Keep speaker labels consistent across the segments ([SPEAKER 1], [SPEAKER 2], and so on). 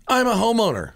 [SPEAKER 1] I'm a homeowner.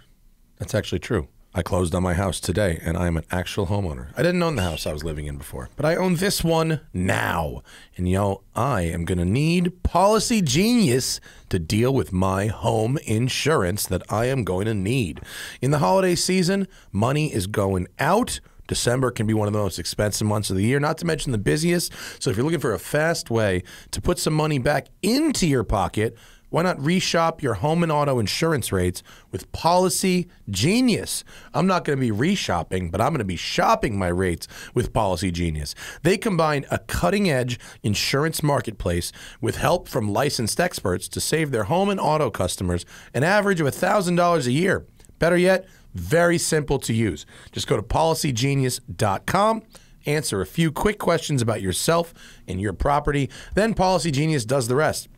[SPEAKER 1] That's actually true. I closed on my house today, and I am an actual homeowner. I didn't own the house I was living in before, but I own this one now. And, I am going to need Policy Genius to deal with my home insurance that I am going to need. In the holiday season, money is going out. December can be one of the most expensive months of the year, not to mention the busiest. So if you're looking for a fast way to put some money back into your pocket, why not reshop your home and auto insurance rates with Policy Genius? I'm not going to be reshopping, but I'm going to be shopping my rates with Policy Genius. They combine a cutting-edge insurance marketplace with help from licensed experts to save their home and auto customers an average of $1,000 a year. Better yet, very simple to use. Just go to policygenius.com, answer a few quick questions about yourself and your property, then Policy Genius does the rest.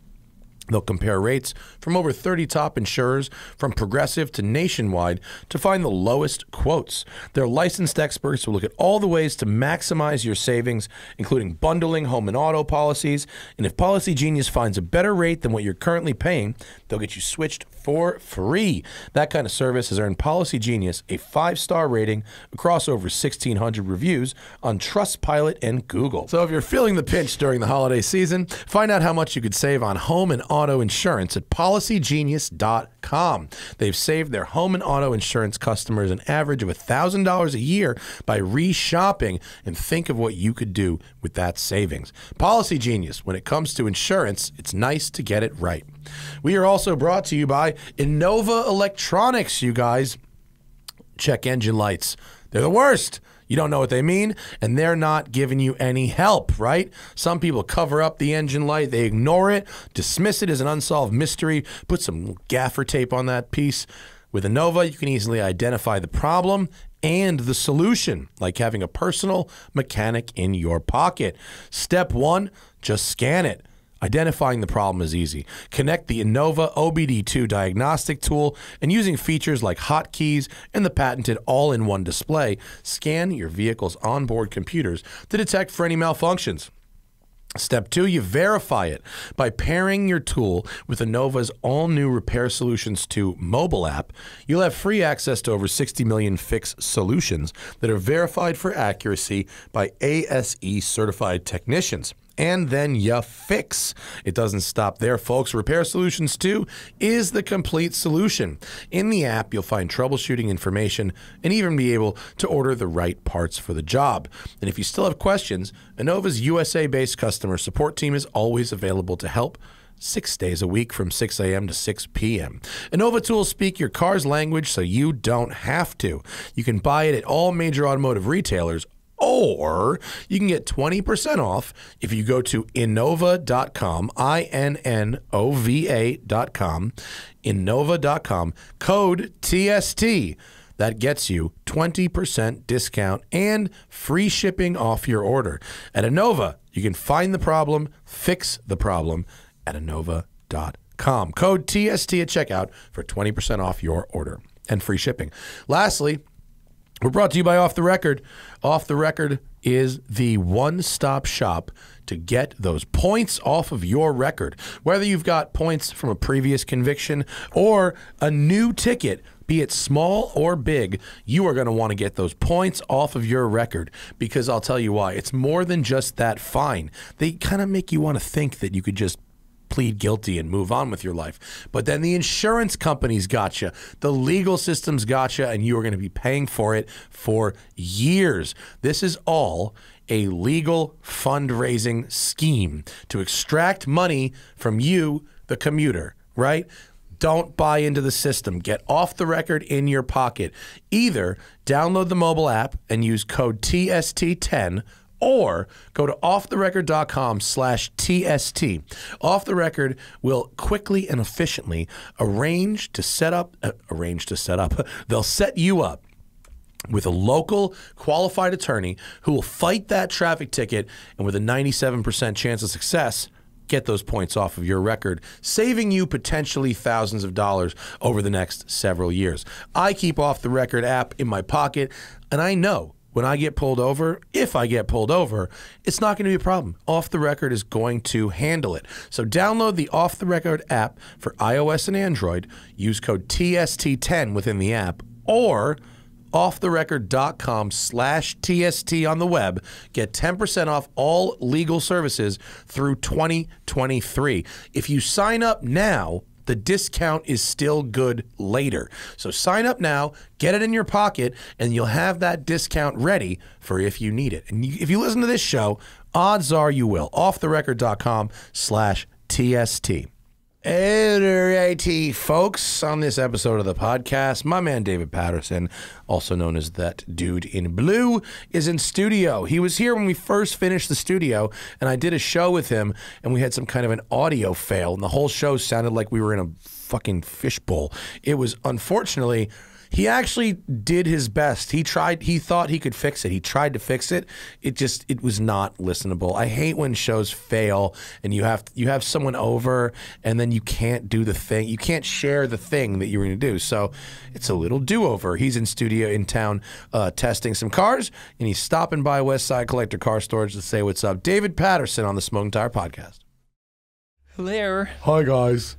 [SPEAKER 1] They'll compare rates from over 30 top insurers, from Progressive to Nationwide, to find the lowest quotes. Their licensed experts will look at all the ways to maximize your savings, including bundling home and auto policies. And if Policy Genius finds a better rate than what you're currently paying, they'll get you switched for free. That kind of service has earned Policy Genius a 5-star rating across over 1,600 reviews on Trustpilot and Google. So if you're feeling the pinch during the holiday season, find out how much you could save on home and auto insurance at policygenius.com. They've saved their home and auto insurance customers an average of $1,000 a year by reshopping, and think of what you could do with that savings. Policy Genius, when it comes to insurance, it's nice to get it right. We are also brought to you by Innova Electronics, you guys. Check engine lights. They're the worst. You don't know what they mean, and they're not giving you any help, right? Some people cover up the engine light. They ignore it, dismiss it as an unsolved mystery, put some gaffer tape on that piece. With Innova, you can easily identify the problem and the solution, like having a personal mechanic in your pocket. Step 1, just scan it. Identifying the problem is easy. Connect the Innova OBD2 diagnostic tool, and using features like hotkeys and the patented all-in-one display, scan your vehicle's onboard computers to detect for any malfunctions. Step 2, you verify it by pairing your tool with Innova's all-new Repair Solutions 2 mobile app. You'll have free access to over 60 million fix solutions that are verified for accuracy by ASE-certified technicians. And then you fix. It doesn't stop there, folks. Repair Solutions 2 is the complete solution. In the app, you'll find troubleshooting information and even be able to order the right parts for the job. And if you still have questions, Innova's USA-based customer support team is always available to help 6 days a week from 6 a.m. to 6 p.m. Innova tools speak your car's language so you don't have to. You can buy it at all major automotive retailers, or you can get 20% off if you go to Innova.com, INNOVA.com, Innova.com, code TST. That gets you 20% discount and free shipping off your order. At Innova, you can find the problem, fix the problem at Innova.com. Code TST at checkout for 20% off your order and free shipping. Lastly, we're brought to you by Off the Record. Off the Record is the one-stop shop to get those points off of your record. Whether you've got points from a previous conviction or a new ticket, be it small or big, you are going to want to get those points off of your record, because I'll tell you why. It's more than just that fine. They kind of make you want to think that you could just plead guilty and move on with your life. But then the insurance companies got you. The legal systems got you, and you are going to be paying for it for years. This is all a legal fundraising scheme to extract money from you, the commuter, right? Don't buy into the system. Get Off the Record in your pocket. Either download the mobile app and use code TST10, or go to offtherecord.com/TST. Off the Record will quickly and efficiently arrange to set up. They'll set you up with a local qualified attorney who will fight that traffic ticket, and with a 97% chance of success, get those points off of your record, saving you potentially thousands of dollars over the next several years. I keep Off the Record app in my pocket, and I know when I get pulled over, if I get pulled over, it's not going to be a problem. Off the Record is going to handle it. So download the Off the Record app for iOS and Android. Use code TST10 within the app, or offtherecord.com/TST on the web. Get 10% off all legal services through 2023. If you sign up now, the discount is still good later. So sign up now, get it in your pocket, and you'll have that discount ready for if you need it. And if you listen to this show, odds are you will. offtherecord.com/TST. Alrighty, folks, on this episode of the podcast, my man David Patterson, also known as That Dude in Blue, is in studio. He was here when we first finished the studio, and I did a show with him, and we had some kind of an audio fail, and the whole show sounded like we were in a fucking fishbowl. It was, unfortunately... He actually did his best. He thought he could fix it. He tried to fix it. It was not listenable. I hate when shows fail and you have someone over and then you can't do the thing. You can't share the thing that you were going to do. So it's a little do-over. He's in studio in town testing some cars, and he's stopping by West Side Collector Car Storage to say what's up. David Patterson on the Smoking Tire Podcast.
[SPEAKER 2] Hello.
[SPEAKER 1] Hi, guys.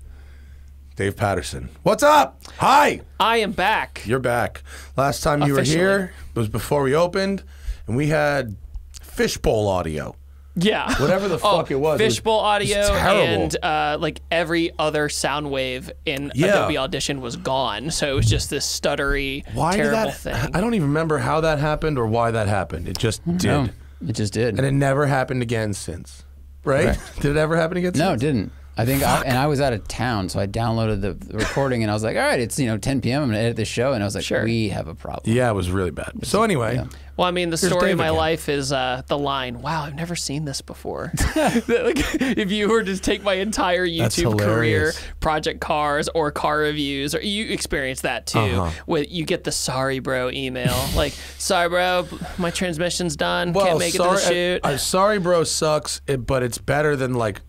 [SPEAKER 1] Dave Patterson. What's up? Hi.
[SPEAKER 2] I am back.
[SPEAKER 1] You're back. Last time you were here was before we opened, and we had fishbowl audio.
[SPEAKER 2] Yeah.
[SPEAKER 1] Whatever the fuck it was.
[SPEAKER 2] Fishbowl audio,
[SPEAKER 1] terrible.
[SPEAKER 2] and like every other sound wave in Adobe Audition was gone. So it was just this stuttery, terrible thing.
[SPEAKER 1] I don't even remember how that happened or why that happened. It just did.
[SPEAKER 3] No, it just did.
[SPEAKER 1] And it never happened again since. Right? Did it ever happen again since?
[SPEAKER 3] No, it didn't. I think, I was out of town, so I downloaded the recording, and I was like, all right, it's 10 p.m. I'm gonna edit this show, and I was like, we have a problem.
[SPEAKER 1] Yeah, it was really bad. So anyway,
[SPEAKER 2] well, I mean, the story of my life is the line. Wow, I've never seen this before. Like, if you were to take my entire YouTube career, Project Cars or car reviews, or you experience that too, with you get the sorry bro email, like, sorry bro, my transmission's done, can't make it to the shoot.
[SPEAKER 1] Sorry bro sucks, but it's better than like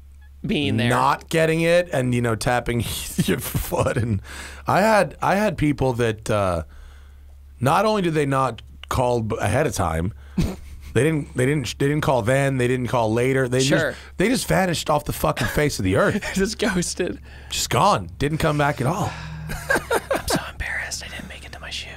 [SPEAKER 2] being there,
[SPEAKER 1] not getting it, and tapping your foot. And I had people that not only did they not call ahead of time, they didn't call then, they didn't call later, they just vanished off the fucking face of the earth.
[SPEAKER 2] Just ghosted,
[SPEAKER 1] just gone, didn't come back at all.
[SPEAKER 2] I'm so embarrassed I didn't make it to my shoot.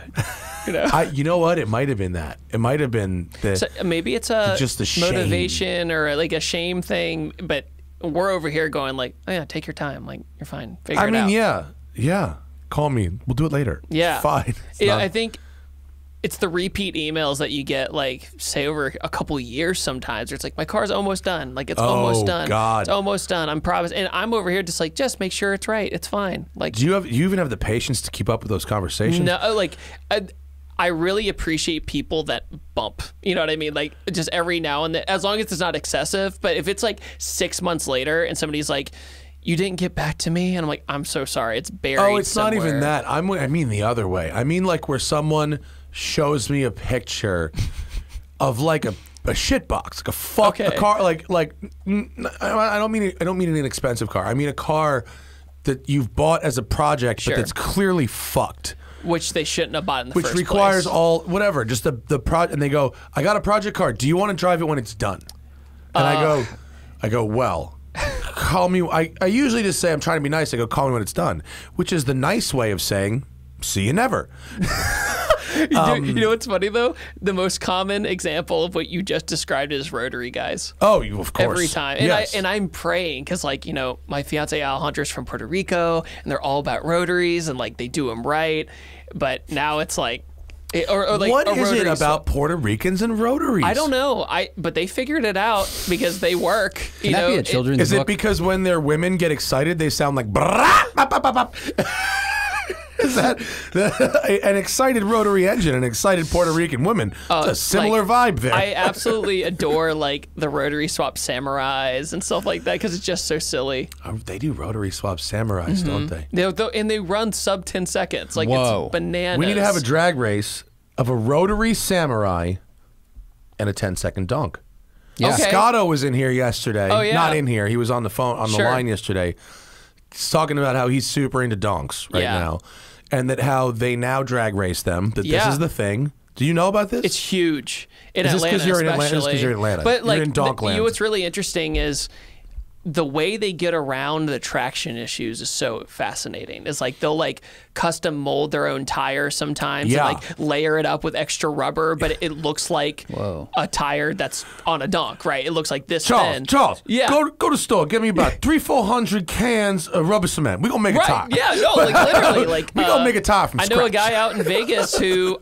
[SPEAKER 1] You know what? It might have been that. It might have been that.
[SPEAKER 2] So maybe it's just the motivation or like a shame thing, but we're over here going like, oh yeah, take your time. Like, you're fine. Figure it out.
[SPEAKER 1] Yeah. Call me. We'll do it later.
[SPEAKER 2] Yeah.
[SPEAKER 1] It's fine.
[SPEAKER 2] I think it's the repeat emails that you get, like, say over a couple of years sometimes. It's like, my car's almost done. Like, it's almost done.
[SPEAKER 1] God.
[SPEAKER 2] It's almost done. I'm promised. And I'm over here just like, just make sure it's right. It's fine. Like,
[SPEAKER 1] do you even have the patience to keep up with those conversations?
[SPEAKER 2] No, like, I really appreciate people that bump. You know what I mean? Like, just every now and then, as long as it's not excessive. But if it's like 6 months later and somebody's like, you didn't get back to me, and I'm like, I'm so sorry, it's buried
[SPEAKER 1] it's
[SPEAKER 2] somewhere.
[SPEAKER 1] Not even that. I mean the other way. I mean like where someone shows me a picture of like a shit box, like a car, like I don't mean an inexpensive car. I mean a car that you've bought as a project, but that's clearly fucked.
[SPEAKER 2] Which they shouldn't have bought in the first place.
[SPEAKER 1] Which requires just the project. And they go, I got a project car. Do you want to drive it when it's done? And I go, well, call me. I usually just say, I'm trying to be nice. I go, call me when it's done, which is the nice way of saying, see you never.
[SPEAKER 2] You know what's funny though? The most common example of what you just described is rotary guys.
[SPEAKER 1] Oh, of course.
[SPEAKER 2] Every time. And I'm praying because, like, my fiance Alejandra's from Puerto Rico, and they're all about rotaries, and like they do them right. But now it's like,
[SPEAKER 1] what is it about Puerto Ricans and rotaries?
[SPEAKER 2] I don't know. But they figured it out because they work.
[SPEAKER 3] Can that be a children's book?
[SPEAKER 1] Is it because when their women get excited, they sound like is that an excited rotary engine, an excited Puerto Rican woman? It's a similar vibe there.
[SPEAKER 2] I absolutely adore like the rotary swap samurais and stuff like that because it's just so silly.
[SPEAKER 1] They do rotary swap samurais, don't they?
[SPEAKER 2] And they run sub 10 seconds. Like, it's bananas.
[SPEAKER 1] We need to have a drag race of a rotary samurai and a 10-second donk.
[SPEAKER 3] Yeah.
[SPEAKER 2] Okay.
[SPEAKER 1] Scotto was in here yesterday.
[SPEAKER 2] Oh, yeah.
[SPEAKER 1] Not in here. He was on the phone, on the line yesterday. He's talking about how he's super into donks right now. And that how they now drag race them. That this is the thing. Do you know about this?
[SPEAKER 2] It's huge in
[SPEAKER 1] Is this
[SPEAKER 2] Atlanta,
[SPEAKER 1] because you're in Atlanta?
[SPEAKER 2] especially.
[SPEAKER 1] Because you're in Atlanta.
[SPEAKER 2] But like,
[SPEAKER 1] you're in Donkland.
[SPEAKER 2] what's really interesting is the way they get around the traction issues is so fascinating. It's like they'll like custom mold their own tire sometimes and like layer it up with extra rubber, but it looks like a tire that's on a donk, right? It looks like this thin.
[SPEAKER 1] Charles, go to the store, get me about 300-400 cans of rubber cement. We're gonna make a tire.
[SPEAKER 2] Yeah, no, like literally, like
[SPEAKER 1] we're gonna make a tire from scratch.
[SPEAKER 2] I know a guy out in Vegas who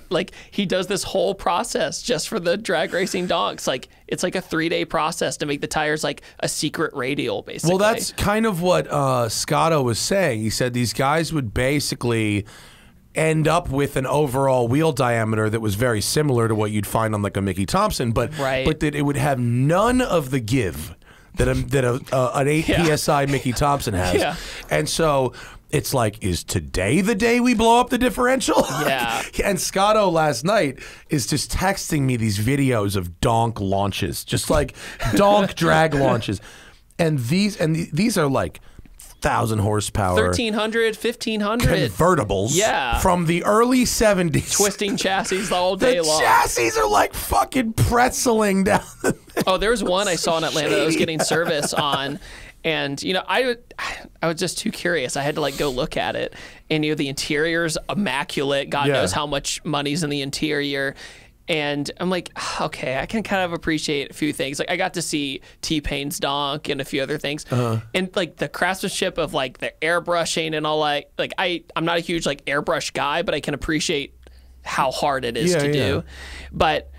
[SPEAKER 2] like he does this whole process just for the drag racing donks. Like it's like a 3-day process to make the tires like a secret radial, basically.
[SPEAKER 1] Well, that's kind of what Scotto was saying. He said these guys would basically end up with an overall wheel diameter that was very similar to what you'd find on like a Mickey Thompson, but that it would have none of the give that an 8 psi Mickey Thompson has. And so it's like, is today the day we blow up the differential?
[SPEAKER 2] Yeah.
[SPEAKER 1] And Scotto last night is just texting me these videos of donk launches, just like donk drag launches. And these are like 1,000 horsepower,
[SPEAKER 2] 1,300, 1,500
[SPEAKER 1] convertibles, from the early 70s,
[SPEAKER 2] twisting chassis all day long.
[SPEAKER 1] The chassis are like fucking pretzeling down.
[SPEAKER 2] There was one I saw in Atlanta that I was getting service on, and you know I was just too curious. I had to like go look at it, and you know the interior's immaculate. God knows how much money's in the interior. And I'm like, okay, I can kind of appreciate a few things. Like I got to see T-Pain's donk and a few other things, and like the craftsmanship of like the airbrushing and all that. Like I'm not a huge like airbrush guy, but I can appreciate how hard it is to do. But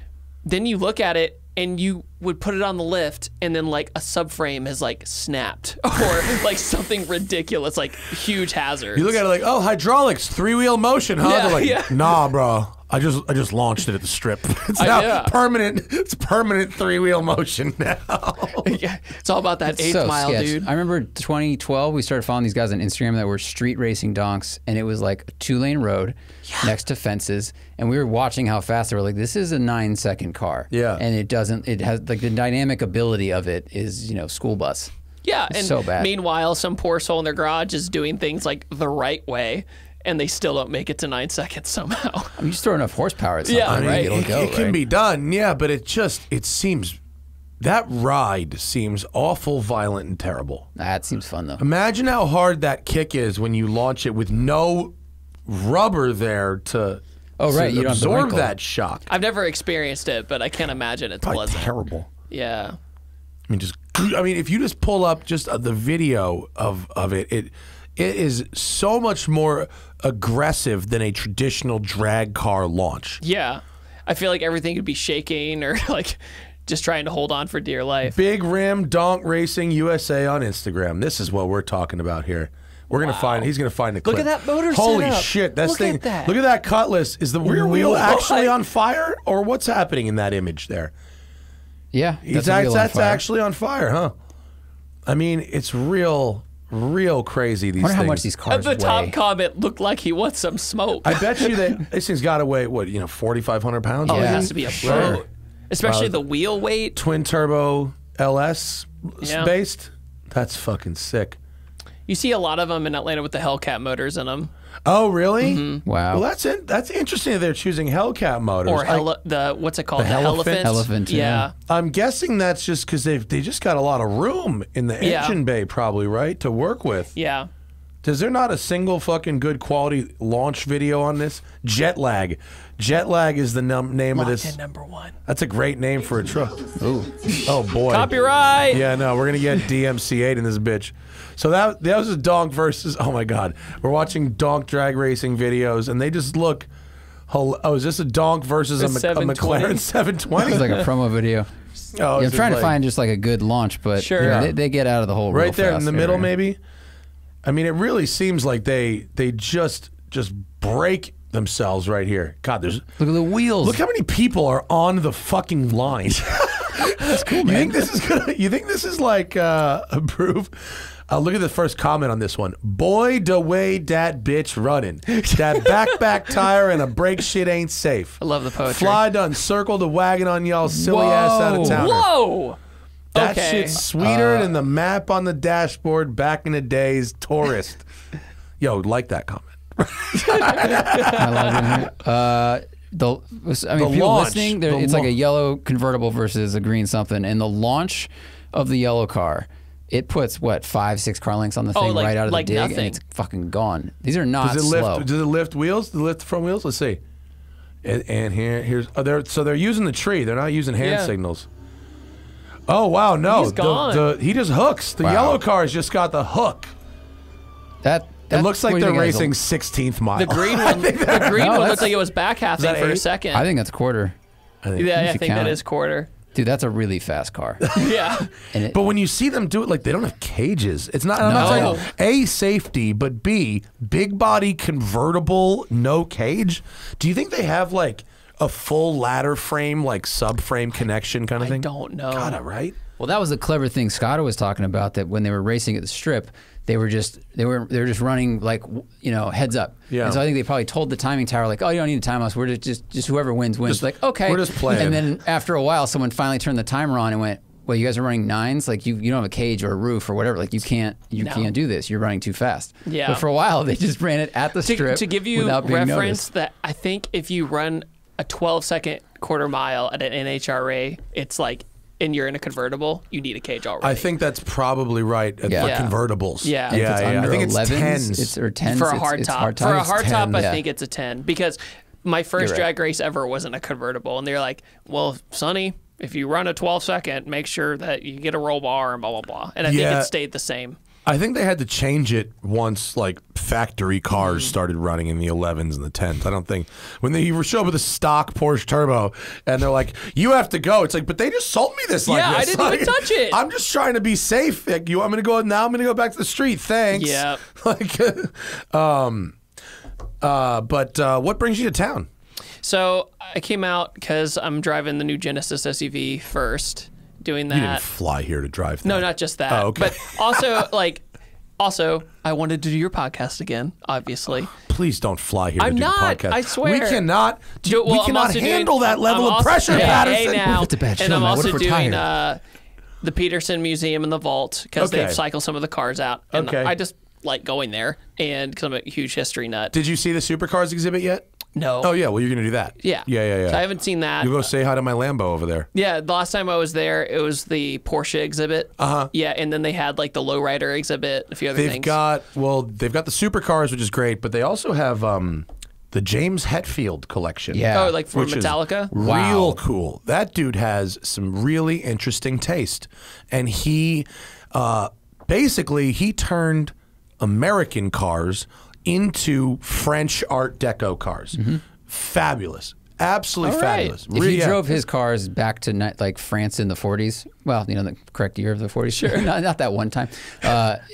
[SPEAKER 2] then you look at it and you would put it on the lift, and then like a subframe has like snapped or like something ridiculous, like huge hazards.
[SPEAKER 1] You look at it like, oh, hydraulics, 3-wheel motion, huh? They're like, nah, bro. I just launched it at the strip. It's now permanent. It's permanent 3-wheel motion now.
[SPEAKER 2] It's all about that eighth mile, dude.
[SPEAKER 3] I remember 2012. We started following these guys on Instagram that were street racing donks, and it was like a 2-lane road next to fences, and we were watching how fast they were. Like, this is a 9-second car. Yeah, and it doesn't. It has like the dynamic ability of it is school bus.
[SPEAKER 2] Yeah, and so bad. Meanwhile, some poor soul in their garage is doing things like the right way, and they still don't make it to 9 seconds somehow.
[SPEAKER 3] I mean, you just throw enough horsepower at something, right?
[SPEAKER 1] It can be done, but it seems, that ride seems awful, violent, and terrible.
[SPEAKER 3] That seems fun, though.
[SPEAKER 1] Imagine how hard that kick is when you launch it with no rubber there to
[SPEAKER 3] you
[SPEAKER 1] absorb that shock.
[SPEAKER 2] I've never experienced it, but I can't imagine it's
[SPEAKER 1] probably
[SPEAKER 2] pleasant.
[SPEAKER 1] Terrible.
[SPEAKER 2] Yeah.
[SPEAKER 1] I mean, if you just pull up just the video of it, it is so much more aggressive than a traditional drag car launch.
[SPEAKER 2] Yeah. I feel like everything could be shaking or like just trying to hold on for dear life.
[SPEAKER 1] Big Rim Donk Racing USA on Instagram. This is what we're talking about here. We're gonna find. He's gonna find the clip.
[SPEAKER 2] Look at that motor
[SPEAKER 1] Holy
[SPEAKER 2] setup.
[SPEAKER 1] Shit! That
[SPEAKER 2] Look
[SPEAKER 1] thing.
[SPEAKER 2] at that.
[SPEAKER 1] Look at that Cutlass. Is the rear wheel actually on fire, or what's happening in that image there?
[SPEAKER 3] Yeah,
[SPEAKER 1] that's actually on fire, huh? I mean, it's real crazy. These
[SPEAKER 3] I wonder
[SPEAKER 1] things.
[SPEAKER 3] how much these cars
[SPEAKER 2] weigh. The top
[SPEAKER 3] weigh.
[SPEAKER 2] comment looked like he wants some smoke.
[SPEAKER 1] I bet you that this thing's got to weigh 4,500 pounds.
[SPEAKER 2] Oh, it has to be a boat, especially the wheel weight.
[SPEAKER 1] Twin turbo LS based. That's fucking sick.
[SPEAKER 2] You see a lot of them in Atlanta with the Hellcat motors in them.
[SPEAKER 1] Oh, really?
[SPEAKER 2] Mm-hmm.
[SPEAKER 3] Wow.
[SPEAKER 1] Well, that's interesting that they're choosing Hellcat motors.
[SPEAKER 2] Or what's it called? The
[SPEAKER 1] Elephant?
[SPEAKER 3] Elephant, yeah.
[SPEAKER 1] I'm guessing that's just because they just got a lot of room in the engine bay, probably, right, to work with.
[SPEAKER 2] Yeah.
[SPEAKER 1] Is there not a single fucking good quality launch video on this? Jet lag. Jet lag is the name of this.
[SPEAKER 2] #1.
[SPEAKER 1] That's a great name for a truck.
[SPEAKER 3] Ooh.
[SPEAKER 1] Oh, boy.
[SPEAKER 2] Copyright.
[SPEAKER 1] Yeah, no, we're going to get DMCA'd in this bitch. So that was a donk versus, oh my God. We're watching donk drag racing videos, and they just look, is this a donk versus a McLaren 720?
[SPEAKER 3] It's like a promo video.
[SPEAKER 1] Oh,
[SPEAKER 3] I'm trying to find just like a good launch, but they get out of the hole
[SPEAKER 1] right there in the middle,
[SPEAKER 3] area.
[SPEAKER 1] maybe. I mean, it really seems like they just break themselves right here. God, look
[SPEAKER 3] at the wheels.
[SPEAKER 1] Look how many people are on the fucking line. That's cool, man. You think this is like a proof? Look at the first comment on this one. Boy, the way that bitch running. That back tire and a brake shit ain't safe.
[SPEAKER 2] I love the poetry.
[SPEAKER 1] Fly done circle the wagon on y'all silly ass out of town.
[SPEAKER 2] Whoa!
[SPEAKER 1] That shit's sweeter than the map on the dashboard back in the days. Tourist. Yo, like that comment.
[SPEAKER 3] I love it. if you're listening, it's like a yellow convertible versus a green something, and the launch of the yellow car, it puts what 5-6 car lengths on the thing right out of the dig, and it's fucking gone. These are not slow.
[SPEAKER 1] Does it lift wheels? Does it lift the front wheels? Let's see. And here's they're using the tree. They're not using hand signals. Oh wow, no,
[SPEAKER 2] he's gone.
[SPEAKER 1] He just hooks. The yellow car's just got the hook. It looks like they're racing 16th mile.
[SPEAKER 2] The green one, looked like it was back halving for a second.
[SPEAKER 3] I think that's quarter.
[SPEAKER 2] I think that is quarter.
[SPEAKER 3] Dude, that's a really fast car.
[SPEAKER 2] Yeah.
[SPEAKER 1] But when you see them do it, like they don't have cages. It's not. I'm not saying A, safety, but B, big body convertible, no cage. Do you think they have like a full ladder frame, like subframe connection kind of thing?
[SPEAKER 2] I don't know.
[SPEAKER 1] Gotta, right?
[SPEAKER 3] Well, that was the clever thing Scott was talking about. That when they were racing at the strip, they were just running like heads up.
[SPEAKER 1] Yeah.
[SPEAKER 3] And so I think they probably told the timing tower like, oh, you don't need to time us. We're just whoever wins. Like, okay.
[SPEAKER 1] We're just playing.
[SPEAKER 3] And then after a while, someone finally turned the timer on and went, well, you guys are running 9s. Like you don't have a cage or a roof or whatever. Like you can't do this. You're running too fast.
[SPEAKER 2] Yeah.
[SPEAKER 3] But for a while, they just ran it at the strip
[SPEAKER 2] to give you
[SPEAKER 3] without being
[SPEAKER 2] reference.
[SPEAKER 3] noticed.
[SPEAKER 2] That I think if you run a 12-second quarter mile at an NHRA, it's like. And you're in a convertible, you need a cage already.
[SPEAKER 1] I think that's probably right for convertibles.
[SPEAKER 2] Yeah.
[SPEAKER 3] If it's under
[SPEAKER 1] I think
[SPEAKER 3] 11s,
[SPEAKER 1] it's 10s.
[SPEAKER 3] or 10s.
[SPEAKER 2] For a hard top. For a hard top, I
[SPEAKER 1] Yeah.
[SPEAKER 2] think it's a 10. Because my first drag race ever wasn't a convertible. And they're like, well, Sonny, if you run a 12-second, make sure that you get a roll bar and blah, blah, blah. And I think it stayed the same.
[SPEAKER 1] I think they had to change it once, like, factory cars started running in the 11s and the 10s. I don't think when they show up with a stock Porsche Turbo and they're like, "You have to go." It's like, but they just sold me this.
[SPEAKER 2] Yeah,
[SPEAKER 1] like this.
[SPEAKER 2] I didn't even touch it.
[SPEAKER 1] I'm just trying to be safe. Like, I'm going to go now. I'm going to go back to the street. Thanks.
[SPEAKER 2] Yeah.
[SPEAKER 1] But what brings you to town?
[SPEAKER 2] So I came out because I'm driving the new Genesis SUV first. Doing that.
[SPEAKER 1] You didn't fly here to drive that.
[SPEAKER 2] No, not just that.
[SPEAKER 1] Oh, okay.
[SPEAKER 2] But also, I wanted to do your podcast again, obviously.
[SPEAKER 1] Please don't fly here to do the podcast.
[SPEAKER 2] I swear.
[SPEAKER 1] We cannot handle that level of pressure, Patterson.
[SPEAKER 2] Now,
[SPEAKER 3] it's a bad show,
[SPEAKER 2] and I'm
[SPEAKER 3] man. What
[SPEAKER 2] also
[SPEAKER 3] if we're
[SPEAKER 2] doing
[SPEAKER 3] tired?
[SPEAKER 2] the Peterson Museum in the vault because they've cycled some of the cars out. And I just like going there and because I'm a huge history nut.
[SPEAKER 1] Did you see the supercars exhibit yet?
[SPEAKER 2] No.
[SPEAKER 1] Oh, yeah. Well, you're going to do that.
[SPEAKER 2] Yeah.
[SPEAKER 1] Yeah.
[SPEAKER 2] So I haven't seen that.
[SPEAKER 1] You go say hi to my Lambo over there.
[SPEAKER 2] Yeah. The last time I was there, it was the Porsche exhibit. Yeah. And then they had like the lowrider exhibit, a few other things.
[SPEAKER 1] They've got the supercars, which is great, but they also have the James Hetfield collection.
[SPEAKER 3] Yeah.
[SPEAKER 2] Oh, like from Metallica?
[SPEAKER 1] Real cool. That dude has some really interesting taste. And he basically turned American cars into French Art Deco cars. Fabulous. Absolutely fabulous.
[SPEAKER 3] If you drove his cars back to like France in the 40s, well, the correct year of the 40s, sure, not that one time,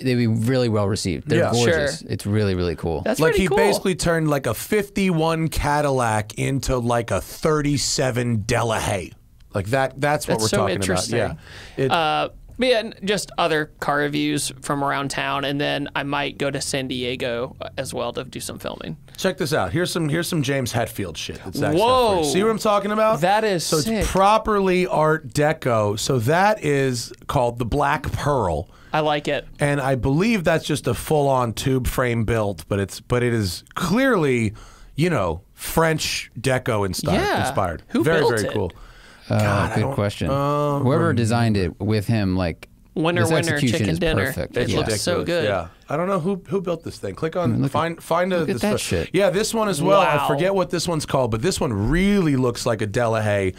[SPEAKER 3] they'd be really well received. They're gorgeous.
[SPEAKER 2] Sure.
[SPEAKER 3] It's really, really cool.
[SPEAKER 2] That's
[SPEAKER 1] like
[SPEAKER 2] pretty cool.
[SPEAKER 1] He basically turned like a 51 Cadillac into like a 37 Delahaye. Like that's what we're
[SPEAKER 2] so
[SPEAKER 1] talking
[SPEAKER 2] interesting.
[SPEAKER 1] about.
[SPEAKER 2] But yeah, just other car reviews from around town, and then I might go to San Diego as well to do some filming.
[SPEAKER 1] Check this out. Here's some James Hetfield shit.
[SPEAKER 2] Whoa!
[SPEAKER 1] See what I'm talking about?
[SPEAKER 2] That is
[SPEAKER 1] so
[SPEAKER 2] sick.
[SPEAKER 1] It's properly Art Deco. So that is called the Black Pearl.
[SPEAKER 2] I like it,
[SPEAKER 1] and I believe that's just a full-on tube frame build, but it is clearly, French Deco inspired.
[SPEAKER 2] Who
[SPEAKER 1] very
[SPEAKER 2] built
[SPEAKER 1] very
[SPEAKER 2] it?
[SPEAKER 1] cool.
[SPEAKER 3] Good question. Whoever designed it with him, like
[SPEAKER 2] winner chicken
[SPEAKER 3] is
[SPEAKER 2] dinner.
[SPEAKER 3] Perfect.
[SPEAKER 2] It looks so good.
[SPEAKER 1] Yeah, I don't know who built this thing. Click on find
[SPEAKER 3] look at that shit.
[SPEAKER 1] Yeah, this one as well.
[SPEAKER 2] Wow.
[SPEAKER 1] I forget what this one's called, but this one really looks like a Delahaye.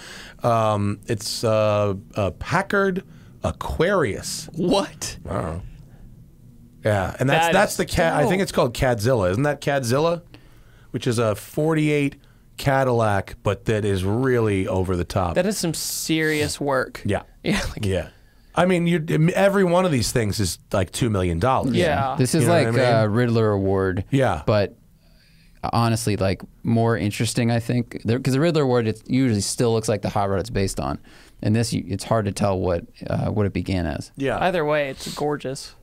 [SPEAKER 1] It's a Packard Aquarius.
[SPEAKER 2] What?
[SPEAKER 1] I don't know. Yeah, and that's the cat. I think it's called Cadzilla. Isn't that Cadzilla? Which is a 48 Cadillac, but that is really over the top.
[SPEAKER 2] That is some serious work.
[SPEAKER 1] Yeah.
[SPEAKER 2] Yeah.
[SPEAKER 1] I mean, every one of these things is like $2 million.
[SPEAKER 2] Yeah.
[SPEAKER 3] This is like a Riddler Award.
[SPEAKER 1] Yeah.
[SPEAKER 3] But honestly, like more interesting, I think, because the Riddler Award, it usually still looks like the hot rod it's based on, and this, it's hard to tell what it began as.
[SPEAKER 1] Yeah.
[SPEAKER 2] Either way, it's gorgeous.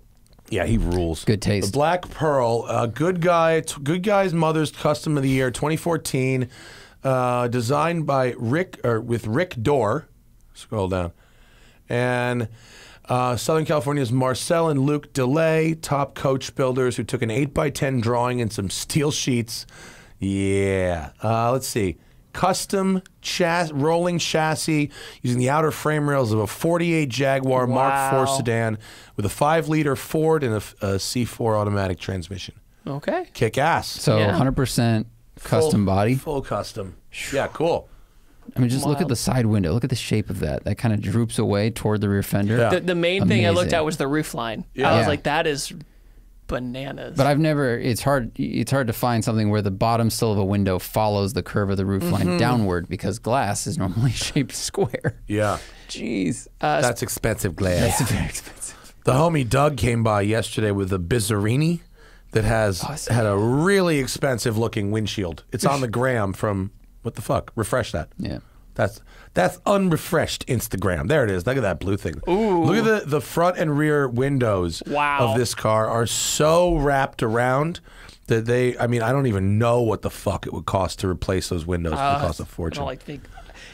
[SPEAKER 1] Yeah, he rules.
[SPEAKER 3] Good taste.
[SPEAKER 1] The Black Pearl, Good Guy's Mother's Custom of the Year, 2014, designed by Rick Dorr. Scroll down, and Southern California's Marcel and Luke DeLay, top coach builders who took an 8x10 drawing and some steel sheets. Yeah. Let's see. custom rolling chassis using the outer frame rails of a 48 Jaguar Mark IV sedan with a 5-liter Ford and a C4 automatic transmission.
[SPEAKER 2] Okay.
[SPEAKER 1] Kick ass.
[SPEAKER 3] So 100% custom body.
[SPEAKER 1] Full custom. Yeah, cool.
[SPEAKER 3] I mean, just look at the side window. Look at the shape of that. That kind of droops away toward the rear fender.
[SPEAKER 2] Yeah. The main thing I looked at was the roof line. Yeah. I was like, that is bananas.
[SPEAKER 3] But I've never, it's hard to find something where the bottom sill of a window follows the curve of the roof line downward, because glass is normally shaped square.
[SPEAKER 1] Yeah.
[SPEAKER 3] Jeez.
[SPEAKER 1] That's expensive glass.
[SPEAKER 3] That's very expensive.
[SPEAKER 1] The homie Doug came by yesterday with a Bizzarini that had a really expensive looking windshield. It's on the gram from, what the fuck? Refresh that.
[SPEAKER 3] Yeah.
[SPEAKER 1] That's unrefreshed Instagram. There it is. Look at that blue thing.
[SPEAKER 2] Ooh.
[SPEAKER 1] Look at the front and rear windows of this car are so wrapped around that I don't even know what the fuck it would cost to replace those windows. It would cost a fortune.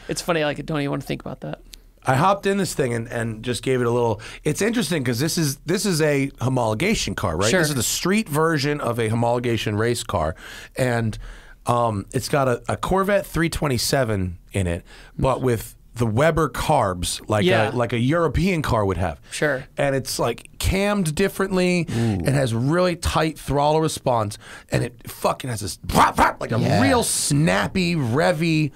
[SPEAKER 2] It's funny, I don't even want to think about that.
[SPEAKER 1] I hopped in this thing and just gave it a little. It's interesting because this is a homologation car, right?
[SPEAKER 2] Sure.
[SPEAKER 1] This is the street version of a homologation race car, and it's got a Corvette 327 in it, but with the Weber carbs, like a European car would have.
[SPEAKER 2] Sure.
[SPEAKER 1] And it's like cammed differently. It has really tight throttle response, and it fucking has this like a real snappy, revvy.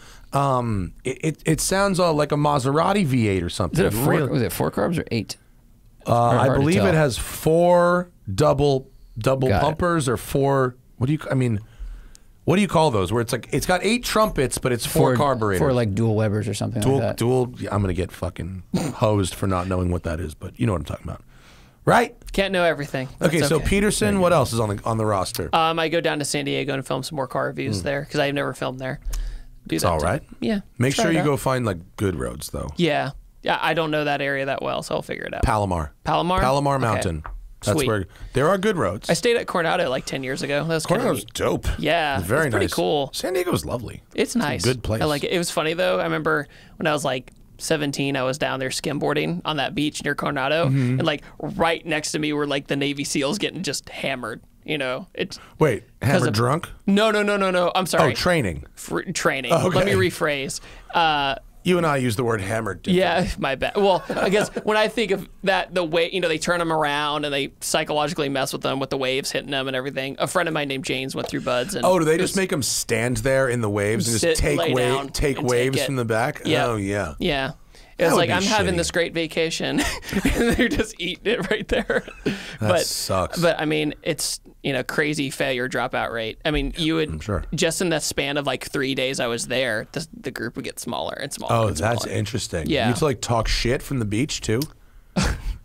[SPEAKER 1] It sounds like a Maserati V8 or something.
[SPEAKER 3] Was it 4 carbs or 8?
[SPEAKER 1] I believe it has 4 double pumpers or 4. What do you call those? Where it's like it's got 8 trumpets, but it's 4 carburetors.
[SPEAKER 3] 4 like dual Webers or something like that.
[SPEAKER 1] Dual. I'm gonna get fucking hosed for not knowing what that is, but you know what I'm talking about, right?
[SPEAKER 2] Can't know everything.
[SPEAKER 1] Okay, so Peterson, what else is on the roster?
[SPEAKER 2] I go down to San Diego and film some more car reviews there because I've never filmed there.
[SPEAKER 1] It's all right.
[SPEAKER 2] Yeah.
[SPEAKER 1] Make sure you go find like good roads though.
[SPEAKER 2] Yeah. I don't know that area that well, so I'll figure it out.
[SPEAKER 1] Palomar Mountain.
[SPEAKER 2] Okay.
[SPEAKER 1] That's
[SPEAKER 2] Sweet.
[SPEAKER 1] where there are good roads.
[SPEAKER 2] I stayed at Coronado like 10 years ago.
[SPEAKER 1] Coronado's dope.
[SPEAKER 2] Yeah.
[SPEAKER 1] It's very
[SPEAKER 2] pretty
[SPEAKER 1] nice.
[SPEAKER 2] cool.
[SPEAKER 1] San Diego's lovely.
[SPEAKER 2] It's nice.
[SPEAKER 1] A good place.
[SPEAKER 2] I like it. It was funny though. I remember when I was like 17, I was down there skimboarding on that beach near Coronado, and like right next to me were like the Navy SEALs getting just hammered. You know,
[SPEAKER 1] Wait, hammered drunk?
[SPEAKER 2] No. I'm sorry.
[SPEAKER 1] Oh, training.
[SPEAKER 2] Training.
[SPEAKER 1] Oh, okay.
[SPEAKER 2] Let me rephrase.
[SPEAKER 1] You and I use the word hammered.
[SPEAKER 2] Yeah, my bad. Well, I guess when I think of that, the way, they turn them around and they psychologically mess with them with the waves hitting them and everything. A friend of mine named James went through Buds. And
[SPEAKER 1] do they just make them stand there in the waves and just take waves from the back?
[SPEAKER 2] Yep.
[SPEAKER 1] Oh, yeah.
[SPEAKER 2] Yeah. It was like, I'm having this great vacation, and they're just eating it right there.
[SPEAKER 1] That sucks.
[SPEAKER 2] But, I mean, it's, crazy failure dropout rate. I mean, you would, just in the span of like 3 days I was there, the group would get smaller and smaller.
[SPEAKER 1] Oh,
[SPEAKER 2] and smaller.
[SPEAKER 1] That's interesting.
[SPEAKER 2] Yeah.
[SPEAKER 1] You need to like talk shit from the beach too?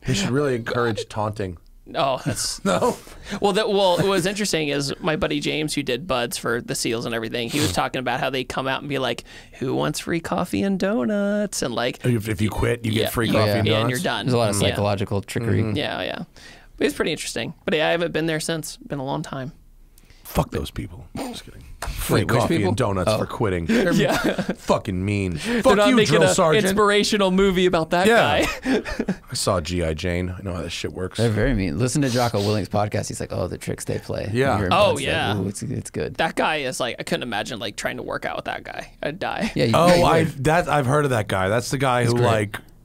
[SPEAKER 1] You should really encourage taunting.
[SPEAKER 2] Oh, that's
[SPEAKER 1] no.
[SPEAKER 2] Well, what was interesting is my buddy James, who did Buds for the SEALs and everything. He was talking about how they come out and be like, "Who wants free coffee and donuts?" And like,
[SPEAKER 1] if you quit, you get free coffee and donuts.
[SPEAKER 2] And you're done.
[SPEAKER 3] There's a lot of psychological trickery.
[SPEAKER 2] Yeah. But it's pretty interesting. But I haven't been there since. Been a long time.
[SPEAKER 1] Fuck those people. Just kidding. Free coffee and donuts for quitting. They're fucking mean. Fuck
[SPEAKER 2] not
[SPEAKER 1] you,
[SPEAKER 2] making
[SPEAKER 1] drill
[SPEAKER 2] an
[SPEAKER 1] sergeant.
[SPEAKER 2] Inspirational movie about that guy.
[SPEAKER 1] I saw G.I. Jane. I know how this shit works.
[SPEAKER 3] They're very mean. Listen to Jocko Willing's podcast. He's like, the tricks they play.
[SPEAKER 1] Yeah.
[SPEAKER 2] Oh, yeah.
[SPEAKER 3] Like, it's good.
[SPEAKER 2] That guy is like, I couldn't imagine like trying to work out with that guy. I'd die.
[SPEAKER 3] Yeah.
[SPEAKER 1] I've heard of that guy. That's the guy who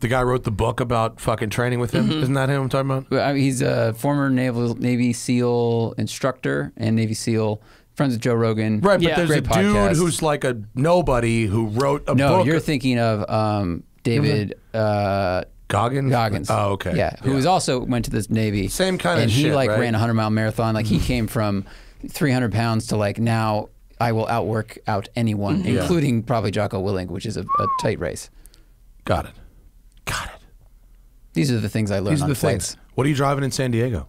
[SPEAKER 1] the guy wrote the book about fucking training with him. Isn't that him I'm talking about?
[SPEAKER 3] I mean, he's a former Navy SEAL instructor and Navy SEAL. Friends with Joe Rogan.
[SPEAKER 1] Right, but there's a dude who's like a nobody who wrote a book.
[SPEAKER 3] No, you're thinking of David Goggins.
[SPEAKER 1] Oh, okay.
[SPEAKER 3] Yeah, who also went to this Navy.
[SPEAKER 1] Same kind of
[SPEAKER 3] shit,
[SPEAKER 1] And he
[SPEAKER 3] ran a 100-mile marathon. Like he came from 300 pounds to like now I will outwork anyone, including probably Jocko Willing, which is a tight race.
[SPEAKER 1] Got it.
[SPEAKER 3] These are the things I learned on flights.
[SPEAKER 1] What are you driving in San Diego?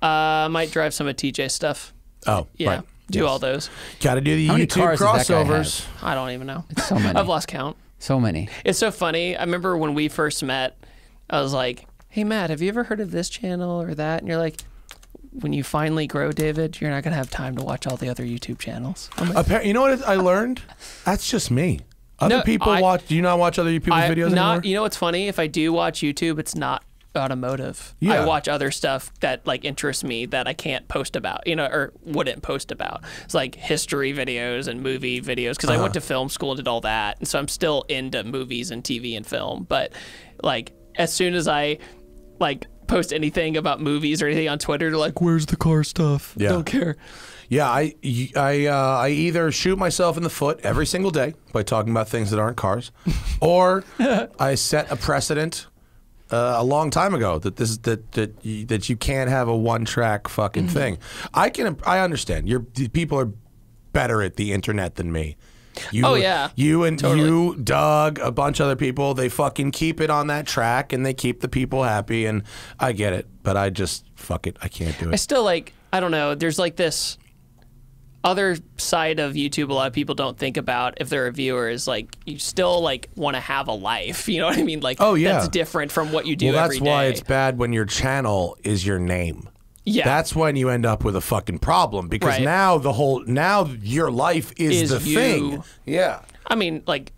[SPEAKER 2] Might drive some of TJ stuff.
[SPEAKER 1] Oh,
[SPEAKER 2] yeah.
[SPEAKER 1] Right.
[SPEAKER 2] Do all those.
[SPEAKER 1] Got to do the YouTube crossovers.
[SPEAKER 2] I don't even know.
[SPEAKER 3] It's so many.
[SPEAKER 2] I've lost count.
[SPEAKER 3] So many.
[SPEAKER 2] It's so funny. I remember when we first met, I was like, "Hey, Matt, have you ever heard of this channel or that?" And you're like, "When you finally grow, David, you're not going to have time to watch all the other YouTube channels." Like,
[SPEAKER 1] you know what I learned? That's just me. Other people watch. Do you not watch other people's videos anymore?
[SPEAKER 2] You know what's funny? If I do watch YouTube, it's not automotive.
[SPEAKER 1] Yeah.
[SPEAKER 2] I watch other stuff that like interests me that I can't post about, or wouldn't post about. It's like history videos and movie videos because I went to film school and did all that, and so I'm still into movies and TV and film. But like as soon as I like post anything about movies or anything on Twitter, they're like, "Where's the car stuff?"
[SPEAKER 1] Yeah.
[SPEAKER 2] Don't care.
[SPEAKER 1] Yeah, I either shoot myself in the foot every single day by talking about things that aren't cars, or I set a precedent a long time ago that you can't have a one-track fucking thing. I understand. People are better at the internet than me. You and totally. You, Doug, a bunch of other people, they fucking keep it on that track and they keep the people happy, and I get it, but I just fuck it. I can't do it.
[SPEAKER 2] I still I don't know. There's like this other side of YouTube a lot of people don't think about if they're a viewer is like you still like want to have a life. You know what I mean? Like, that's different from what you do every day.
[SPEAKER 1] That's why it's bad when your channel is your name.
[SPEAKER 2] Yeah.
[SPEAKER 1] That's when you end up with a fucking problem because now your life is the thing. Yeah.
[SPEAKER 2] I mean, like,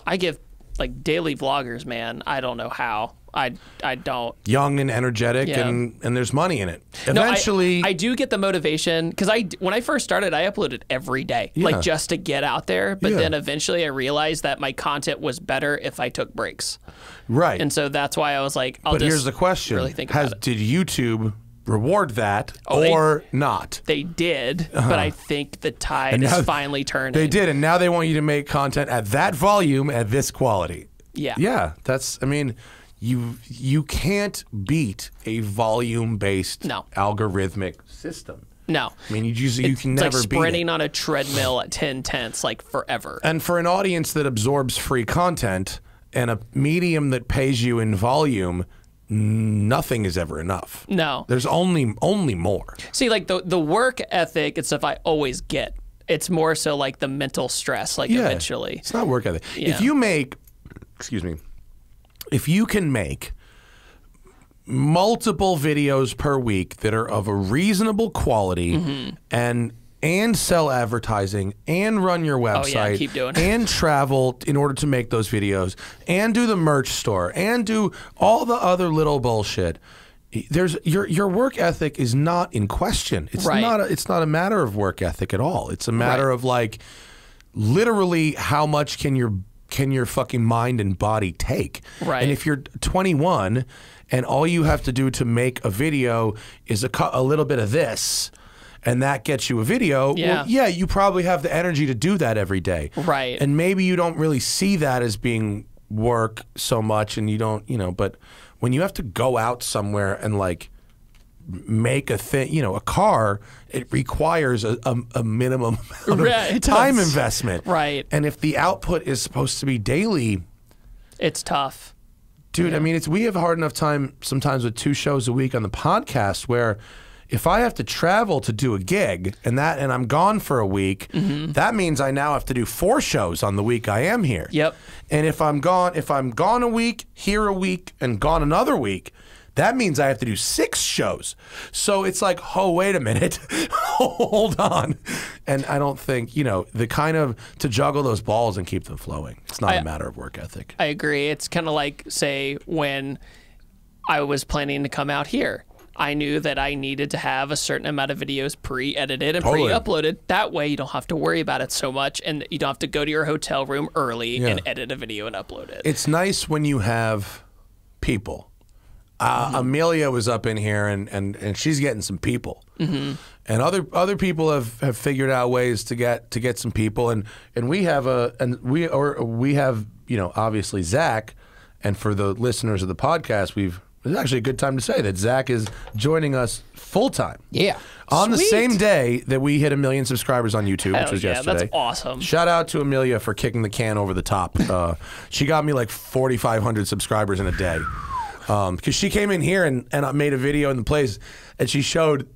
[SPEAKER 2] I give like daily vloggers, man. I don't know how. I don't.
[SPEAKER 1] Young and energetic, and there's money in it. Eventually,
[SPEAKER 2] no, I do get the motivation because when I first started, I uploaded every day, like just to get out there. But then eventually, I realized that my content was better if I took breaks.
[SPEAKER 1] Right.
[SPEAKER 2] And so that's why I was like,
[SPEAKER 1] but here's the question:
[SPEAKER 2] really think about it.
[SPEAKER 1] Did YouTube reward that or not?
[SPEAKER 2] They did, but I think the tide is finally turning.
[SPEAKER 1] They did, and now they want you to make content at that volume at this quality.
[SPEAKER 2] Yeah.
[SPEAKER 1] Yeah. I mean. You can't beat a volume-based algorithmic system.
[SPEAKER 2] No.
[SPEAKER 1] I mean, you can never beat it.
[SPEAKER 2] It's like sprinting on a treadmill at 10 tenths, like forever.
[SPEAKER 1] And for an audience that absorbs free content and a medium that pays you in volume, nothing is ever enough.
[SPEAKER 2] No.
[SPEAKER 1] There's only more.
[SPEAKER 2] See, like the work ethic and stuff I always get. It's more so like the mental stress, like eventually.
[SPEAKER 1] It's not work ethic.
[SPEAKER 2] Yeah.
[SPEAKER 1] If you make, if you can make multiple videos per week that are of a reasonable quality and sell advertising and run your website
[SPEAKER 2] keep doing
[SPEAKER 1] and travel in order to make those videos and do the merch store and do all the other little bullshit, there's your work ethic is not in question. It's not a matter of work ethic at all. It's a matter of like literally how much can your fucking mind and body take?
[SPEAKER 2] Right.
[SPEAKER 1] And if you're 21 and all you have to do to make a video is a little bit of this, and that gets you a video, you probably have the energy to do that every day.
[SPEAKER 2] Right.
[SPEAKER 1] And maybe you don't really see that as being work so much, and you don't, but when you have to go out somewhere and like make a thing, a car, it requires a minimum amount of time investment.
[SPEAKER 2] Right.
[SPEAKER 1] And if the output is supposed to be daily,
[SPEAKER 2] it's tough.
[SPEAKER 1] Dude, I mean, we have a hard enough time sometimes with 2 shows a week on the podcast where if I have to travel to do a gig and I'm gone for a week, that means I now have to do 4 shows on the week I am here.
[SPEAKER 2] Yep.
[SPEAKER 1] And if I'm gone a week, here a week, and gone another week, that means I have to do 6 shows. So it's like, oh, wait a minute. Hold on. And I don't think, the kind of to juggle those balls and keep them flowing. It's not a matter of work ethic.
[SPEAKER 2] I agree. It's kind of like, say, when I was planning to come out here. I knew that I needed to have a certain amount of videos pre-edited and pre-uploaded. That way you don't have to worry about it so much and you don't have to go to your hotel room early and edit a video and upload it.
[SPEAKER 1] It's nice when you have people. Amelia was up in here and she's getting some people. And other people have figured out ways to get some people and we have obviously Zach, and for the listeners of the podcast it's actually a good time to say that Zach is joining us full time.
[SPEAKER 3] Yeah.
[SPEAKER 1] On the same day that we hit 1 million subscribers on YouTube, which was yesterday.
[SPEAKER 2] That's awesome.
[SPEAKER 1] Shout out to Amelia for kicking the can over the top. She got me like 4,500 subscribers in a day. Because she came in here and I made a video in the place and she showed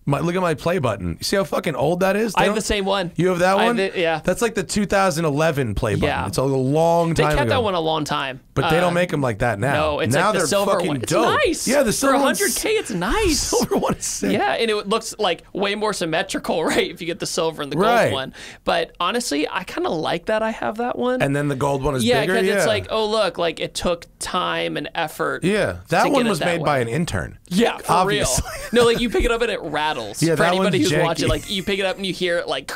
[SPEAKER 1] Look at my play button. You see how fucking old that is?
[SPEAKER 2] I have the same one.
[SPEAKER 1] You have that one?
[SPEAKER 2] Yeah.
[SPEAKER 1] That's like the 2011 play button.
[SPEAKER 2] Yeah.
[SPEAKER 1] It's a long time ago.
[SPEAKER 2] They kept that one a long time.
[SPEAKER 1] But they don't make them like that now.
[SPEAKER 2] No, it's
[SPEAKER 1] now
[SPEAKER 2] like the
[SPEAKER 1] they're
[SPEAKER 2] silver
[SPEAKER 1] fucking
[SPEAKER 2] one. It's
[SPEAKER 1] dope.
[SPEAKER 2] nice.
[SPEAKER 1] Yeah, the silver
[SPEAKER 2] for
[SPEAKER 1] one's-
[SPEAKER 2] 100K, it's nice.
[SPEAKER 1] Silver one is sick.
[SPEAKER 2] Yeah, and it looks like way more symmetrical, right? If you get the silver and the gold
[SPEAKER 1] Right.
[SPEAKER 2] one. But honestly, I kind of like that I have that one.
[SPEAKER 1] And then the gold one is
[SPEAKER 2] yeah,
[SPEAKER 1] bigger.
[SPEAKER 2] because
[SPEAKER 1] Yeah,
[SPEAKER 2] it's like, oh look, like it took time and effort.
[SPEAKER 1] yeah, that
[SPEAKER 2] to
[SPEAKER 1] one
[SPEAKER 2] get it
[SPEAKER 1] was
[SPEAKER 2] that
[SPEAKER 1] made
[SPEAKER 2] way.
[SPEAKER 1] by an intern.
[SPEAKER 2] Yeah, for
[SPEAKER 1] Obviously.
[SPEAKER 2] real. No, like you pick it up and it rattles.
[SPEAKER 1] Yeah,
[SPEAKER 2] for
[SPEAKER 1] that
[SPEAKER 2] anybody
[SPEAKER 1] one's
[SPEAKER 2] who's
[SPEAKER 1] janky.
[SPEAKER 2] watching, like you pick it up and you hear it like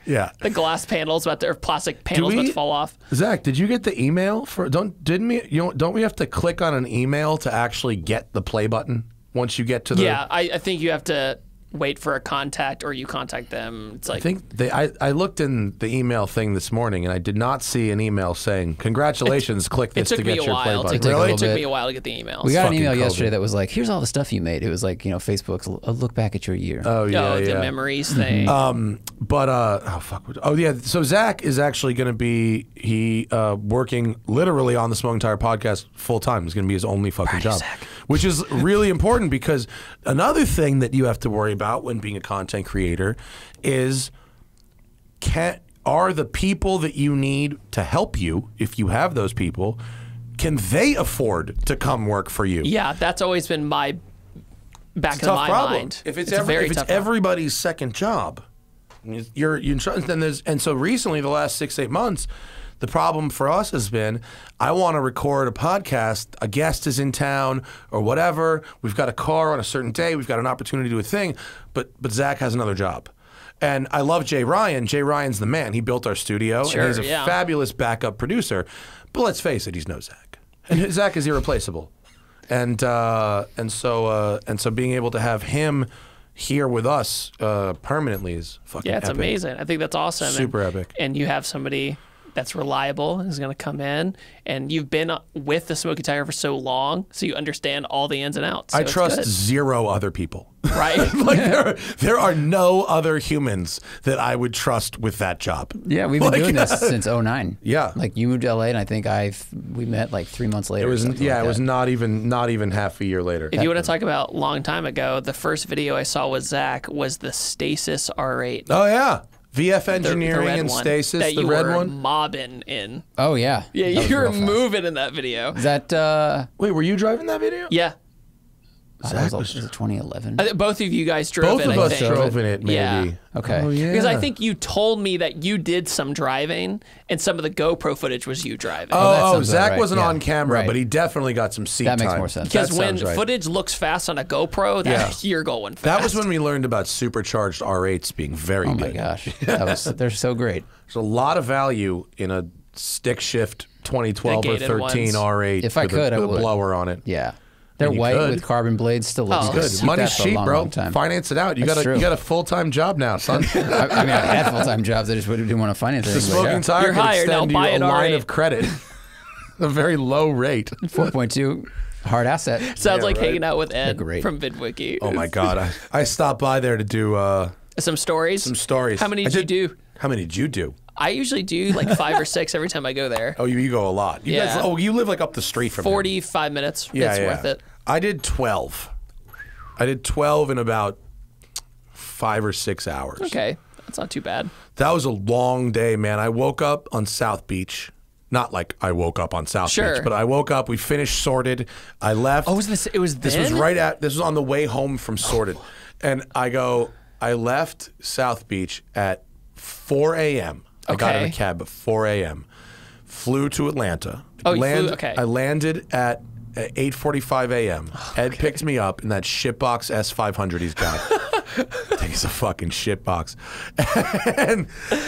[SPEAKER 1] Yeah.
[SPEAKER 2] the glass panels about to, or plastic panels about to fall off.
[SPEAKER 1] Zach, did you get the email for? Don't we have to click on an email to actually get the play button once you get to the?
[SPEAKER 2] Yeah, I think you have to wait for a contact or you contact them. It's like
[SPEAKER 1] I think I looked in the email thing this morning and I did not see an email saying congratulations. Click
[SPEAKER 2] it
[SPEAKER 1] this
[SPEAKER 2] took
[SPEAKER 1] to
[SPEAKER 2] me
[SPEAKER 1] get
[SPEAKER 2] a
[SPEAKER 1] your play
[SPEAKER 2] while.
[SPEAKER 1] button.
[SPEAKER 3] take a
[SPEAKER 1] Really?
[SPEAKER 3] little
[SPEAKER 2] It took
[SPEAKER 3] bit.
[SPEAKER 2] me a while to get the emails.
[SPEAKER 3] We got an
[SPEAKER 1] Fucking
[SPEAKER 3] email
[SPEAKER 1] COVID.
[SPEAKER 3] yesterday that was like, here's all the stuff you made. It was like, Facebook's a look back at your year.
[SPEAKER 1] Oh yeah,
[SPEAKER 2] the
[SPEAKER 1] yeah.
[SPEAKER 2] memories thing.
[SPEAKER 1] But oh fuck. Oh yeah. So Zach is actually going to be working literally on the Smoking Tire podcast full time. It's going to be his only fucking job,
[SPEAKER 2] Zach.
[SPEAKER 1] which is really important because another thing that you have to worry about when being a content creator is are the people that you need to help you, if you have those people, can they afford to come work for you?
[SPEAKER 2] Yeah, that's always been my back
[SPEAKER 1] It's
[SPEAKER 2] of
[SPEAKER 1] a tough
[SPEAKER 2] my
[SPEAKER 1] problem.
[SPEAKER 2] mind.
[SPEAKER 1] If it's,
[SPEAKER 2] a very
[SPEAKER 1] if it's
[SPEAKER 2] tough problem.
[SPEAKER 1] everybody's second job, and so recently, the last 6-8 months, the problem for us has been, I want to record a podcast, a guest is in town or whatever, we've got a car on a certain day, we've got an opportunity to do a thing, but Zach has another job. And I love Jay Ryan. Jay Ryan's the man. He built our studio, and he's a fabulous backup producer. But let's face it, he's no Zach. And Zach is irreplaceable. And so being able to have him here with us permanently is fucking
[SPEAKER 2] Yeah, it's
[SPEAKER 1] epic.
[SPEAKER 2] amazing. I think that's awesome.
[SPEAKER 1] Super epic.
[SPEAKER 2] And you have somebody that's reliable who's going to come in, and you've been with the Smoking Tire for so long, so you understand all the ins and outs. So
[SPEAKER 1] I
[SPEAKER 2] it's
[SPEAKER 1] trust
[SPEAKER 2] good.
[SPEAKER 1] zero other people.
[SPEAKER 2] Right?
[SPEAKER 1] Like there are no other humans that I would trust with that job.
[SPEAKER 3] Yeah, we've been doing this since 2009.
[SPEAKER 1] Yeah.
[SPEAKER 3] Like you moved to LA, and I think we met like 3 months later.
[SPEAKER 1] It was
[SPEAKER 3] or
[SPEAKER 1] it was not even half a year later.
[SPEAKER 2] If you want to talk about long time ago, the first video I saw with Zach was the Stasis R8.
[SPEAKER 1] Oh yeah. VF
[SPEAKER 2] The
[SPEAKER 1] Engineering
[SPEAKER 2] red
[SPEAKER 1] and
[SPEAKER 2] one
[SPEAKER 1] Stasis,
[SPEAKER 2] that
[SPEAKER 1] the
[SPEAKER 2] you
[SPEAKER 1] red
[SPEAKER 2] were
[SPEAKER 1] one.
[SPEAKER 2] mobbing in.
[SPEAKER 3] Oh yeah.
[SPEAKER 2] Yeah,
[SPEAKER 3] That was
[SPEAKER 2] you were
[SPEAKER 3] real fast.
[SPEAKER 2] moving in that video.
[SPEAKER 3] Is that
[SPEAKER 1] Wait, were you driving that video?
[SPEAKER 2] Yeah.
[SPEAKER 3] that was it 2011?
[SPEAKER 2] I think both of you guys drove
[SPEAKER 1] Both
[SPEAKER 2] it,
[SPEAKER 1] of
[SPEAKER 2] I
[SPEAKER 1] us
[SPEAKER 2] think.
[SPEAKER 1] drove in it, maybe.
[SPEAKER 2] Yeah.
[SPEAKER 3] Okay.
[SPEAKER 1] Oh, yeah.
[SPEAKER 2] Because I think you told me that you did some driving, and some of the GoPro footage was you driving.
[SPEAKER 3] that
[SPEAKER 1] Oh,
[SPEAKER 3] sounds
[SPEAKER 1] Zach
[SPEAKER 3] about right.
[SPEAKER 1] wasn't
[SPEAKER 3] Yeah.
[SPEAKER 1] on camera,
[SPEAKER 3] Right.
[SPEAKER 1] but he definitely got some seat
[SPEAKER 3] That makes
[SPEAKER 1] time.
[SPEAKER 3] more sense.
[SPEAKER 2] Because
[SPEAKER 1] That
[SPEAKER 2] when
[SPEAKER 1] sounds right.
[SPEAKER 2] footage looks fast on a GoPro, you're going fast.
[SPEAKER 1] That was when we learned about supercharged R8s being very
[SPEAKER 3] Oh
[SPEAKER 1] good.
[SPEAKER 3] my gosh, they're so great.
[SPEAKER 1] There's a lot of value in a stick shift 2012
[SPEAKER 2] The
[SPEAKER 1] or
[SPEAKER 2] gated
[SPEAKER 1] 13
[SPEAKER 2] ones.
[SPEAKER 1] R8
[SPEAKER 3] If I could, I
[SPEAKER 1] with a
[SPEAKER 3] would.
[SPEAKER 1] blower on it.
[SPEAKER 3] Yeah, they're
[SPEAKER 1] you
[SPEAKER 3] white
[SPEAKER 1] could.
[SPEAKER 3] with carbon blades. Still looks
[SPEAKER 2] Oh,
[SPEAKER 3] good.
[SPEAKER 1] Good.
[SPEAKER 3] Keep
[SPEAKER 1] Money's
[SPEAKER 3] that for a
[SPEAKER 1] cheap,
[SPEAKER 3] long,
[SPEAKER 1] bro.
[SPEAKER 3] long time.
[SPEAKER 1] Finance it out. You
[SPEAKER 3] That's true.
[SPEAKER 1] got a full-time job now, son.
[SPEAKER 3] I mean, I had full-time jobs. I just didn't want to finance
[SPEAKER 1] The
[SPEAKER 3] anything. but
[SPEAKER 1] Smoking
[SPEAKER 3] yeah.
[SPEAKER 1] Tire
[SPEAKER 2] You're
[SPEAKER 1] could
[SPEAKER 2] hired now.
[SPEAKER 1] extend you
[SPEAKER 2] Buy
[SPEAKER 1] a
[SPEAKER 2] an
[SPEAKER 1] line
[SPEAKER 2] R8.
[SPEAKER 1] of credit. A very low rate.
[SPEAKER 3] 4.2 hard asset.
[SPEAKER 2] Sounds like
[SPEAKER 1] right.
[SPEAKER 2] hanging out with Ed
[SPEAKER 3] great.
[SPEAKER 2] from VidWiki.
[SPEAKER 1] Oh my God. I stopped by there to do
[SPEAKER 2] Some stories?
[SPEAKER 1] some stories.
[SPEAKER 2] How many
[SPEAKER 1] I
[SPEAKER 2] did you do?
[SPEAKER 1] How many did you do?
[SPEAKER 2] I usually do like 5 or 6 every time I go there.
[SPEAKER 1] Oh, you go a lot. You
[SPEAKER 2] Yeah.
[SPEAKER 1] guys, you live like up the street from here.
[SPEAKER 2] 45 minutes.
[SPEAKER 1] Yeah,
[SPEAKER 2] it's
[SPEAKER 1] yeah.
[SPEAKER 2] worth it.
[SPEAKER 1] I did 12. I did 12 in about 5 or 6 hours.
[SPEAKER 2] Okay. That's not too bad.
[SPEAKER 1] That was a long day, man. I woke up on South Beach. Not like I woke up on South
[SPEAKER 2] Sure.
[SPEAKER 1] Beach, but I woke up. We finished Sorted. I left.
[SPEAKER 2] Oh, it was
[SPEAKER 1] This
[SPEAKER 2] then?
[SPEAKER 1] was this was on the way home from Sorted. And I left South Beach at 4 a.m. I got in a
[SPEAKER 2] Okay.
[SPEAKER 1] cab at 4 a.m. Flew to Atlanta.
[SPEAKER 2] Oh, you flew? Okay.
[SPEAKER 1] I landed at 8:45 a.m. Ed picked me up in that shitbox S500 he's got. I think he's a fucking shitbox.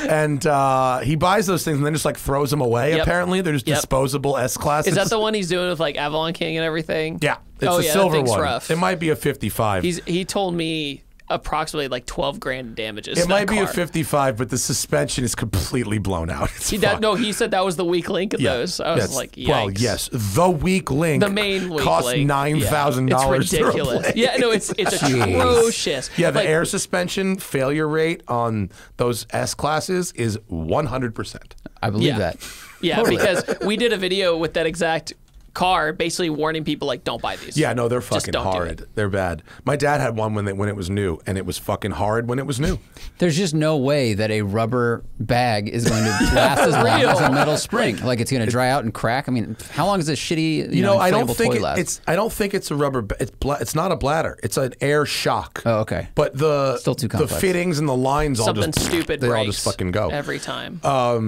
[SPEAKER 1] and he buys those things and then just like throws them away,
[SPEAKER 2] Yep.
[SPEAKER 1] apparently. They're just
[SPEAKER 2] Yep.
[SPEAKER 1] disposable S-classes.
[SPEAKER 2] Is that the one he's doing with like Avalon King and everything?
[SPEAKER 1] Yeah. It's
[SPEAKER 2] Oh,
[SPEAKER 1] a
[SPEAKER 2] yeah, that
[SPEAKER 1] silver
[SPEAKER 2] thing's
[SPEAKER 1] one.
[SPEAKER 2] rough.
[SPEAKER 1] It might be a 55.
[SPEAKER 2] He told me approximately like 12 grand in damages.
[SPEAKER 1] It
[SPEAKER 2] to
[SPEAKER 1] might
[SPEAKER 2] that
[SPEAKER 1] be a
[SPEAKER 2] car.
[SPEAKER 1] 55, but the suspension is completely blown out. It's fucked.
[SPEAKER 2] No, he said that was the weak link in those. I was
[SPEAKER 1] Yes.
[SPEAKER 2] like, yikes.
[SPEAKER 1] Well, yes, the weak link.
[SPEAKER 2] The main weak
[SPEAKER 1] costs
[SPEAKER 2] link.
[SPEAKER 1] $9,000
[SPEAKER 2] It's ridiculous.
[SPEAKER 1] to replace.
[SPEAKER 2] Yeah, no, it's atrocious.
[SPEAKER 1] Yeah, the
[SPEAKER 2] Like,
[SPEAKER 1] air suspension failure rate on those S classes is 100%.
[SPEAKER 3] I believe
[SPEAKER 2] Yeah.
[SPEAKER 3] that.
[SPEAKER 2] Yeah, because we did a video with that exact car, basically warning people like, don't buy these.
[SPEAKER 1] Yeah, no, they're fucking horrid. They're bad. My dad had one when it was new, and it was fucking hard when it was new.
[SPEAKER 3] There's just no way that a rubber bag is going to last as long as a metal spring. Like it's going to dry out and crack. I mean, how long is a shitty,
[SPEAKER 1] I don't think
[SPEAKER 3] last?
[SPEAKER 1] I don't think it's a rubber. It's not a bladder. It's an air shock.
[SPEAKER 3] Oh, okay.
[SPEAKER 1] But
[SPEAKER 3] still too complex.
[SPEAKER 1] The fittings and the lines all
[SPEAKER 2] just
[SPEAKER 1] fucking go
[SPEAKER 2] every time.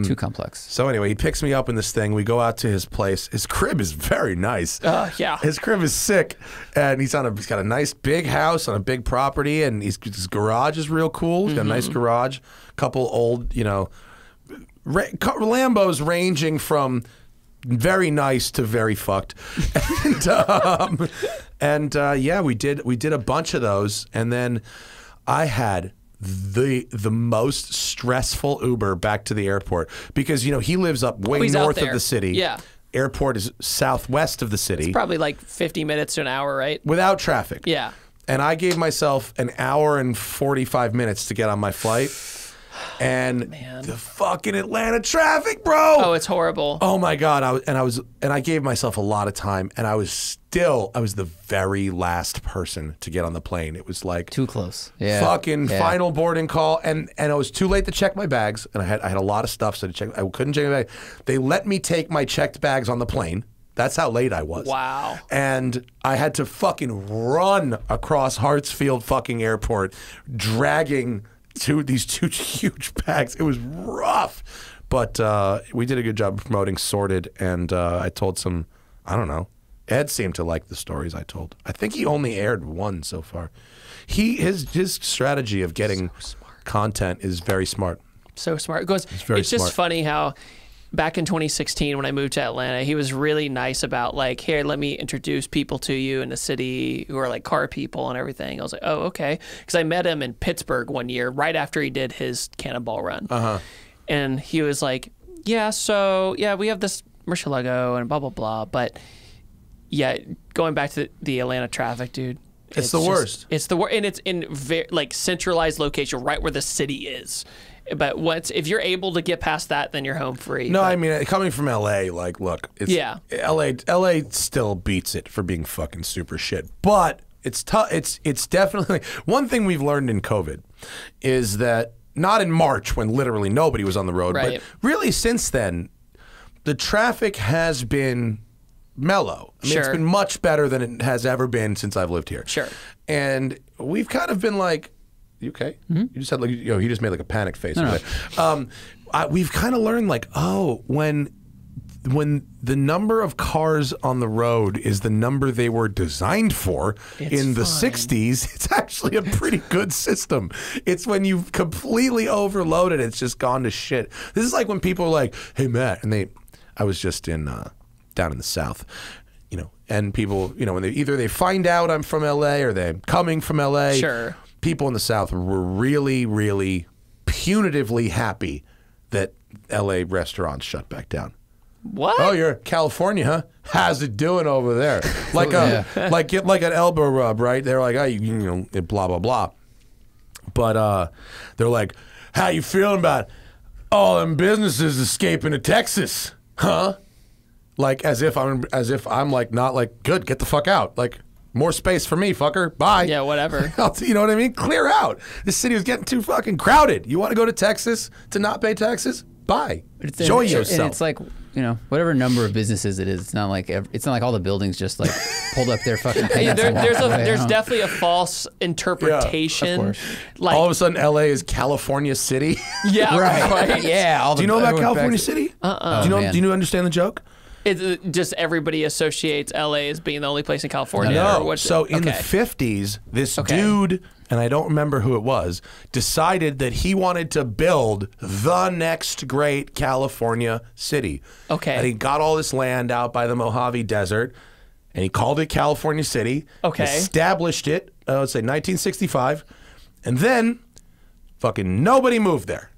[SPEAKER 3] Too complex.
[SPEAKER 1] So anyway, he picks me up in this thing. We go out to his place. His crib is very nice.
[SPEAKER 2] Yeah.
[SPEAKER 1] His crib is sick, and he's got a nice big house on a big property, and his garage is real cool. He's got a nice garage. Couple old, Lambos ranging from very nice to very fucked, and yeah, we did a bunch of those, and then I had the most stressful Uber back to the airport because he lives up way north of the city.
[SPEAKER 2] Yeah.
[SPEAKER 1] Airport is southwest of the city.
[SPEAKER 2] It's probably like 50 minutes to an hour, right?
[SPEAKER 1] Without traffic.
[SPEAKER 2] Yeah.
[SPEAKER 1] And I gave myself an hour and 45 minutes to get on my flight. And the fucking Atlanta traffic, bro.
[SPEAKER 2] Oh, it's horrible.
[SPEAKER 1] Oh my God. I gave myself a lot of time, and I was the very last person to get on the plane. It was like
[SPEAKER 3] too close.
[SPEAKER 1] Final boarding call, and it was too late to check my bags, and I had a lot of stuff, so I couldn't check my bag. They let me take my checked bags on the plane. That's how late I was.
[SPEAKER 2] Wow.
[SPEAKER 1] And I had to fucking run across Hartsfield fucking airport, dragging these two huge bags. It was rough, but we did a good job of promoting Sorted, and I told some, I don't know, Ed seemed to like the stories I told. I think he only aired one so far. His strategy of getting content is very smart.
[SPEAKER 2] So smart. It's just funny how back in 2016 when I moved to Atlanta, he was really nice about like, here, let me introduce people to you in the city who are like car people and everything. I was like, oh, okay. Because I met him in Pittsburgh one year right after he did his Cannonball run. And he was like, yeah, so, yeah, we have this Murcielago and blah, blah, blah. But, yeah, going back to the Atlanta traffic, dude.
[SPEAKER 1] It's the worst.
[SPEAKER 2] It's the worst. And it's in like centralized location right where the city is. But if you're able to get past that, then you're home free.
[SPEAKER 1] No, I mean, coming from LA, like, look, LA still beats it for being fucking super shit. But it's tough. It's definitely one thing we've learned in COVID is that not in March when literally nobody was on the road, but really since then, the traffic has been mellow. I mean, it's been much better than it has ever been since I've lived here.
[SPEAKER 2] Sure.
[SPEAKER 1] And we've kind of been like, you okay? You just had like, he just made like a panic face. We've kind of learned like, oh, when the number of cars on the road is the number they were designed for in the 60s, it's actually a pretty good system. It's when you've completely overloaded, it's just gone to shit. This is like when people are like, hey, Matt, and I was just down in the South, and people, when they find out I'm from LA or they're coming from LA.
[SPEAKER 2] Sure.
[SPEAKER 1] People in the South were really, really punitively happy that LA restaurants shut back down.
[SPEAKER 2] What?
[SPEAKER 1] Oh, you're California, huh? How's it doing over there? Like like an elbow rub, right? They're like, oh, blah blah blah. But they're like, how you feeling about all them businesses escaping to Texas, huh? Like as if I'm like not like good. Get the fuck out. Like. More space for me, fucker. Bye.
[SPEAKER 2] Yeah, whatever.
[SPEAKER 1] You know what I mean? Clear out. This city was getting too fucking crowded. You want to go to Texas to not pay taxes? Bye. Enjoy yourself.
[SPEAKER 3] And it's like, whatever number of businesses it is, it's not like all the buildings just like pulled up their fucking pants.
[SPEAKER 2] There's definitely a false interpretation.
[SPEAKER 3] Yeah, of course.
[SPEAKER 1] Like, all of a sudden, LA is California City.
[SPEAKER 2] Yeah, right.
[SPEAKER 3] Yeah.
[SPEAKER 1] Do you know about California City? Do you understand the joke?
[SPEAKER 2] It's just everybody associates LA as being the only place in California.
[SPEAKER 1] No. So in the 50s, this dude, and I don't remember who it was, decided that he wanted to build the next great California city.
[SPEAKER 2] Okay.
[SPEAKER 1] And he got all this land out by the Mojave Desert, and he called it California City.
[SPEAKER 2] Okay.
[SPEAKER 1] Established it, let's say 1965, and then fucking nobody moved there.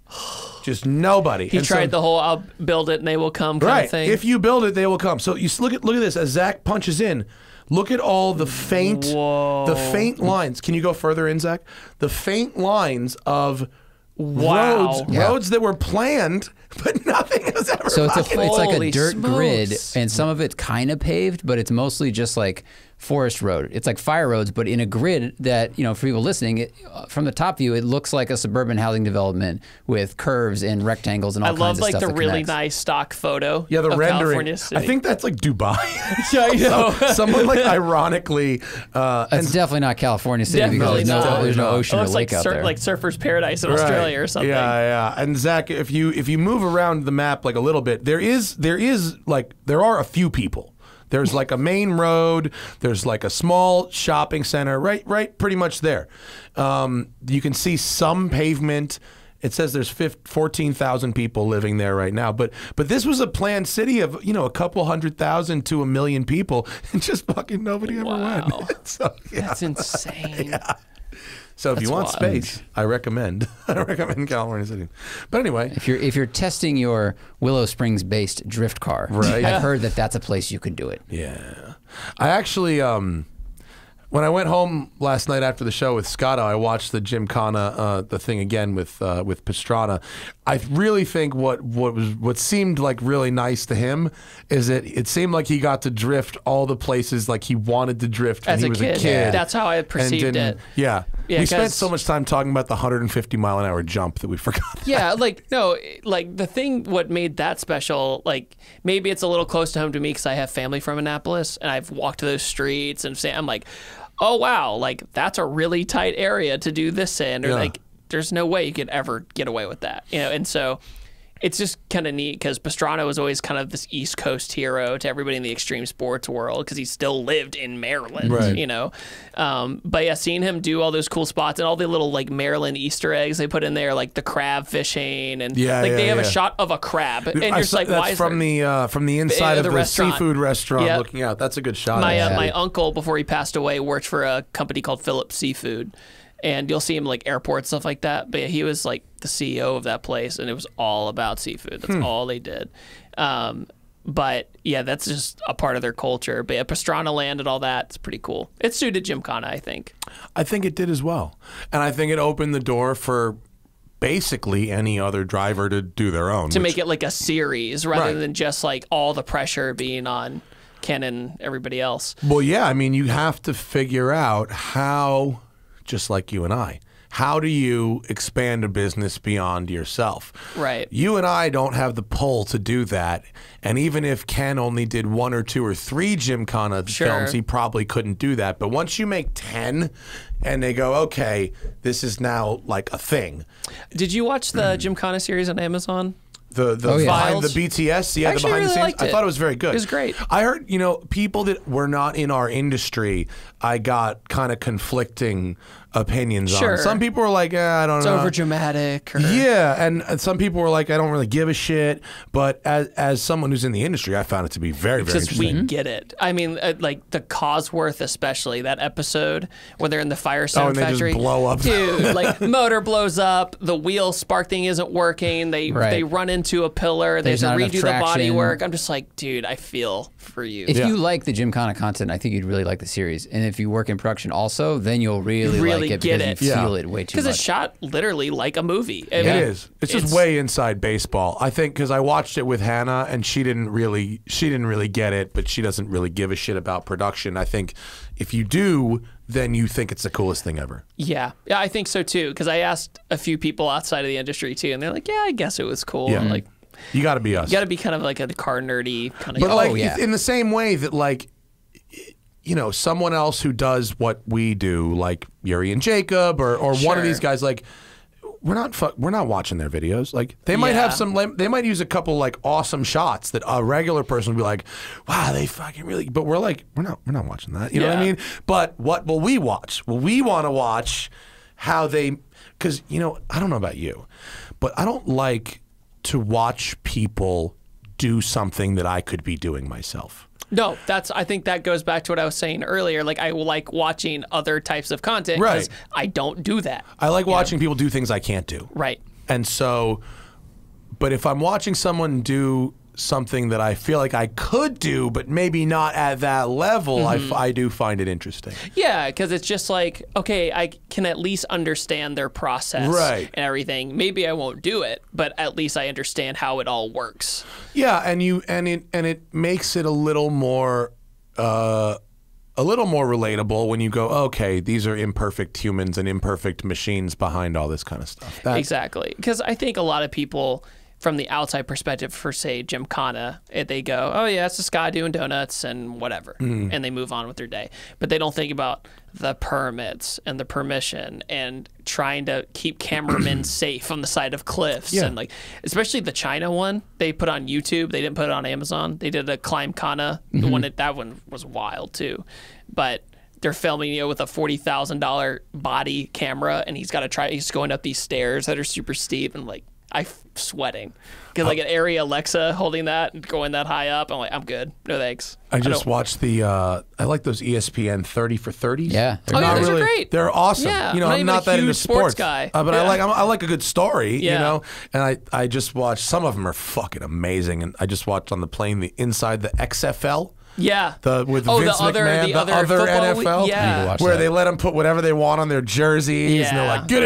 [SPEAKER 1] Just nobody.
[SPEAKER 2] He tried the whole "I'll build it and they will come" kind of thing.
[SPEAKER 1] If you build it, they will come. So you look at this as Zach punches in. Look at all the faint lines. Can you go further in, Zach? The faint lines of
[SPEAKER 2] Wow.
[SPEAKER 1] Roads that were planned, but nothing has ever.
[SPEAKER 3] So it's like a dirt
[SPEAKER 2] smokes.
[SPEAKER 3] grid, and some of it's kind of paved, but it's mostly just like forest road. It's like fire roads, but in a grid that, for people listening, from the top view, it looks like a suburban housing development with curves and rectangles and all kinds of stuff.
[SPEAKER 2] I love like the really
[SPEAKER 3] connects.
[SPEAKER 2] nice stock photo.
[SPEAKER 1] Yeah, the
[SPEAKER 2] of
[SPEAKER 1] rendering.
[SPEAKER 2] California City.
[SPEAKER 1] I think that's like Dubai.
[SPEAKER 2] Yeah, I know.
[SPEAKER 1] Someone like ironically.
[SPEAKER 3] It's definitely not California City
[SPEAKER 2] Definitely
[SPEAKER 3] because
[SPEAKER 2] not.
[SPEAKER 3] there's no ocean
[SPEAKER 2] It
[SPEAKER 3] or
[SPEAKER 2] looks
[SPEAKER 3] lake
[SPEAKER 2] like
[SPEAKER 3] out there.
[SPEAKER 2] like Surfer's Paradise in Australia or something.
[SPEAKER 1] Yeah. And Zach, if you move around the map like a little bit, there are a few people. There's like a main road. There's like a small shopping center, right, pretty much there. You can see some pavement. It says there's 14,000 people living there right now, but this was a planned city of a couple 100,000 to 1 million people, and just fucking nobody ever went. So,
[SPEAKER 2] That's insane.
[SPEAKER 1] Yeah. So if you want space, I recommend California City. But anyway,
[SPEAKER 3] if you're testing your Willow Springs based drift car,
[SPEAKER 1] right.
[SPEAKER 3] I've heard that that's a place you could do it.
[SPEAKER 1] Yeah, I actually when I went home last night after the show with Scotto, I watched the Gymkhana the thing again with Pastrana. I really think what seemed like really nice to him is that it seemed like he got to drift all the places like he wanted to drift when he was a kid.
[SPEAKER 2] That's how I perceived it.
[SPEAKER 1] Yeah.
[SPEAKER 2] Yeah,
[SPEAKER 1] we spent so much time talking about the 150 mile an hour jump that we forgot.
[SPEAKER 2] Yeah, the thing, what made that special, like maybe it's a little close to home to me because I have family from Annapolis and I've walked those streets and I'm like, oh wow, like that's a really tight area to do this in, or like there's no way you could ever get away with that, and so it's just kind of neat because Pastrana was always kind of this East Coast hero to everybody in the extreme sports world because he still lived in Maryland, but yeah, seeing him do all those cool spots and all the little like Maryland Easter eggs they put in there, like the crab fishing and they have a shot of a crab and you're just like, why is
[SPEAKER 1] from the inside of the
[SPEAKER 2] restaurant.
[SPEAKER 1] Seafood restaurant looking out. That's a good shot.
[SPEAKER 2] My uncle, before he passed away, worked for a company called Phillips Seafood. And you'll see him like airports, stuff like that. But yeah, he was like the CEO of that place, and it was all about seafood. That's all they did. But yeah, that's just a part of their culture. But yeah, Pastrana Land and all that, it's pretty cool. It suited Gymkhana, I think.
[SPEAKER 1] I think it did as well. And I think it opened the door for basically any other driver to do their own.
[SPEAKER 2] To make it like a series rather than just like all the pressure being on Ken and everybody else.
[SPEAKER 1] Well, yeah, I mean, you have to figure out how... just like you and I. How do you expand a business beyond yourself?
[SPEAKER 2] Right.
[SPEAKER 1] You and I don't have the pull to do that. And even if Ken only did 1 or 2 or 3 Gymkhana films, he probably couldn't do that. But once you make 10 and they go, okay, this is now like a thing.
[SPEAKER 2] Did you watch the Gymkhana series on Amazon?
[SPEAKER 1] The behind the BTS, the behind the scenes. I thought it was very good.
[SPEAKER 2] It was great.
[SPEAKER 1] I heard, people that were not in our industry, I got kind of conflicting opinions on. Some people were like, I don't know.
[SPEAKER 2] It's over dramatic.
[SPEAKER 1] Yeah, and some people were like, I don't really give a shit. But as someone who's in the industry, I found it to be very, very interesting.
[SPEAKER 2] We get it. I mean, like the Cosworth, especially that episode where they're in the Firestone factory.
[SPEAKER 1] Just blow up.
[SPEAKER 2] Dude, like motor blows up, the wheel spark thing isn't working. They run into a pillar. They have to redo the body work. I'm just like, dude, I feel for you.
[SPEAKER 3] If you like the Gymkhana content, I think you'd really like the series. And if you work in production also, then you'll really like it because you feel it way too much.
[SPEAKER 2] Because it's shot literally like a movie.
[SPEAKER 1] It is. It's just way inside baseball. I think because I watched it with Hannah and she didn't really get it, but she doesn't really give a shit about production. I think if you do, then you think it's the coolest thing ever.
[SPEAKER 2] Yeah, I think so too. Because I asked a few people outside of the industry too, and they're like, "Yeah, I guess it was cool."
[SPEAKER 1] Yeah.
[SPEAKER 2] Like,
[SPEAKER 1] you got to be us.
[SPEAKER 2] You got to be kind of like a car nerdy kind of.
[SPEAKER 1] But in the same way that like, someone else who does what we do, like Yuri and Jacob, or one of these guys, like. We're not watching their videos. Like they might have they might use a couple like awesome shots that a regular person would be like, wow, they fucking really. But we're like, we're not watching that. You know what I mean? But what will we watch? Well, we want to watch how they, because I don't know about you, but I don't like to watch people do something that I could be doing myself.
[SPEAKER 2] No, I think that goes back to what I was saying earlier. Like I like watching other types of content because I don't do that.
[SPEAKER 1] I like watching people do things I can't do.
[SPEAKER 2] Right.
[SPEAKER 1] And so, but if I'm watching someone do something that I feel like I could do, but maybe not at that level, I do find it interesting.
[SPEAKER 2] Yeah, because it's just like, okay, I can at least understand their process and everything. Maybe I won't do it, but at least I understand how it all works.
[SPEAKER 1] Yeah, and it makes it a little more relatable when you go, okay, these are imperfect humans and imperfect machines behind all this kind of stuff.
[SPEAKER 2] Exactly, because I think a lot of people, from the outside perspective, for say Gymkhana, they go, oh yeah, it's this guy doing donuts and whatever, and they move on with their day. But they don't think about the permits and the permission and trying to keep cameramen safe on the side of cliffs. And like, especially the China one, they put on YouTube. They didn't put it on Amazon. They did a Climbkhana. That one was wild too, but they're filming, with a $40,000 body camera, and he's going up these stairs that are super steep, and like, I'm sweating because like an Area Alexa holding that and going that high up. I'm like, I'm good. No thanks.
[SPEAKER 1] I just watched I like those ESPN 30 for 30s.
[SPEAKER 3] Yeah.
[SPEAKER 2] Those are great.
[SPEAKER 1] They're awesome.
[SPEAKER 2] Yeah,
[SPEAKER 1] I'm not that into sports
[SPEAKER 2] guy.
[SPEAKER 1] But I like a good story, and I just watched, some of them are fucking amazing. And I just watched on the plane inside the XFL.
[SPEAKER 2] Yeah.
[SPEAKER 1] With Vince McMahon, the other NFL, where they let them put whatever they want on their jerseys, and they're like, get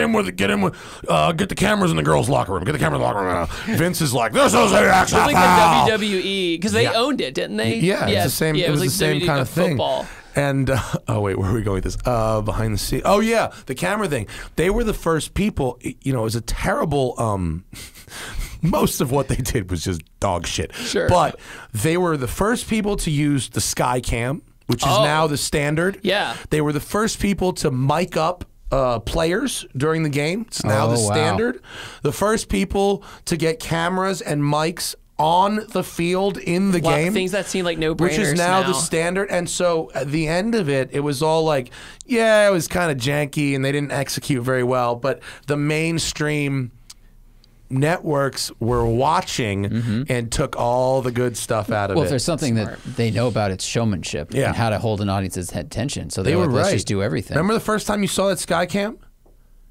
[SPEAKER 1] the cameras in the girls' locker room, get the cameras in the locker room. Vince is like, this is the XFL.
[SPEAKER 2] It was like the WWE, because they owned it, didn't they?
[SPEAKER 1] Yeah, it's the same. It was like the same kind of thing.
[SPEAKER 2] Football.
[SPEAKER 1] And oh wait, where are we going with this? Behind the scenes. Oh yeah, the camera thing. They were the first people. It was a terrible. Most of what they did was just dog shit.
[SPEAKER 2] Sure.
[SPEAKER 1] But they were the first people to use the Skycam, which is now the standard.
[SPEAKER 2] Yeah.
[SPEAKER 1] They were the first people to mic up players during the game. It's now the standard. The first people to get cameras and mics on the field in the game.
[SPEAKER 2] Things that seem like no-brainers
[SPEAKER 1] which is now the standard. And so at the end of it, it was all like, yeah, it was kind of janky and they didn't execute very well. But the mainstream networks were watching and took all the good stuff out of it.
[SPEAKER 3] Well, if there's something that they know about, it's showmanship and how to hold an audience's attention. So they were like, let's just do everything.
[SPEAKER 1] Remember the first time you saw that Skycam?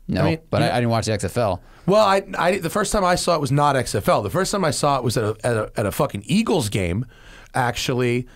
[SPEAKER 3] No, I didn't watch the XFL.
[SPEAKER 1] Well, the first time I saw it was not XFL. The first time I saw it was at a fucking Eagles game, actually.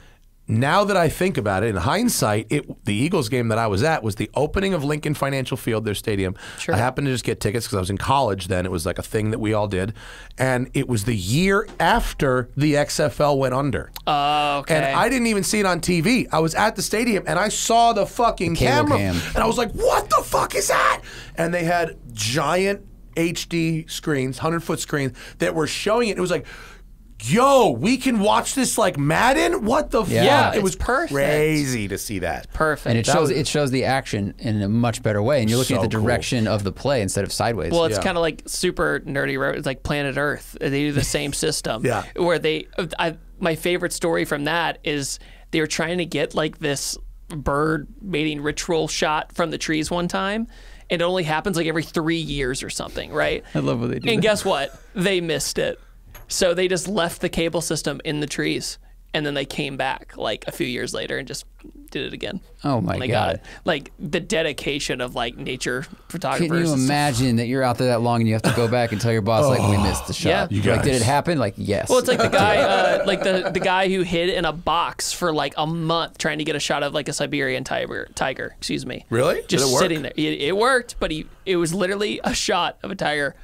[SPEAKER 1] Now that I think about it, in hindsight, the Eagles game that I was at was the opening of Lincoln Financial Field, their stadium. Sure. I happened to just get tickets because I was in college then. It was like a thing that we all did. And it was the year after the XFL went under.
[SPEAKER 2] Oh, okay.
[SPEAKER 1] And I didn't even see it on TV. I was at the stadium and I saw the fucking camera. And I was like, what the fuck is that? And they had giant HD screens, 100-foot screens that were showing it. It was like, yo, we can watch this like Madden? What the fuck?
[SPEAKER 2] Yeah,
[SPEAKER 1] it was
[SPEAKER 2] perfect.
[SPEAKER 1] Crazy to see that.
[SPEAKER 2] Perfect.
[SPEAKER 3] And it shows the action in a much better way. And you're looking at the direction of the play instead of sideways.
[SPEAKER 2] Well, it's kind of like super nerdy. It's like Planet Earth. They do the same system. Where my favorite story from that is they were trying to get like this bird mating ritual shot from the trees one time. And it only happens like every 3 years or something, right?
[SPEAKER 3] I love what they do.
[SPEAKER 2] And guess what? They missed it. So they just left the cable system in the trees, and then they came back like a few years later and just did it again.
[SPEAKER 3] Oh my God!
[SPEAKER 2] Got it. Like the dedication of like nature photographers.
[SPEAKER 3] Can you imagine that you're out there that long and you have to go back and tell your boss like we missed the shot?
[SPEAKER 2] Yeah.
[SPEAKER 3] Like, did it happen? Like, yes.
[SPEAKER 2] Well, it's like the guy, like the guy who hid in a box for like a month trying to get a shot of like a Siberian tiger. Excuse me.
[SPEAKER 1] Really?
[SPEAKER 2] Just
[SPEAKER 1] did it work?
[SPEAKER 2] sitting there. It worked, but it was literally a shot of a tiger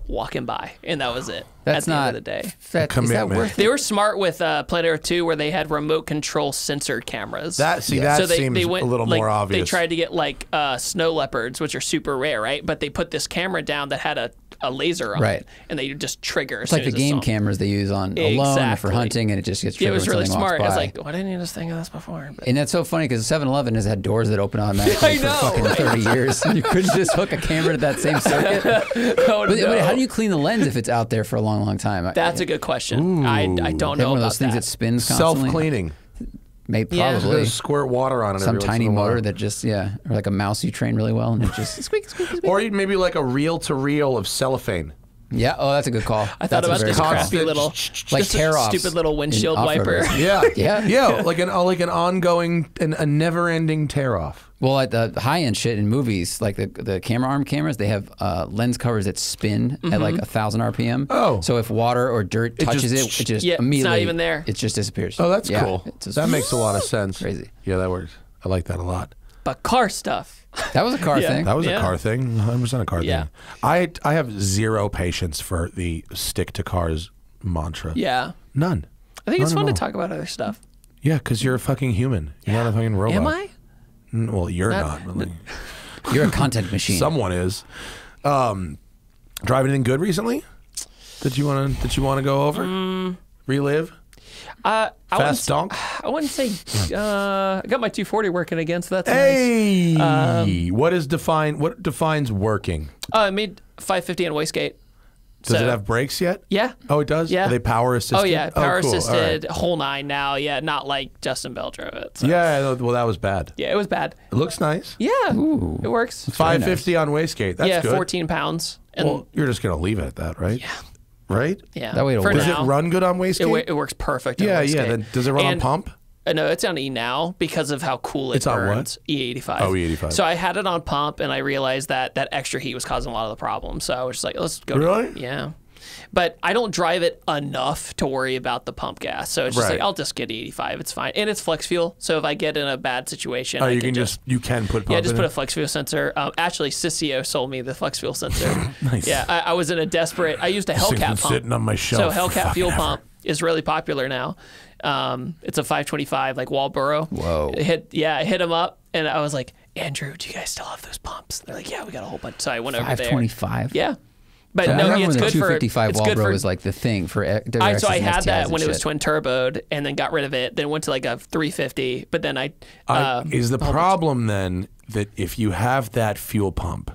[SPEAKER 2] walking by, and that was it.
[SPEAKER 3] That's
[SPEAKER 2] at the
[SPEAKER 3] not
[SPEAKER 2] end of the day.
[SPEAKER 3] Is that worth it?
[SPEAKER 2] They were smart with Planet Earth 2, where they had remote control sensor cameras.
[SPEAKER 1] That seems a little more obvious.
[SPEAKER 2] They tried to get like snow leopards, which are super rare, right? But they put this camera down that had a laser on it, and they just trigger.
[SPEAKER 3] It's like the game cameras they use on Alone or for hunting, and it just gets triggered.
[SPEAKER 2] It was really smart. I was
[SPEAKER 3] like,
[SPEAKER 2] why didn't you just think of this before? But
[SPEAKER 3] and that's so funny because 7-Eleven has had doors that open automatically for fucking 30 years. And you couldn't just hook a camera to that same circuit. But how do you clean the lens if it's out there for a long, long time?
[SPEAKER 2] That's a good question. I don't know
[SPEAKER 3] one of
[SPEAKER 2] about
[SPEAKER 3] those things that spins constantly.
[SPEAKER 1] Self-cleaning.
[SPEAKER 3] Maybe probably
[SPEAKER 1] squirt water on it.
[SPEAKER 3] Some tiny motor that just or like a mouse you train really well and it just squeak, squeak, squeak.
[SPEAKER 1] Or maybe like a reel-to-reel of cellophane.
[SPEAKER 3] Yeah. Oh, that's a good call.
[SPEAKER 2] I thought about this crappy little,
[SPEAKER 3] like tear-offs,
[SPEAKER 2] stupid little windshield wiper.
[SPEAKER 1] Yeah. Like an ongoing and a never-ending tear-off.
[SPEAKER 3] Well, like the high-end shit in movies, like the camera arm cameras, they have lens covers that spin at like 1,000 RPM.
[SPEAKER 1] Oh.
[SPEAKER 3] So if water or dirt touches it just immediately...
[SPEAKER 2] it's not even there.
[SPEAKER 3] It just disappears.
[SPEAKER 1] Oh, that's cool. That makes a lot of sense.
[SPEAKER 3] Crazy.
[SPEAKER 1] Yeah, that works. I like that a lot.
[SPEAKER 2] But car stuff.
[SPEAKER 3] That was a car thing.
[SPEAKER 1] That was a car thing. 100% a car thing. I have zero patience for the stick to cars mantra.
[SPEAKER 2] Yeah.
[SPEAKER 1] None.
[SPEAKER 2] I think it's fun to talk about other stuff.
[SPEAKER 1] Yeah, because you're a fucking human. You're not a fucking robot.
[SPEAKER 2] Am I?
[SPEAKER 1] Well, you're not. But like,
[SPEAKER 3] You're a content machine.
[SPEAKER 1] someone is. Driving anything good recently? That you want to go over? Relive? Fast donk?
[SPEAKER 2] I wouldn't say. I got my 240 working again, so that's
[SPEAKER 1] Hey!
[SPEAKER 2] nice.
[SPEAKER 1] What defines working?
[SPEAKER 2] I made 550 on wastegate.
[SPEAKER 1] Does it have brakes yet?
[SPEAKER 2] Yeah.
[SPEAKER 1] Oh, it does?
[SPEAKER 2] Yeah.
[SPEAKER 1] Are they power assisted?
[SPEAKER 2] Oh, yeah. Power
[SPEAKER 1] cool.
[SPEAKER 2] assisted,
[SPEAKER 1] All right.
[SPEAKER 2] whole nine now. Yeah, not like Justin Bell drove it. So.
[SPEAKER 1] Yeah, well, that was bad.
[SPEAKER 2] Yeah, it was bad.
[SPEAKER 1] It looks nice.
[SPEAKER 2] Yeah. Ooh. It works.
[SPEAKER 1] 550 on wastegate. That's good.
[SPEAKER 2] 14 pounds. And
[SPEAKER 1] Well, you're just going to leave it at that, right?
[SPEAKER 2] Yeah.
[SPEAKER 1] Right?
[SPEAKER 2] Yeah.
[SPEAKER 3] That way it'll
[SPEAKER 2] For
[SPEAKER 3] work.
[SPEAKER 1] Does
[SPEAKER 2] now,
[SPEAKER 1] it run good on wastegate?
[SPEAKER 2] It works perfect on
[SPEAKER 1] Yeah,
[SPEAKER 2] wastegate.
[SPEAKER 1] Then does it run on pump?
[SPEAKER 2] No, it's on E now because of how cool it
[SPEAKER 1] It's on what?
[SPEAKER 2] burns. E85.
[SPEAKER 1] Oh, E85.
[SPEAKER 2] So I had it on pump, and I realized that extra heat was causing a lot of the problems. So I was just like, let's go.
[SPEAKER 1] Really?
[SPEAKER 2] Yeah. But I don't drive it enough to worry about the pump gas. So it's just
[SPEAKER 1] Right.
[SPEAKER 2] like, I'll just get E85. It's fine. And it's flex fuel. So if I get in a bad situation, I
[SPEAKER 1] you
[SPEAKER 2] can
[SPEAKER 1] you can put pump
[SPEAKER 2] Yeah, just
[SPEAKER 1] in
[SPEAKER 2] put
[SPEAKER 1] it?
[SPEAKER 2] a flex fuel sensor. Actually, Sissio sold me the flex fuel sensor.
[SPEAKER 1] Nice.
[SPEAKER 2] Yeah, I was in a desperate. I used a
[SPEAKER 1] This thing's been
[SPEAKER 2] Hellcat pump.
[SPEAKER 1] sitting on my shelf
[SPEAKER 2] So Hellcat
[SPEAKER 1] fucking
[SPEAKER 2] fuel
[SPEAKER 1] ever.
[SPEAKER 2] pump is really popular now. It's a 525 like Walboro.
[SPEAKER 3] Whoa.
[SPEAKER 2] I hit him up, and I was like, Andrew, do you guys still have those pumps? They're like, yeah, we got a whole bunch. So I went over there.
[SPEAKER 3] 525?
[SPEAKER 2] Yeah. But
[SPEAKER 3] I
[SPEAKER 2] no,
[SPEAKER 3] remember
[SPEAKER 2] it's
[SPEAKER 3] when the
[SPEAKER 2] good for
[SPEAKER 3] 255
[SPEAKER 2] it's good
[SPEAKER 3] Walbro
[SPEAKER 2] for
[SPEAKER 3] was like the thing for
[SPEAKER 2] so I had that when it was
[SPEAKER 3] shit.
[SPEAKER 2] twin turboed, and then got rid of it. Then went to like a 350, but then
[SPEAKER 1] is the problem then that if you have that fuel pump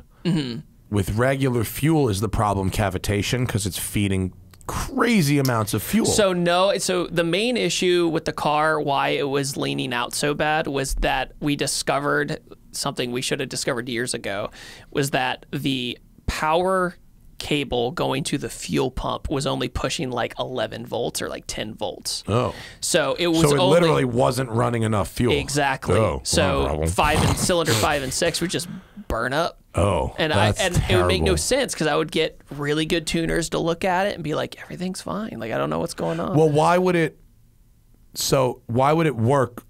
[SPEAKER 1] with regular fuel, is the problem cavitation because it's feeding crazy amounts of fuel?
[SPEAKER 2] So the main issue with the car, why it was leaning out so bad, was that we discovered something we should have discovered years ago, was that the power cable going to the fuel pump was only pushing like 11 volts or like 10 volts.
[SPEAKER 1] Oh.
[SPEAKER 2] So it was
[SPEAKER 1] So it
[SPEAKER 2] only,
[SPEAKER 1] literally wasn't running enough fuel.
[SPEAKER 2] Exactly.
[SPEAKER 1] Oh,
[SPEAKER 2] so cylinder 5 and 6 would just burn up.
[SPEAKER 1] Oh,
[SPEAKER 2] And
[SPEAKER 1] that's
[SPEAKER 2] it would make no
[SPEAKER 1] terrible.
[SPEAKER 2] sense because I would get really good tuners to look at it and be like, everything's fine. Like, I don't know what's going on.
[SPEAKER 1] Well, why would it work?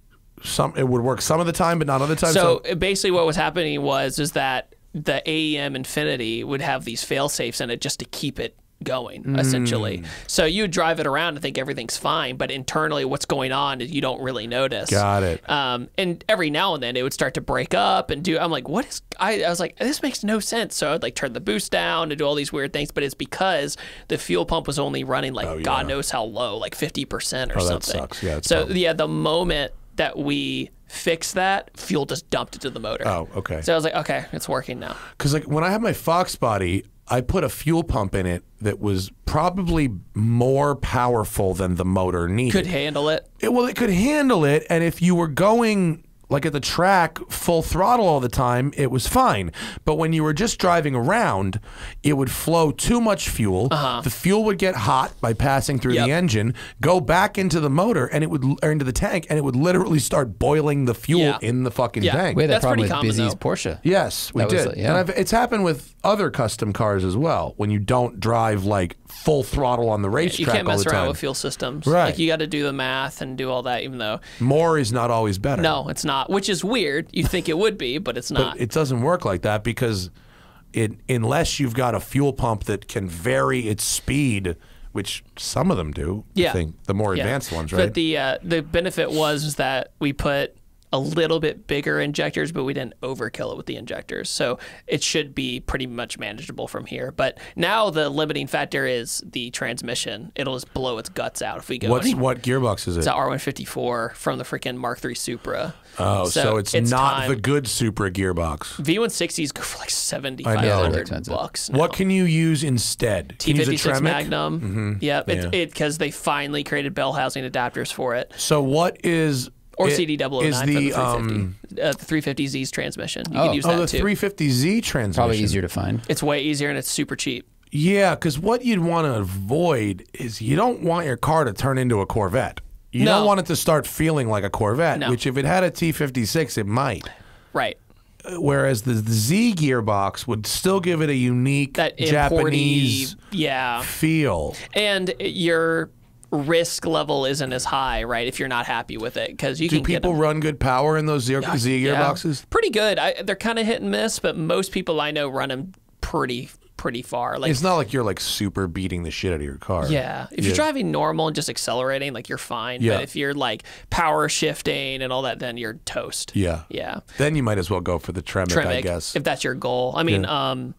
[SPEAKER 1] It would work some of the time, but not other times.
[SPEAKER 2] So basically what was happening is that the AEM Infinity would have these fail safes in it just to keep it going, essentially. So you would drive it around and think everything's fine, but internally what's going on is you don't really notice.
[SPEAKER 1] Got it.
[SPEAKER 2] And every now and then it would start to break up and I'm like, what is, I was like, this makes no sense. So I'd like turn the boost down and do all these weird things, but it's because the fuel pump was only running like God knows how low, like 50% or something.
[SPEAKER 1] That sucks. Yeah.
[SPEAKER 2] So the moment that we fixed that, fuel just dumped into the motor.
[SPEAKER 1] Oh, okay.
[SPEAKER 2] So I was like, okay, it's working now.
[SPEAKER 1] Because like when I had my Fox body, I put a fuel pump in it that was probably more powerful than the motor needed.
[SPEAKER 2] Could handle it.
[SPEAKER 1] It could handle it, and if you were going like at the track full throttle all the time, it was fine. But when you were just driving around, it would flow too much fuel. The fuel would get hot by passing through the engine, go back into the motor, and or into the tank, and it would literally start boiling the fuel in the fucking tank.
[SPEAKER 3] We had that
[SPEAKER 2] That's
[SPEAKER 3] problem
[SPEAKER 2] pretty
[SPEAKER 3] with
[SPEAKER 2] common,
[SPEAKER 3] Busy's
[SPEAKER 2] though.
[SPEAKER 3] Porsche.
[SPEAKER 1] Yes, we
[SPEAKER 3] That was,
[SPEAKER 1] did.
[SPEAKER 3] yeah.
[SPEAKER 1] And it's happened with other custom cars as well. When you don't drive like full throttle on the racetrack
[SPEAKER 2] You can't
[SPEAKER 1] all
[SPEAKER 2] mess
[SPEAKER 1] the
[SPEAKER 2] around
[SPEAKER 1] time.
[SPEAKER 2] with fuel systems.
[SPEAKER 1] Right.
[SPEAKER 2] Like you got to do the math and do all that, even though
[SPEAKER 1] More is not always better.
[SPEAKER 2] no, it's not. Which is weird. You think it would be, but it's not.
[SPEAKER 1] But it doesn't work like that because unless you've got a fuel pump that can vary its speed, which some of them do.
[SPEAKER 2] Yeah.
[SPEAKER 1] I think the more advanced ones, right?
[SPEAKER 2] But the benefit was that we put a little bit bigger injectors, but we didn't overkill it with the injectors. So it should be pretty much manageable from here. But now the limiting factor is the transmission. It'll just blow its guts out if we go.
[SPEAKER 1] What gearbox is it?
[SPEAKER 2] It's an R154 from the freaking Mark III Supra.
[SPEAKER 1] Oh, so it's not
[SPEAKER 2] time.
[SPEAKER 1] the good Supra gearbox.
[SPEAKER 2] V160s go for like $7,500 now.
[SPEAKER 1] What can you use instead? Can you use a
[SPEAKER 2] T56
[SPEAKER 1] Tremec?
[SPEAKER 2] Magnum. Yeah, because they finally created bell housing adapters for it.
[SPEAKER 1] So what is...
[SPEAKER 2] Or CD009
[SPEAKER 1] is
[SPEAKER 2] for the 350. The 350Z's transmission. You can use that
[SPEAKER 1] the
[SPEAKER 2] too.
[SPEAKER 1] 350Z transmission.
[SPEAKER 3] Probably easier to find.
[SPEAKER 2] It's way easier and it's super cheap.
[SPEAKER 1] Yeah, because what you'd want to avoid is you don't want your car to turn into a Corvette. You don't want it to start feeling like a Corvette, which if it had a T56, it might.
[SPEAKER 2] Right.
[SPEAKER 1] whereas the Z gearbox would still give it a unique
[SPEAKER 2] that
[SPEAKER 1] Japanese feel.
[SPEAKER 2] And your risk level isn't as high, right? If you're not happy with it, because you
[SPEAKER 1] do
[SPEAKER 2] can get
[SPEAKER 1] people run good power in those Z gearboxes?
[SPEAKER 2] Pretty good. They're kind of hit and miss, but most people I know run them pretty far. Like,
[SPEAKER 1] it's not like you're like super beating the shit out of your car.
[SPEAKER 2] Yeah. If you're driving normal and just accelerating, like you're fine.
[SPEAKER 1] Yeah.
[SPEAKER 2] But if you're like power shifting and all that, then you're toast.
[SPEAKER 1] Yeah.
[SPEAKER 2] Yeah.
[SPEAKER 1] Then you might as well go for the Tremec, I guess.
[SPEAKER 2] If that's your goal. I mean,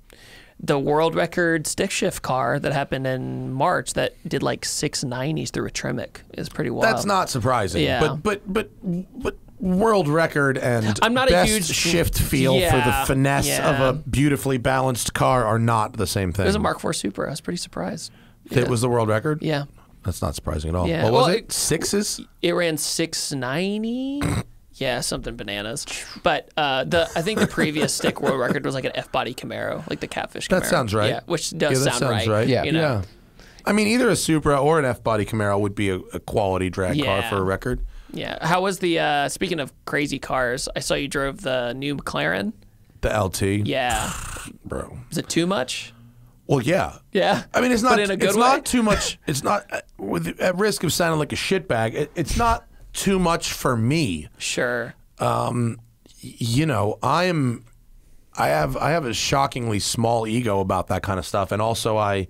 [SPEAKER 2] the world record stick shift car that happened in March that did like 690s through a Tremec is pretty wild.
[SPEAKER 1] That's not surprising.
[SPEAKER 2] Yeah.
[SPEAKER 1] But world record and
[SPEAKER 2] I'm not
[SPEAKER 1] best
[SPEAKER 2] a huge
[SPEAKER 1] shift feel for the finesse of a beautifully balanced car are not the same thing.
[SPEAKER 2] It was a Mark IV Supra. I was pretty surprised.
[SPEAKER 1] It was the world record?
[SPEAKER 2] Yeah.
[SPEAKER 1] That's not surprising at all.
[SPEAKER 2] Yeah.
[SPEAKER 1] What was it? Sixes?
[SPEAKER 2] It ran 690. Yeah, something bananas. But I think the previous stick world record was like an F-body Camaro, like the Catfish Camaro.
[SPEAKER 1] That sounds right.
[SPEAKER 2] Yeah, which does sound right.
[SPEAKER 3] Yeah.
[SPEAKER 2] You know?
[SPEAKER 1] Yeah. I mean, either a Supra or an F-body Camaro would be a quality drag car for a record.
[SPEAKER 2] Yeah. How was the, speaking of crazy cars, I saw you drove the new McLaren.
[SPEAKER 1] The LT?
[SPEAKER 2] Yeah.
[SPEAKER 1] Bro.
[SPEAKER 2] Is it too much?
[SPEAKER 1] Well, yeah.
[SPEAKER 2] Yeah.
[SPEAKER 1] I mean, it's not,
[SPEAKER 2] in a good
[SPEAKER 1] it's
[SPEAKER 2] way?
[SPEAKER 1] not too much. It's not, at risk of sounding like a shitbag, it's not too much for me.
[SPEAKER 2] Sure.
[SPEAKER 1] You know, I have a shockingly small ego about that kind of stuff, and also I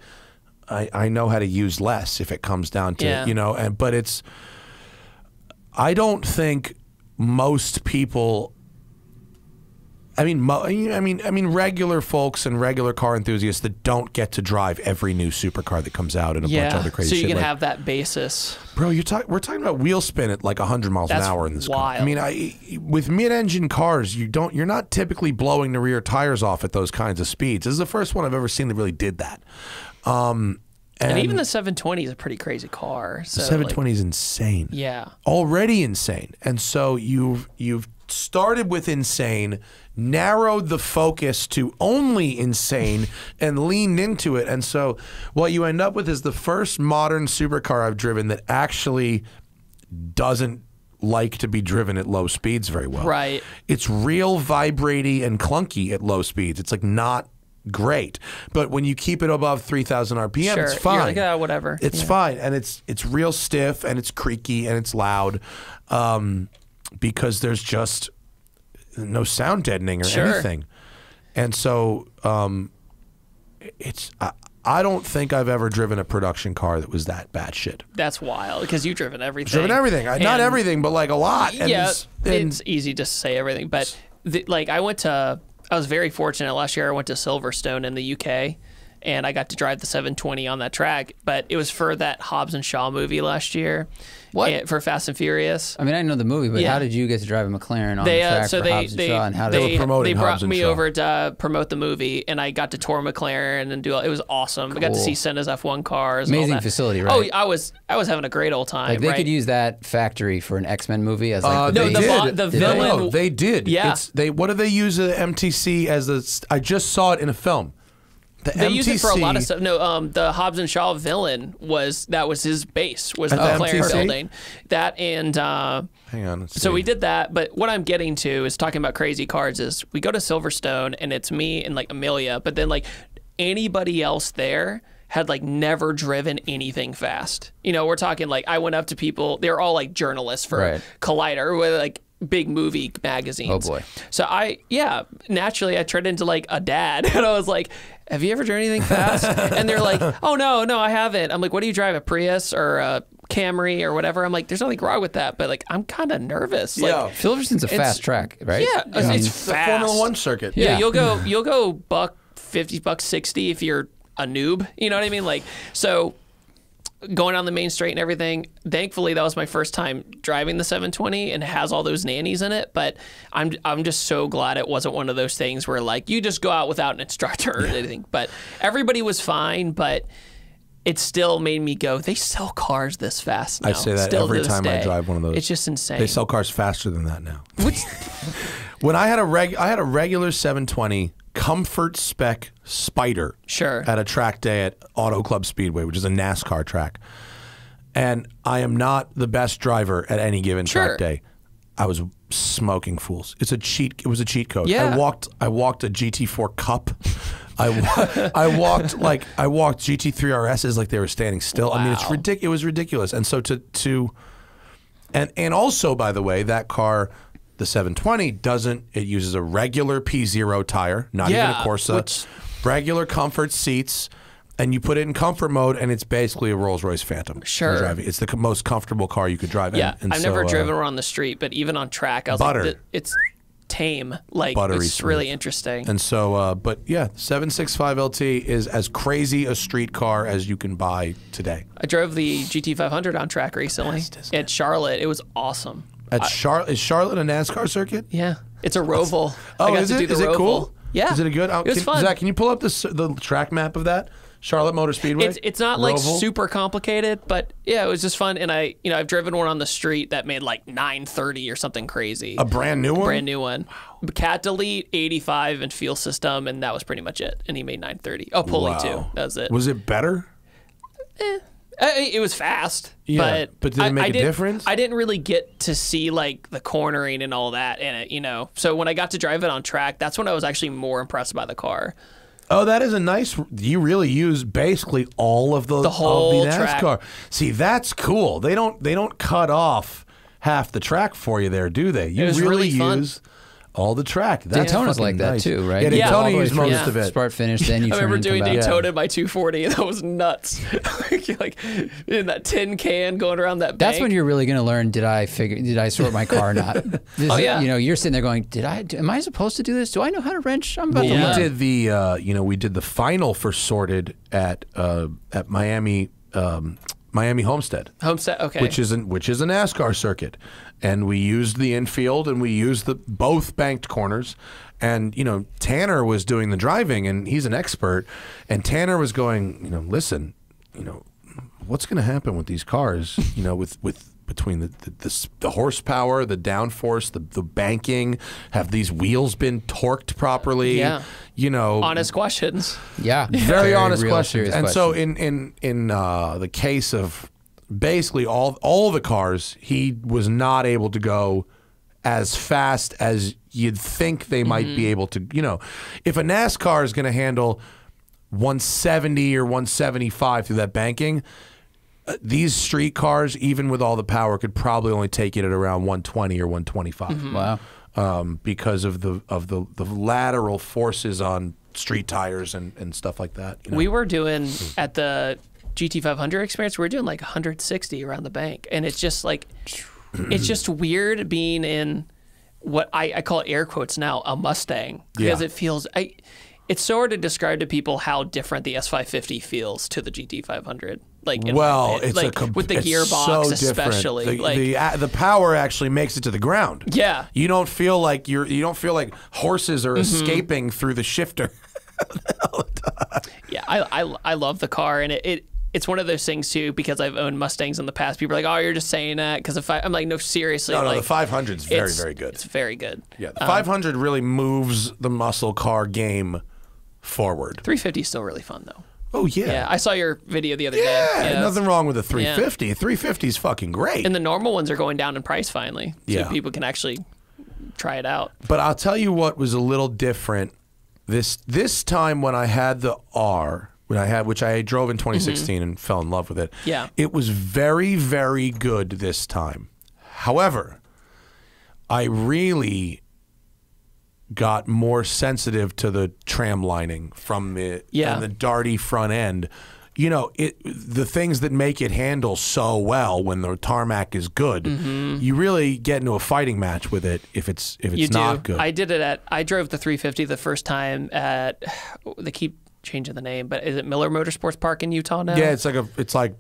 [SPEAKER 1] know how to use less if it comes down to you know. But it's, I don't think most people. I mean, regular folks and regular car enthusiasts that don't get to drive every new supercar that comes out and a bunch of other crazy
[SPEAKER 2] so you
[SPEAKER 1] shit.
[SPEAKER 2] can have that basis.
[SPEAKER 1] Bro, we're talking about wheel spin at like 100 miles an hour in this car. I mean, with mid-engine cars, you're not typically blowing the rear tires off at those kinds of speeds. This is the first one I've ever seen that really did that. And
[SPEAKER 2] even the 720 is a pretty crazy car. So
[SPEAKER 1] the 720 is insane.
[SPEAKER 2] Yeah.
[SPEAKER 1] Already insane. And so you've started with insane, narrowed the focus to only insane, and leaned into it. And so what you end up with is the first modern supercar I've driven that actually doesn't like to be driven at low speeds very well.
[SPEAKER 2] Right.
[SPEAKER 1] It's real vibraty and clunky at low speeds. It's like not great. But when you keep it above 3,000 RPM, it's fine.
[SPEAKER 2] You're like, whatever.
[SPEAKER 1] It's fine. And it's real stiff, and it's creaky, and it's loud. Because there's just no sound deadening or anything. And so I don't think I've ever driven a production car that was that bad shit.
[SPEAKER 2] That's wild, because you've driven everything.
[SPEAKER 1] Driven everything. Not everything, but like a lot. And
[SPEAKER 2] yeah, it's easy to say everything. But like I was very fortunate last year. I went to Silverstone in the UK, and I got to drive the 720 on that track. But it was for that Hobbs and Shaw movie last year. What? For Fast and Furious.
[SPEAKER 3] I mean, I know the movie, but how did you get to drive a McLaren on the track for Hobbs and Shaw? And how
[SPEAKER 1] they were promoting Hobbs and Shaw.
[SPEAKER 2] They brought me over to promote the movie, and I got to tour McLaren and do it. It was awesome. Cool. I got to see Senna's F1 cars.
[SPEAKER 3] Amazing
[SPEAKER 2] and all that.
[SPEAKER 3] Facility, right?
[SPEAKER 2] Oh, I was having a great old time.
[SPEAKER 3] Like they could use that factory for an X-Men movie as like
[SPEAKER 2] the villain.
[SPEAKER 1] No, they did.
[SPEAKER 2] Yeah.
[SPEAKER 1] What do they use the MTC as? I just saw it in a film.
[SPEAKER 2] They use it for a lot of stuff. No, the Hobbs and Shaw villain was his base, was the McLaren building. That and
[SPEAKER 1] hang on.
[SPEAKER 2] So we did that, but what I'm getting to is talking about crazy cars is we go to Silverstone and it's me and like Amelia, but then like anybody else there had like never driven anything fast. You know, we're talking like I went up to people, they're all like journalists for Collider with like big movie magazines.
[SPEAKER 3] Oh boy.
[SPEAKER 2] So naturally I turned into like a dad and I was like, have you ever driven anything fast? And they're like, oh no, I haven't. I'm like, what do you drive, a Prius or a Camry or whatever? I'm like, there's nothing wrong with that, but like, I'm kind of nervous.
[SPEAKER 1] Yeah.
[SPEAKER 2] Like,
[SPEAKER 3] Silverstone's a fast track, right?
[SPEAKER 2] Yeah, it's fast.
[SPEAKER 1] The Formula One circuit.
[SPEAKER 2] Yeah, you'll go $150, $160 if you're a noob. You know what I mean? Like, so going on the main straight and everything, thankfully that was my first time driving the 720 and it has all those nannies in it, but I'm just so glad it wasn't one of those things where like you just go out without an instructor or anything. But everybody was fine, but it still made me go, they sell cars this fast now.
[SPEAKER 1] I say that every time I drive one of those.
[SPEAKER 2] It's just insane.
[SPEAKER 1] They sell cars faster than that now. When I had a regular 720 comfort spec Spider at a track day at Auto Club Speedway, which is a NASCAR track. And I am not the best driver at any given track day. I was smoking fools. It was a cheat code.
[SPEAKER 2] Yeah.
[SPEAKER 1] I walked a GT4 Cup. I walked GT3 RSs like they were standing still.
[SPEAKER 2] Wow.
[SPEAKER 1] I mean, it was ridiculous. And so and also, by the way, that car, the 720, it uses a regular P0 tire, not even a Corsa, regular comfort seats. And you put it in comfort mode, and it's basically a Rolls-Royce Phantom.
[SPEAKER 2] Sure.
[SPEAKER 1] It's the most comfortable car you could drive.
[SPEAKER 2] Yeah, I've never driven around the street, but even on track, I was like, it's tame. Like,
[SPEAKER 1] Buttery
[SPEAKER 2] it's
[SPEAKER 1] smooth.
[SPEAKER 2] really interesting.
[SPEAKER 1] And so, but yeah, 765 LT is as crazy a street car as you can buy today.
[SPEAKER 2] I drove the GT500 on track recently at Charlotte. It was awesome.
[SPEAKER 1] Is Charlotte a NASCAR circuit?
[SPEAKER 2] Yeah, it's a Roval.
[SPEAKER 1] Oh, is it? Is it cool?
[SPEAKER 2] Yeah.
[SPEAKER 1] Is it a good?
[SPEAKER 2] It was fun.
[SPEAKER 1] Zach, can you pull up the track map of that? Charlotte Motor Speedway.
[SPEAKER 2] It's not like super complicated, but yeah, it was just fun. And I've driven one on the street that made like 930 or something crazy.
[SPEAKER 1] A brand new one.
[SPEAKER 2] Brand new one. Wow. Cat delete, 85, and fuel system, and that was pretty much it. And he made 930. Oh, pulley too. That was it.
[SPEAKER 1] Was it better?
[SPEAKER 2] It was fast.
[SPEAKER 1] Yeah, but did it make a difference?
[SPEAKER 2] I didn't really get to see like the cornering and all that in it, So when I got to drive it on track, that's when I was actually more impressed by the car.
[SPEAKER 1] Oh, that is a nice. You really use basically all of the
[SPEAKER 2] whole
[SPEAKER 1] NASCAR.
[SPEAKER 2] track.
[SPEAKER 1] See, that's cool. They don't cut off half the track for you there, do they? You
[SPEAKER 2] really
[SPEAKER 1] use all the track. That's
[SPEAKER 3] Daytona's like that
[SPEAKER 1] nice.
[SPEAKER 3] too, right?
[SPEAKER 1] Yeah, Daytona used most of it.
[SPEAKER 3] Start finish, then you
[SPEAKER 2] I
[SPEAKER 3] turn
[SPEAKER 2] remember
[SPEAKER 3] and
[SPEAKER 2] doing
[SPEAKER 3] come back.
[SPEAKER 2] Daytona by 240. That was nuts. like in that tin can going around that bank.
[SPEAKER 3] That's when you're really going to learn, did I sort my car or not?
[SPEAKER 2] Yeah.
[SPEAKER 3] You're sitting there going, am I supposed to do this? Do I know how to wrench? I'm about to
[SPEAKER 1] We
[SPEAKER 3] learn.
[SPEAKER 1] did the final for sorted at Miami Homestead.
[SPEAKER 2] Homestead, okay.
[SPEAKER 1] Which is a NASCAR circuit. And we used the infield and we used both banked corners. And, Tanner was doing the driving and he's an expert. And Tanner was going, listen, what's going to happen with these cars, between the horsepower, the downforce, the banking, have these wheels been torqued properly?
[SPEAKER 2] Yeah. Honest questions.
[SPEAKER 3] Yeah.
[SPEAKER 1] Very honest
[SPEAKER 3] real,
[SPEAKER 1] questions. And so in the case of basically all the cars, he was not able to go as fast as you'd think they might be able to. If a NASCAR is going to handle 170 or 175 through that banking, these street cars, even with all the power, could probably only take it at around 120 or 125.
[SPEAKER 3] Wow.
[SPEAKER 1] Because of the lateral forces on street tires and stuff like that.
[SPEAKER 2] We were doing at the GT500 experience, we were doing like 160 around the bank, and it's just like, it's just weird being in what I call it air quotes now, a Mustang, because it feels. It's so hard to describe to people how different the S550 feels to the GT500. Like, with the gearbox,
[SPEAKER 1] so
[SPEAKER 2] especially.
[SPEAKER 1] The power actually makes it to the ground.
[SPEAKER 2] Yeah,
[SPEAKER 1] you don't feel like horses are escaping through the shifter.
[SPEAKER 2] Yeah, I love the car, and it's one of those things too, because I've owned Mustangs in the past. People are like, "Oh, you're just saying that," because I'm like, "No, seriously."
[SPEAKER 1] No, the 500 is very, very good.
[SPEAKER 2] It's very good.
[SPEAKER 1] Yeah, the 500 really moves the muscle car game forward.
[SPEAKER 2] 350 is still really fun though.
[SPEAKER 1] Oh yeah.
[SPEAKER 2] Yeah, I saw your video the other day.
[SPEAKER 1] Yeah, nothing wrong with a 350. Yeah. 350 is fucking great.
[SPEAKER 2] And the normal ones are going down in price finally, so people can actually try it out.
[SPEAKER 1] But I'll tell you what was a little different this time when I had the R. Which I drove in 2016 and fell in love with it.
[SPEAKER 2] Yeah.
[SPEAKER 1] It was very, very good this time. However, I really got more sensitive to the tram lining from and the darty front end. The things that make it handle so well when the tarmac is good, you really get into a fighting match with it if it's not good.
[SPEAKER 2] I drove the 350 the first time at, they keep changing the name, but is it Miller Motorsports Park in Utah now?
[SPEAKER 1] Yeah, it's like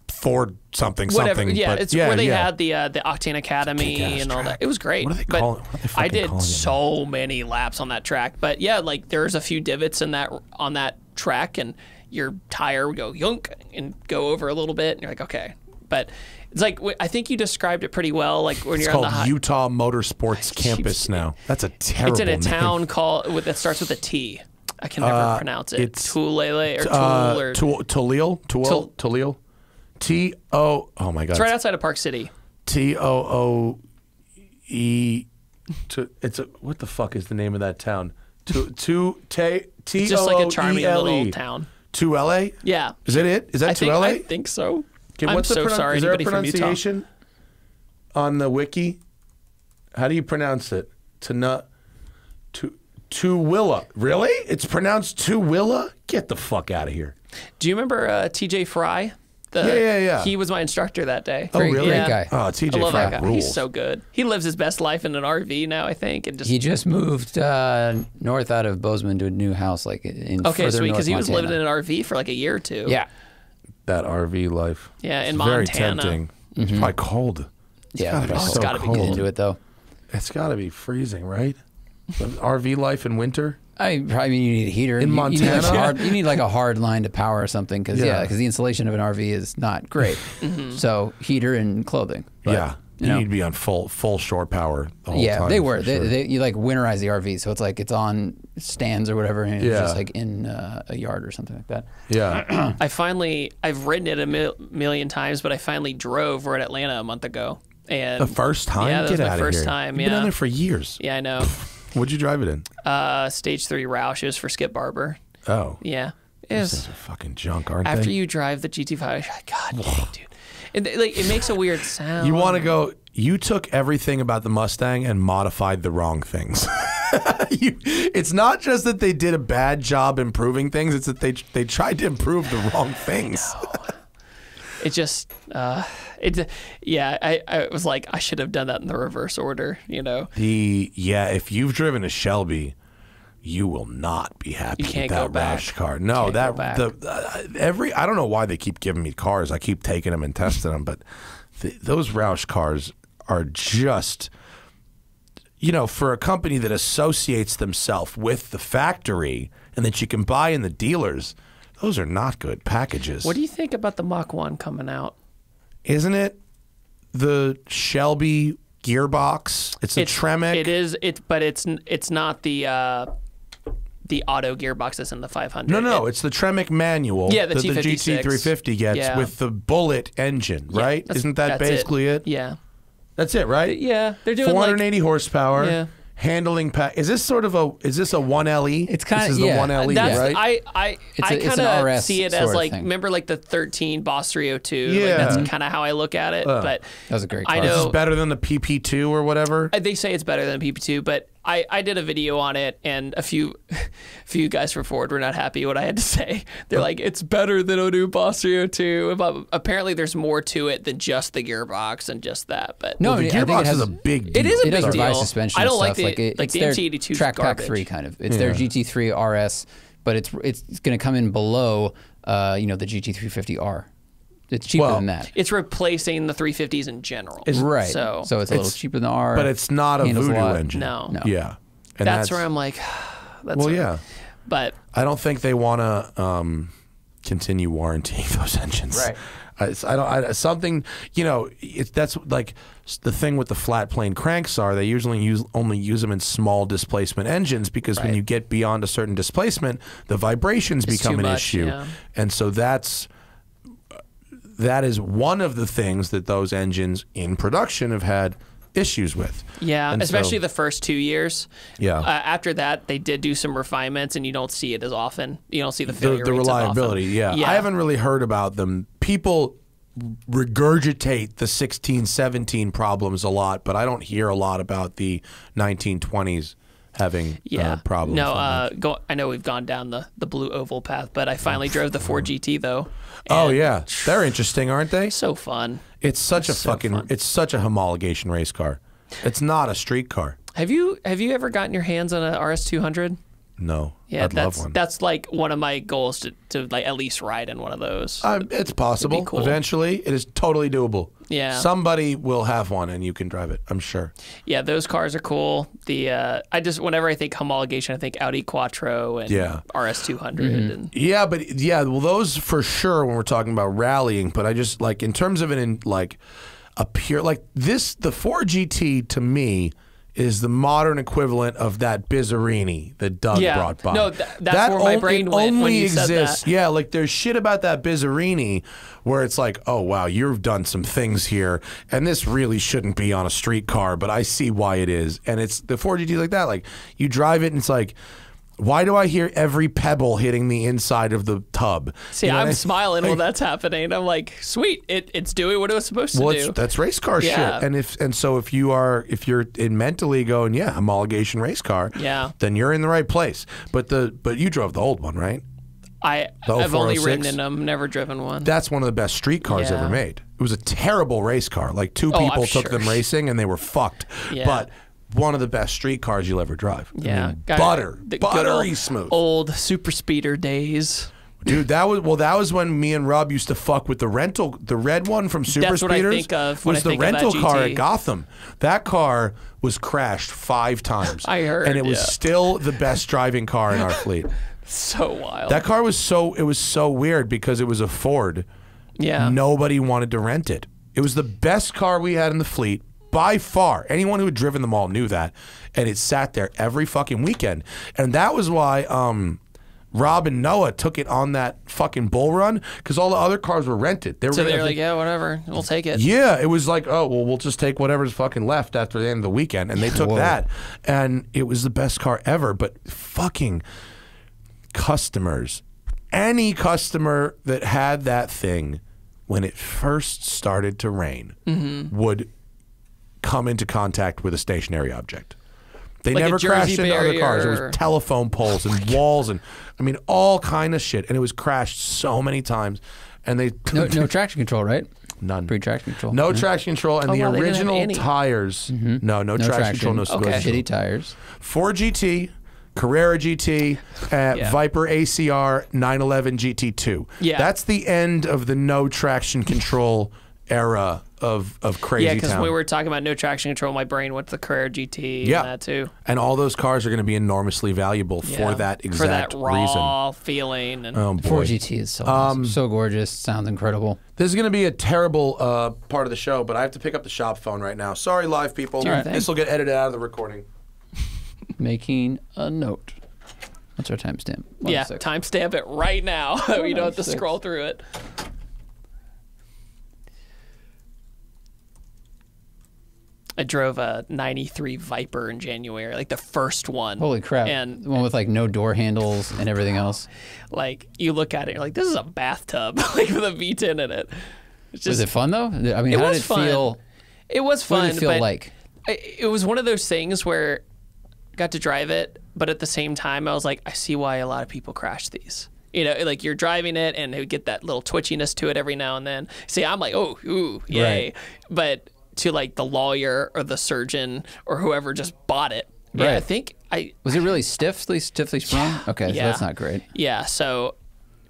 [SPEAKER 1] Ford something.
[SPEAKER 2] Yeah, it's where they had the Octane Academy and all that. It was great.
[SPEAKER 1] What do they call it?
[SPEAKER 2] I did so many laps on that track, but yeah, like there's a few divots on that track, and your tire would go yunk and go over a little bit, and you're like, okay, but. It's like, I think you described it pretty well. Like when you're on the
[SPEAKER 1] called Utah Motorsports Campus now. That's a terrible name.
[SPEAKER 2] It's in a town that starts with a T. I can never pronounce it. It's Tulele or Tool or
[SPEAKER 1] Tulele. T-O. Oh my God.
[SPEAKER 2] It's right outside of Park City.
[SPEAKER 1] T-O-O. It's a, what the fuck is the name of that town? T-O-O-E-L-E.
[SPEAKER 2] It's just like a charming little town.
[SPEAKER 1] To LA?
[SPEAKER 2] Yeah.
[SPEAKER 1] Is that it? Is that to LA?
[SPEAKER 2] I think so.
[SPEAKER 1] Okay,
[SPEAKER 2] I'm so sorry.
[SPEAKER 1] Is there a
[SPEAKER 2] Anybody from Utah?
[SPEAKER 1] pronunciation on the wiki? How do you pronounce it? Tooele. Really? It's pronounced Tooele? Get the fuck out of here.
[SPEAKER 2] Do you remember TJ Fry?
[SPEAKER 1] Yeah.
[SPEAKER 2] He was my instructor that day.
[SPEAKER 1] Oh, really?
[SPEAKER 3] Great guy.
[SPEAKER 1] Oh, TJ Fry rules.
[SPEAKER 2] He's so good. He lives his best life in an RV now, I think. And
[SPEAKER 3] he just moved north out of Bozeman to a new house, like in
[SPEAKER 2] okay,
[SPEAKER 3] further
[SPEAKER 2] sweet,
[SPEAKER 3] north
[SPEAKER 2] because he was
[SPEAKER 3] Montana.
[SPEAKER 2] living in an RV for like a year or two.
[SPEAKER 3] Yeah.
[SPEAKER 1] That RV life.
[SPEAKER 2] Yeah, in
[SPEAKER 1] it's
[SPEAKER 2] Montana.
[SPEAKER 1] Very tempting. It's probably cold.
[SPEAKER 3] Yeah,
[SPEAKER 2] it's gotta be
[SPEAKER 3] cold
[SPEAKER 2] cold.
[SPEAKER 3] into it though.
[SPEAKER 1] It's got to be freezing, right? The RV life in winter.
[SPEAKER 3] I mean, you need a heater
[SPEAKER 1] In Montana?
[SPEAKER 3] You need like a hard line to power or something because the insulation of an RV is not great. So heater and clothing. But,
[SPEAKER 1] You need to be on full shore power the whole time.
[SPEAKER 3] Yeah, they were.
[SPEAKER 1] Sure.
[SPEAKER 3] You like winterize the RV, so it's like it's on stands or whatever, and it's just like in a yard or something like that.
[SPEAKER 1] Yeah.
[SPEAKER 2] I've ridden it a million times, but I finally drove. We're in Atlanta a month ago. And
[SPEAKER 1] the first time?
[SPEAKER 2] Yeah, that was
[SPEAKER 1] Get
[SPEAKER 2] my
[SPEAKER 1] out of
[SPEAKER 2] first
[SPEAKER 1] here.
[SPEAKER 2] time.
[SPEAKER 1] You've been on there for years.
[SPEAKER 2] Yeah, I know.
[SPEAKER 1] What'd you drive it in?
[SPEAKER 2] Stage 3 Roush. It was for Skip Barber.
[SPEAKER 1] Oh.
[SPEAKER 2] Yeah.
[SPEAKER 1] These things are fucking junk, aren't
[SPEAKER 2] After
[SPEAKER 1] they?
[SPEAKER 2] you drive the GT5, God dang, dude. It makes a weird sound.
[SPEAKER 1] You want to go... You took everything about the Mustang and modified the wrong things. It's not just that they did a bad job improving things, it's that they tried to improve the wrong things.
[SPEAKER 2] It just, I was like, I should have done that in the reverse order, you know?
[SPEAKER 1] If you've driven a Shelby, you will not be happy with that Roush car. No, I don't know why they keep giving me cars. I keep taking them and testing them, but those Roush cars are just, for a company that associates themselves with the factory and that you can buy in the dealers, those are not good packages.
[SPEAKER 2] What do you think about the Mach 1 coming out?
[SPEAKER 1] Isn't it the Shelby gearbox? It's a Tremec.
[SPEAKER 2] It is. But it's not the auto gearbox that's in the 500.
[SPEAKER 1] No, it's the Tremec manual.
[SPEAKER 2] Yeah, the
[SPEAKER 1] T56. GT350 gets with the bullet engine, right? Isn't that basically it?
[SPEAKER 2] Yeah.
[SPEAKER 1] That's it, right?
[SPEAKER 2] Yeah, they're doing
[SPEAKER 1] 480 horsepower.
[SPEAKER 2] Yeah.
[SPEAKER 1] Handling pack. Is this a 1LE?
[SPEAKER 3] It's kind of
[SPEAKER 1] the 1LE, right?
[SPEAKER 2] I kind of see it as like, remember like the 13 Boss 302?
[SPEAKER 1] Yeah.
[SPEAKER 2] Like that's kind of how I look at it. But
[SPEAKER 3] that was a great car.
[SPEAKER 2] I know
[SPEAKER 1] it's better than the PP2 or whatever.
[SPEAKER 2] They say it's better than PP2, but I did a video on it, and a few guys from Ford were not happy what I had to say. They're like, it's better than a new Boss 302. But apparently, there's more to it than just the gearbox and just that. But
[SPEAKER 1] no, the gearbox is a big deal.
[SPEAKER 2] It is a big deal.
[SPEAKER 3] Revised suspension.
[SPEAKER 2] I don't
[SPEAKER 3] like
[SPEAKER 2] the
[SPEAKER 3] it's
[SPEAKER 2] the
[SPEAKER 3] their
[SPEAKER 2] MT82
[SPEAKER 3] track pack
[SPEAKER 2] garbage.
[SPEAKER 3] 3 kind of. It's their GT3 RS, but it's going to come in below the GT350R. It's cheaper than that.
[SPEAKER 2] It's replacing the 350s in general.
[SPEAKER 3] Right.
[SPEAKER 2] So
[SPEAKER 3] it's a little cheaper than the R.
[SPEAKER 1] But it's not a Voodoo engine.
[SPEAKER 2] No.
[SPEAKER 1] Yeah. And
[SPEAKER 2] that's where I'm like,
[SPEAKER 1] yeah.
[SPEAKER 2] But
[SPEAKER 1] I don't think they want to continue warrantying those engines.
[SPEAKER 2] Right.
[SPEAKER 1] That's like the thing with the flat plane cranks are they usually only use them in small displacement engines because when you get beyond a certain displacement, the vibrations become an issue.
[SPEAKER 2] Yeah.
[SPEAKER 1] And so that is one of the things that those engines in production have had issues with.
[SPEAKER 2] Yeah, and especially the first 2 years.
[SPEAKER 1] Yeah.
[SPEAKER 2] After that, they did do some refinements, and you don't see it as often. You don't see the failure
[SPEAKER 1] the
[SPEAKER 2] rates
[SPEAKER 1] reliability.
[SPEAKER 2] as often.
[SPEAKER 1] Yeah, I haven't really heard about them. People regurgitate the 16, 17 problems a lot, but I don't hear a lot about the 1920s having problems.
[SPEAKER 2] No, I know we've gone down the blue oval path, but I finally drove the Ford GT though.
[SPEAKER 1] Oh yeah, they're interesting, aren't they?
[SPEAKER 2] So fun.
[SPEAKER 1] It's such a it's such a homologation race car. It's not a street car.
[SPEAKER 2] Have you ever gotten your hands on an RS200?
[SPEAKER 1] No.
[SPEAKER 2] Yeah,
[SPEAKER 1] I'd love one.
[SPEAKER 2] That's like one of my goals to like at least ride in one of those.
[SPEAKER 1] It's possible.
[SPEAKER 2] Cool.
[SPEAKER 1] Eventually, it is totally doable.
[SPEAKER 2] Yeah.
[SPEAKER 1] Somebody will have one, and you can drive it. I'm sure.
[SPEAKER 2] Yeah, those cars are cool. Whenever I think homologation, I think Audi Quattro and RS200 and
[SPEAKER 1] well, those for sure when we're talking about rallying. But I just like in terms of it in like a pure like this, the Ford GT to me is the modern equivalent of that Bizzarini that Doug brought by.
[SPEAKER 2] No, that's where my brain went when you said that.
[SPEAKER 1] Yeah, like there's shit about that Bizzarini where it's like, oh, wow, you've done some things here, and this really shouldn't be on a streetcar, but I see why it is. And it's the Ford GT like that. Like, you drive it, and it's like, why do I hear every pebble hitting the inside of the tub?
[SPEAKER 2] See, I'm smiling while that's happening. I'm like, sweet, it's doing what it was supposed to do.
[SPEAKER 1] That's race car shit. And so if you're mentally going, yeah, homologation race car, then you're in the right place. But you drove the old one, right?
[SPEAKER 2] I've only ridden in them, never driven one.
[SPEAKER 1] That's one of the best street cars ever made. It was a terrible race car. Like two people took them racing and they were fucked. Yeah. But one of the best street cars you'll ever drive.
[SPEAKER 2] Yeah,
[SPEAKER 1] I mean, buttery smooth.
[SPEAKER 2] Old super speeder days.
[SPEAKER 1] Dude, that was when me and Rob used to fuck with the red one from Super Speeders. That's what I think of when I think of that GT. Was the rental car at Gotham. That car was crashed 5 times.
[SPEAKER 2] I heard,
[SPEAKER 1] and it was still the best driving car in our fleet.
[SPEAKER 2] So wild.
[SPEAKER 1] That car was so weird because it was a Ford.
[SPEAKER 2] Yeah.
[SPEAKER 1] Nobody wanted to rent it. It was the best car we had in the fleet. By far. Anyone who had driven them all knew that. And it sat there every fucking weekend. And that was why Rob and Noah took it on that fucking bull run, because all the other cars were rented.
[SPEAKER 2] They're like, yeah, whatever. We'll take it.
[SPEAKER 1] Yeah, it was like, oh, well, we'll just take whatever's fucking left after the end of the weekend. And they took that. And it was the best car ever. But fucking customers, any customer that had that thing when it first started to rain would come into contact with a stationary object. They never crashed into other cars. There was telephone poles and walls and, I mean, all kind of shit. And it was crashed so many times. And they
[SPEAKER 3] no traction control, right?
[SPEAKER 1] None.
[SPEAKER 3] Free traction control.
[SPEAKER 1] No traction control. And the original tires. No traction control. No
[SPEAKER 3] shitty tires.
[SPEAKER 1] Ford GT, Carrera GT, Viper ACR 911 GT2.
[SPEAKER 2] Yeah.
[SPEAKER 1] That's the end of the no traction control era of crazy town.
[SPEAKER 2] Yeah, because we were talking about no traction control, my brain went to the Carrera GT and that too.
[SPEAKER 1] And all those cars are going to be enormously valuable for that exact reason.
[SPEAKER 2] For that raw feeling. And
[SPEAKER 3] Ford GT is so awesome. So gorgeous. Sounds incredible.
[SPEAKER 1] This is going to be a terrible part of the show, but I have to pick up the shop phone right now. Sorry, live people. This will get edited out of the recording.
[SPEAKER 3] Making a note. What's our timestamp?
[SPEAKER 2] Timestamp it right now. We don't have to scroll through it. I drove a 93 Viper in January, like the first one.
[SPEAKER 3] Holy crap. And the one with like no door handles and everything else.
[SPEAKER 2] Like you look at it, you're like, this is a bathtub, like with a V10 in it. It's just,
[SPEAKER 3] was it fun though? I mean, how did it feel?
[SPEAKER 2] It was fun.
[SPEAKER 3] What did it feel like?
[SPEAKER 2] It was one of those things where I got to drive it, but at the same time, I was like, I see why a lot of people crash these. You know, like you're driving it and you get that little twitchiness to it every now and then. See, I'm like, oh, ooh, yay. Right. But to like the lawyer or the surgeon or whoever just bought it.
[SPEAKER 3] Right.
[SPEAKER 2] Yeah, I think
[SPEAKER 3] was it really stiffly sprung? Okay, so that's not great.
[SPEAKER 2] Yeah, so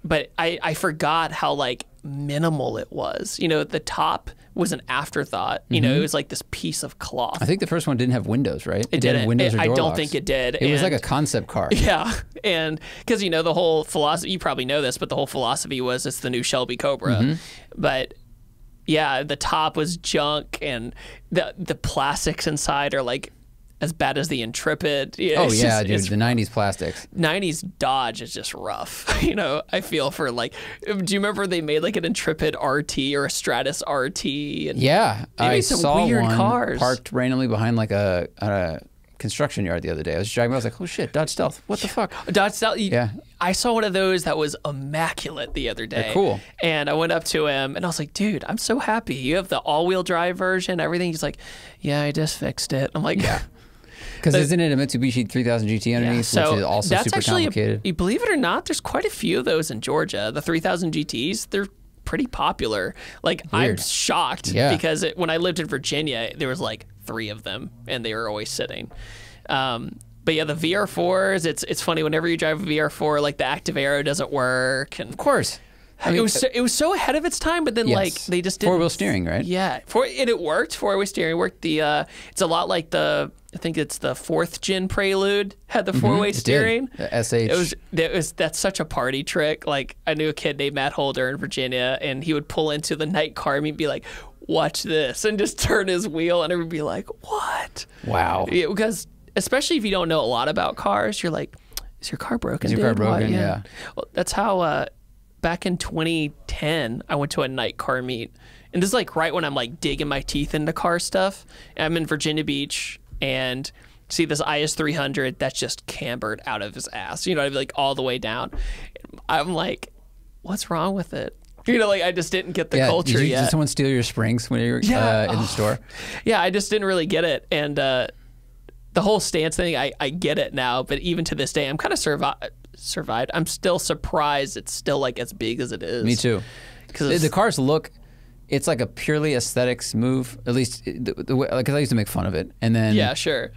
[SPEAKER 2] but I forgot how like minimal it was. You know, the top was an afterthought. You know, it was like this piece of cloth.
[SPEAKER 3] I think the first one didn't have windows, right?
[SPEAKER 2] It didn't have windows or door locks. Think it did.
[SPEAKER 3] It was like a concept car.
[SPEAKER 2] Yeah, and because you know the whole philosophy, you probably know this, but the whole philosophy was it's the new Shelby Cobra, but. Yeah, the top was junk, and the plastics inside are like as bad as the Intrepid. You know,
[SPEAKER 3] dude, the 90s plastics.
[SPEAKER 2] 90s Dodge is just rough. You know, I feel for like, do you remember they made like an Intrepid RT or a Stratus RT? And
[SPEAKER 3] I saw
[SPEAKER 2] weird
[SPEAKER 3] one
[SPEAKER 2] cars
[SPEAKER 3] parked randomly behind like a construction yard the other day. I was driving, I was like, oh shit, Dodge Stealth. What the fuck?
[SPEAKER 2] Dodge Stealth. I saw one of those that was immaculate the other day.
[SPEAKER 3] They're cool.
[SPEAKER 2] And I went up to him and I was like, dude, I'm so happy. You have the all-wheel drive version, everything. He's like, yeah, I just fixed it. I'm like, yeah.
[SPEAKER 3] Because isn't it a Mitsubishi 3000 GT underneath, which is also super complicated?
[SPEAKER 2] You believe it or not, there's quite a few of those in Georgia. The 3000 GTs, they're pretty popular. Like, I'm shocked because when I lived in Virginia, there was like 3 of them and they were always sitting. But yeah, the VR4s, it's funny whenever you drive a VR4, like the Active Aero doesn't work. And
[SPEAKER 3] of course.
[SPEAKER 2] I mean, it was so ahead of its time, but then like they just didn't.
[SPEAKER 3] 4-wheel steering, right?
[SPEAKER 2] Yeah, and it worked. 4-wheel steering worked. It's a lot like I think it's the 4th gen Prelude had the 4-way steering.
[SPEAKER 3] The SH.
[SPEAKER 2] That's such a party trick. Like I knew a kid named Matt Holder in Virginia, and he would pull into the night car and he'd be like, watch this, and just turn his wheel, and everybody be like, what?
[SPEAKER 3] Wow.
[SPEAKER 2] Yeah, because especially if you don't know a lot about cars, you're like, is your car broken?
[SPEAKER 3] Is your car broken?
[SPEAKER 2] Why?
[SPEAKER 3] Yeah.
[SPEAKER 2] Well, that's how back in 2010, I went to a night car meet. And this is like right when I'm like digging my teeth into car stuff. And I'm in Virginia Beach and see this IS300 that's just cambered out of his ass. You know, I'd be like all the way down. I'm like, what's wrong with it? You know, like I just didn't get the culture yet.
[SPEAKER 3] Did someone steal your springs when you were in the store?
[SPEAKER 2] Yeah, I just didn't really get it. And the whole stance thing, I get it now. But even to this day, I'm kind of survived. I'm still surprised it's still like as big as it is.
[SPEAKER 3] Me too. Because the cars look... It's like a purely aesthetics move, at least the way, because I used to make fun of it, and then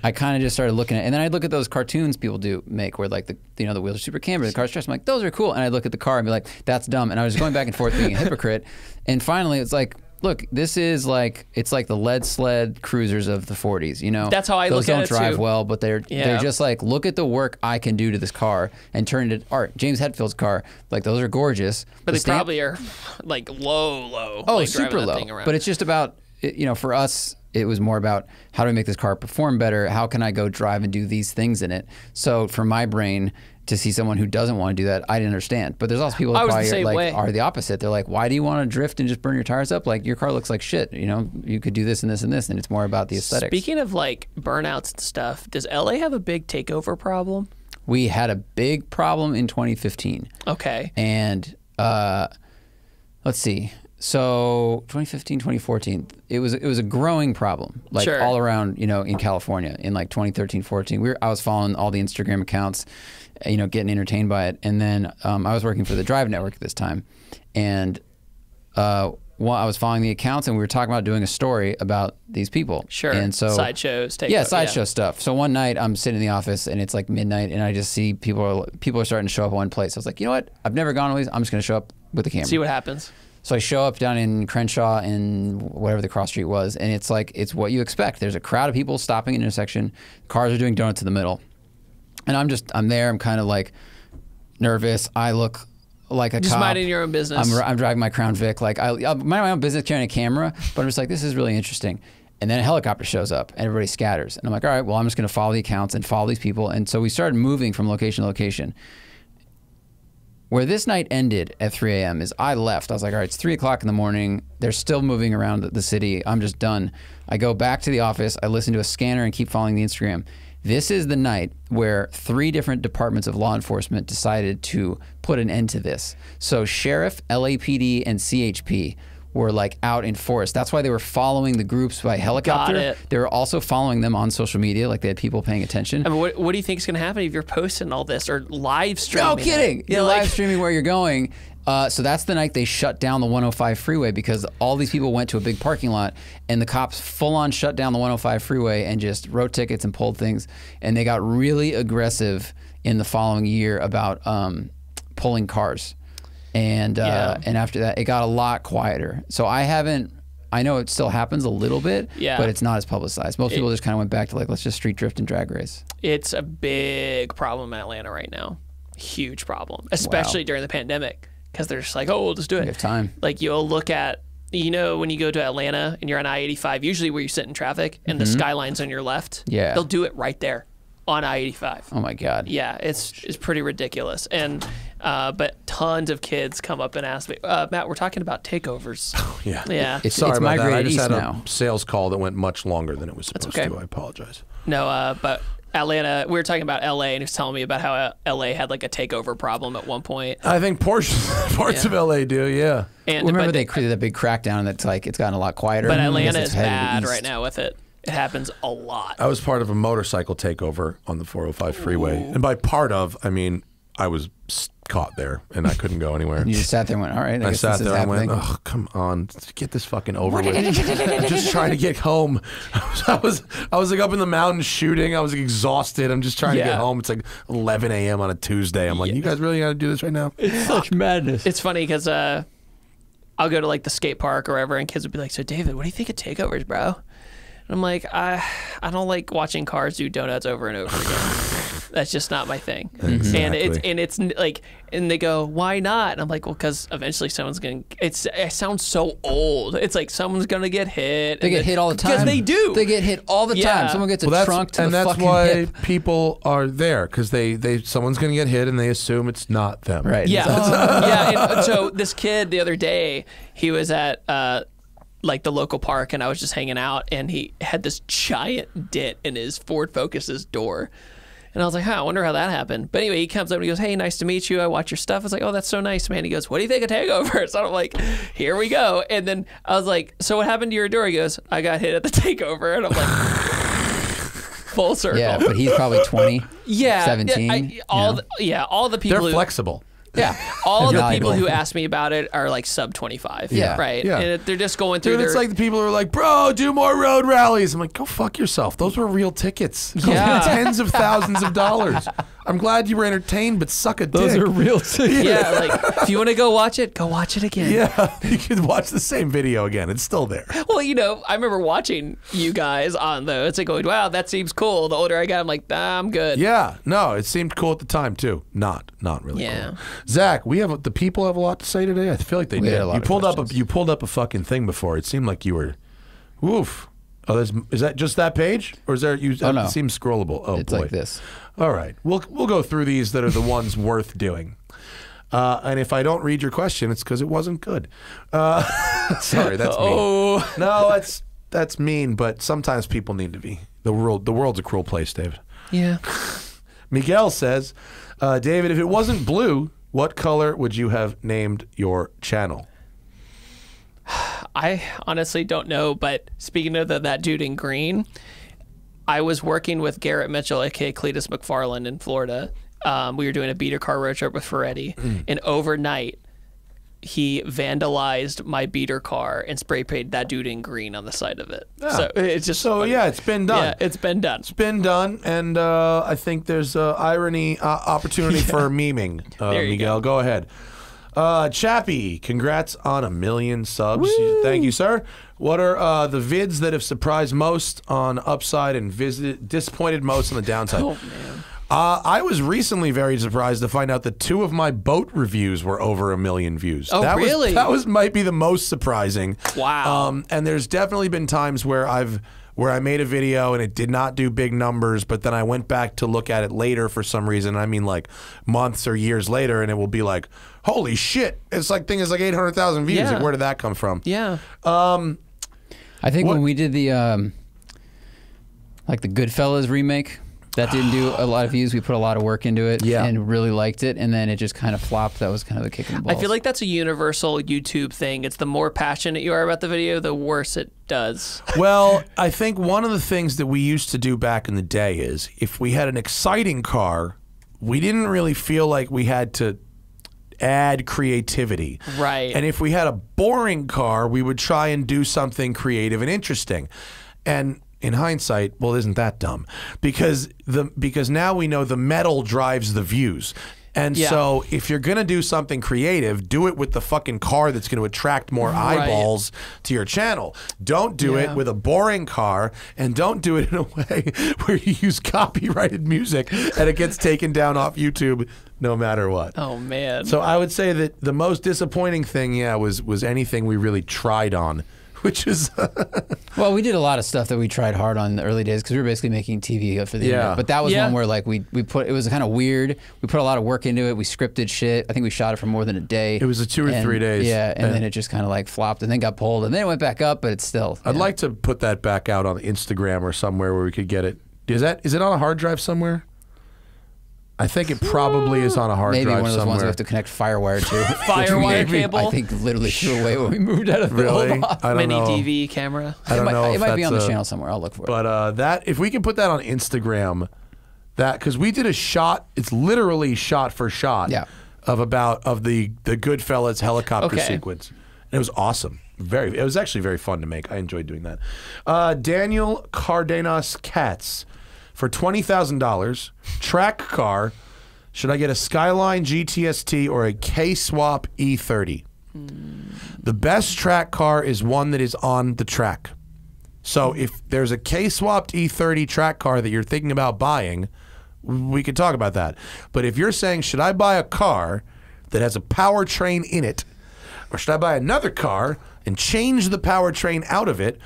[SPEAKER 3] I kind of just started looking at it, and then I'd look at those cartoons people make where like the wheels are super cambered, the car's stretched. I'm like, those are cool, and I'd look at the car and be like, that's dumb, and I was going back and forth being a hypocrite, and finally it's like, look, this is like, it's like the lead sled cruisers of the 40s, you know?
[SPEAKER 2] That's how I look at it
[SPEAKER 3] Those don't drive
[SPEAKER 2] too.
[SPEAKER 3] well, but they're just like, look at the work I can do to this car and turn it into art. James Hetfield's car, like those are gorgeous.
[SPEAKER 2] But they probably are like low.
[SPEAKER 3] Oh,
[SPEAKER 2] like
[SPEAKER 3] super low. But it's just about, you know, for us, it was more about how do we make this car perform better? How can I go drive and do these things in it? So for my brain, to see someone who doesn't want to do that, I didn't understand. But there's also people that probably are the opposite. They're like, why do you want to drift and just burn your tires up? Like, your car looks like shit. You know, you could do this and this and this, and it's more about the aesthetics.
[SPEAKER 2] Speaking of like burnouts and stuff, does LA have a big takeover problem?
[SPEAKER 3] We had a big problem in 2015.
[SPEAKER 2] Okay.
[SPEAKER 3] And let's see. So 2015, 2014, it was a growing problem, like all around, you know, in California in like 2013, 14. I was following all the Instagram accounts, you know, getting entertained by it. And then I was working for the Drive Network at this time. And I was following the accounts, and we were talking about doing a story about these people.
[SPEAKER 2] Sure.
[SPEAKER 3] And so
[SPEAKER 2] sideshows.
[SPEAKER 3] Sideshow stuff. So one night I'm sitting in the office, and it's like midnight, and I just see people are starting to show up at one place. I was like, you know what? I've never gone to these. I'm just going to show up with the camera.
[SPEAKER 2] See what happens.
[SPEAKER 3] So I show up down in Crenshaw in whatever the cross street was, and it's like, it's what you expect. There's a crowd of people stopping at an intersection. Cars are doing donuts in the middle. And I'm there. I'm kind of like nervous. I look like a cop.
[SPEAKER 2] Just minding your own business.
[SPEAKER 3] I'm driving my Crown Vic. Like, I'll mind my own business carrying a camera, but I'm just like, this is really interesting. And then a helicopter shows up, and everybody scatters. And I'm like, all right, well, I'm just going to follow the accounts and follow these people. And so we started moving from location to location. Where this night ended at 3 a.m. is I left. I was like, all right, it's 3 o'clock in the morning. They're still moving around the city. I'm just done. I go back to the office. I listen to a scanner and keep following the Instagram. This is the night where 3 different departments of law enforcement decided to put an end to this. So sheriff, LAPD, and CHP were like out in force. That's why they were following the groups by helicopter.
[SPEAKER 2] Got it.
[SPEAKER 3] They were also following them on social media, like they had people paying attention.
[SPEAKER 2] I mean, what do you think is going to happen if you're posting all this or live streaming?
[SPEAKER 3] No kidding. You're live streaming where you're going. So that's the night they shut down the 105 freeway, because all these people went to a big parking lot, and the cops full on shut down the 105 freeway and just wrote tickets and pulled things. And they got really aggressive in the following year about pulling cars. And after that, it got a lot quieter. So I know it still happens a little bit, but it's not as publicized. Most people just kind of went back to like, let's just street drift and drag race.
[SPEAKER 2] It's a big problem in Atlanta right now. Huge problem, especially during the pandemic, because they're just like, oh, we'll just do it.
[SPEAKER 3] We have time.
[SPEAKER 2] Like, you'll look at, you know, when you go to Atlanta and you're on I-85, usually where you sit in traffic and the skyline's on your left, they'll do it right there on I-85.
[SPEAKER 3] Oh my God.
[SPEAKER 2] Yeah, it's pretty ridiculous. And but tons of kids come up and ask me, Matt, we're talking about takeovers.
[SPEAKER 1] Oh, yeah.
[SPEAKER 2] Yeah.
[SPEAKER 3] It's
[SPEAKER 1] Sorry about that. I just had
[SPEAKER 3] now.
[SPEAKER 1] a sales call that went much longer than it was supposed to. I apologize.
[SPEAKER 2] No, but Atlanta, we were talking about LA, and he was telling me about how LA had like a takeover problem at one point.
[SPEAKER 1] I think parts of LA do, yeah.
[SPEAKER 3] And remember they created that big crackdown that's like, it's gotten a lot quieter.
[SPEAKER 2] But Atlanta is bad right now with it. It happens a lot.
[SPEAKER 1] I was part of a motorcycle takeover on the 405 freeway. And by part of, I mean, I was caught there and I couldn't go anywhere.
[SPEAKER 3] You just sat there and went, all right, I guess
[SPEAKER 1] sat
[SPEAKER 3] this is
[SPEAKER 1] there and
[SPEAKER 3] happening.
[SPEAKER 1] went, oh, come on, get this fucking over with. I'm just trying to get home. I was like up in the mountains shooting. I was exhausted. I'm just trying to get home. It's like 11 a.m. on a Tuesday. I'm like, you guys really got to do this right now?
[SPEAKER 3] It's such madness.
[SPEAKER 2] It's funny because I'll go to like the skate park or wherever, and kids would be like, so David, what do you think of takeovers, bro? And I'm like, I don't like watching cars do donuts over and over again. That's just not my thing.
[SPEAKER 1] Exactly.
[SPEAKER 2] And it's like, and they go, why not? And I'm like, well, because eventually someone's gonna. It sounds so old. It's like someone's gonna get hit.
[SPEAKER 3] They get hit all the time.
[SPEAKER 2] Because they do.
[SPEAKER 3] They get hit all the time. Someone gets a trunk to the fucking hip.
[SPEAKER 1] And that's why people are there, because someone's gonna get hit and they assume it's not them.
[SPEAKER 3] Right.
[SPEAKER 2] Yeah. Yeah. And so this kid the other day, he was at like the local park, and I was just hanging out, and he had this giant dent in his Ford Focus's door. And I was like, I wonder how that happened. But anyway, he comes up and he goes, hey, nice to meet you. I watch your stuff. I was like, oh, that's so nice, man. He goes, what do you think of takeover? So I'm like, here we go. And then I was like, so what happened to your door? He goes, I got hit at the takeover. And I'm like, full circle.
[SPEAKER 3] Yeah, but he's probably 20, 17.
[SPEAKER 2] All the people
[SPEAKER 1] They're flexible.
[SPEAKER 3] Yeah.
[SPEAKER 2] All the people who ask me about it are like sub 25.
[SPEAKER 3] Yeah.
[SPEAKER 2] Right.
[SPEAKER 1] Yeah.
[SPEAKER 2] And they're just going through
[SPEAKER 1] It's like the people who are like, bro, do more road rallies. I'm like, go fuck yourself. Those were real tickets.
[SPEAKER 2] Yeah.
[SPEAKER 1] Tens of thousands of dollars. I'm glad you were entertained, but suck a dick.
[SPEAKER 3] Those are real tickets.
[SPEAKER 2] Yeah, like if you want to go watch it again.
[SPEAKER 1] Yeah, you can watch the same video again. It's still there.
[SPEAKER 2] Well, I remember watching you guys on those and going, wow, that seems cool. The older I got, I'm like, I'm good.
[SPEAKER 1] Yeah, no, it seemed cool at the time too. Not really
[SPEAKER 2] Yeah.
[SPEAKER 1] cool. Zach, the people have a lot to say today. I feel like they did. You pulled up a fucking thing before. It seemed like you were, woof. Oh, is that just that page, or is there?
[SPEAKER 3] No.
[SPEAKER 1] It seems scrollable. Oh,
[SPEAKER 3] it's
[SPEAKER 1] boy.
[SPEAKER 3] like this.
[SPEAKER 1] All right, we'll go through these that are the ones worth doing. And if I don't read your question, it's because it wasn't good. Sorry, that's mean. No, that's mean. But sometimes people need to be. The world's a cruel place, David.
[SPEAKER 2] Yeah.
[SPEAKER 1] Miguel says, David, if it wasn't blue, what color would you have named your channel?
[SPEAKER 2] I honestly don't know, but speaking of that dude in green, I was working with Garrett Mitchell, aka Cletus McFarland, in Florida. We were doing a beater car road trip with Ferretti, and overnight he vandalized my beater car and spray painted that dude in green on the side of it. Yeah. So it's just
[SPEAKER 1] it's been done.
[SPEAKER 2] Yeah, it's been done.
[SPEAKER 1] It's been done, and I think there's opportunity for memeing. Miguel, go ahead. Chappie, congrats on 1 million subs. Woo! Thank you, sir. What are the vids that have surprised most on upside and disappointed most on the downside?
[SPEAKER 2] Oh, man.
[SPEAKER 1] I was recently very surprised to find out that 2 of my boat reviews were over 1 million views.
[SPEAKER 2] Oh, really?
[SPEAKER 1] That might be the most surprising.
[SPEAKER 2] Wow.
[SPEAKER 1] And there's definitely been times where I made a video and it did not do big numbers, but then I went back to look at it later for some reason. I mean, like months or years later, and it will be like, holy shit! It's like thing is like 800,000 views.
[SPEAKER 2] Yeah.
[SPEAKER 1] Like, where did that come from?
[SPEAKER 2] Yeah.
[SPEAKER 3] I think when we did the like the Goodfellas remake, that didn't do a lot of views. We put a lot of work into it and really liked it, and then it just kind of flopped. That was kind of the kick in the balls.
[SPEAKER 2] I feel like that's a universal YouTube thing. It's the more passionate you are about the video, the worse it does.
[SPEAKER 1] Well, I think one of the things that we used to do back in the day is if we had an exciting car, we didn't really feel like we had to add creativity.
[SPEAKER 2] Right.
[SPEAKER 1] And if we had a boring car, we would try and do something creative and interesting. And in hindsight, well, isn't that dumb? Because now we know the metal drives the views. And so if you're going to do something creative, do it with the fucking car that's going to attract more eyeballs to your channel. Don't do it with a boring car, and don't do it in a way where you use copyrighted music and it gets taken down off YouTube no matter what.
[SPEAKER 2] Oh, man.
[SPEAKER 1] So I would say that the most disappointing thing, was anything we really tried on. Which is
[SPEAKER 3] well, we did a lot of stuff that we tried hard on in the early days because we were basically making TV for the internet. But that was one where like we put, it was kind of weird. We put a lot of work into it. We scripted shit. I think we shot it for more than a day.
[SPEAKER 1] It was 2 or 3 days.
[SPEAKER 3] Yeah, and then it just kind of like flopped and then got pulled and then it went back up, but it's still.
[SPEAKER 1] I'd like to put that back out on Instagram or somewhere where we could get it. Is it on a hard drive somewhere? I think it probably is on a hard drive somewhere.
[SPEAKER 3] Maybe one of those ones we have to connect FireWire to.
[SPEAKER 2] FireWire cable?
[SPEAKER 3] I think literally threw away when we moved out of the
[SPEAKER 1] really?
[SPEAKER 3] I
[SPEAKER 2] don't know. DV camera.
[SPEAKER 1] I don't know.
[SPEAKER 3] It might be on the channel somewhere. I'll look for it.
[SPEAKER 1] But if we can put that on Instagram, because we did a shot. It's literally shot for shot. Of the Goodfellas helicopter sequence. And it was awesome. It was actually very fun to make. I enjoyed doing that. Daniel Cardenas Katz. For $20,000, track car, should I get a Skyline GTST or a K-Swap E30? The best track car is one that is on the track. So if there's a K-Swapped E30 track car that you're thinking about buying, we could talk about that. But if you're saying, should I buy a car that has a powertrain in it, or should I buy another car and change the powertrain out of it?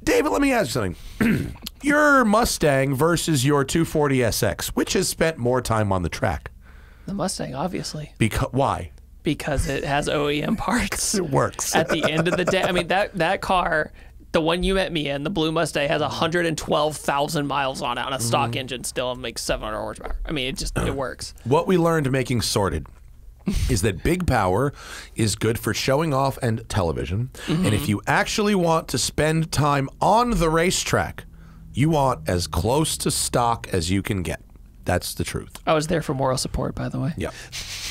[SPEAKER 1] David, let me ask you something. Your Mustang versus your 240SX, which has spent more time on the track?
[SPEAKER 2] The Mustang, obviously.
[SPEAKER 1] Why?
[SPEAKER 2] Because it has OEM parts.
[SPEAKER 1] It works.
[SPEAKER 2] At the end of the day, I mean, that car, the one you met me in, the blue Mustang, has 112,000 miles on it on a stock engine still and makes 700 horsepower. I mean, it works.
[SPEAKER 1] What we learned making Sorted is that big power is good for showing off and television. And if you actually want to spend time on the racetrack, you want as close to stock as you can get. That's the truth.
[SPEAKER 2] I was there for moral support, by the way.
[SPEAKER 1] Yeah.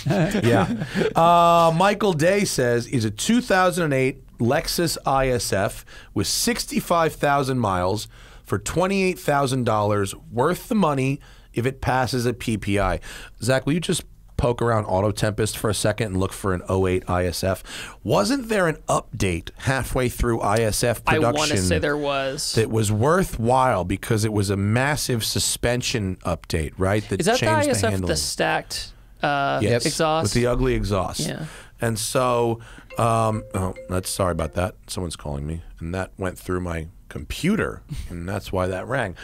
[SPEAKER 1] Yeah. Michael Day says, is a 2008 Lexus ISF with 65,000 miles for $28,000 worth the money if it passes a PPI? Zach, will you just poke around Auto Tempest for a second and look for an 08 ISF? Wasn't there an update halfway through ISF production?
[SPEAKER 2] I want to say there was.
[SPEAKER 1] That was worthwhile because it was a massive suspension update, right?
[SPEAKER 2] Is that the ISF with the stacked exhaust?
[SPEAKER 1] With the ugly exhaust.
[SPEAKER 2] Yeah.
[SPEAKER 1] And so, sorry about that. Someone's calling me, and that went through my computer, and that's why that rang.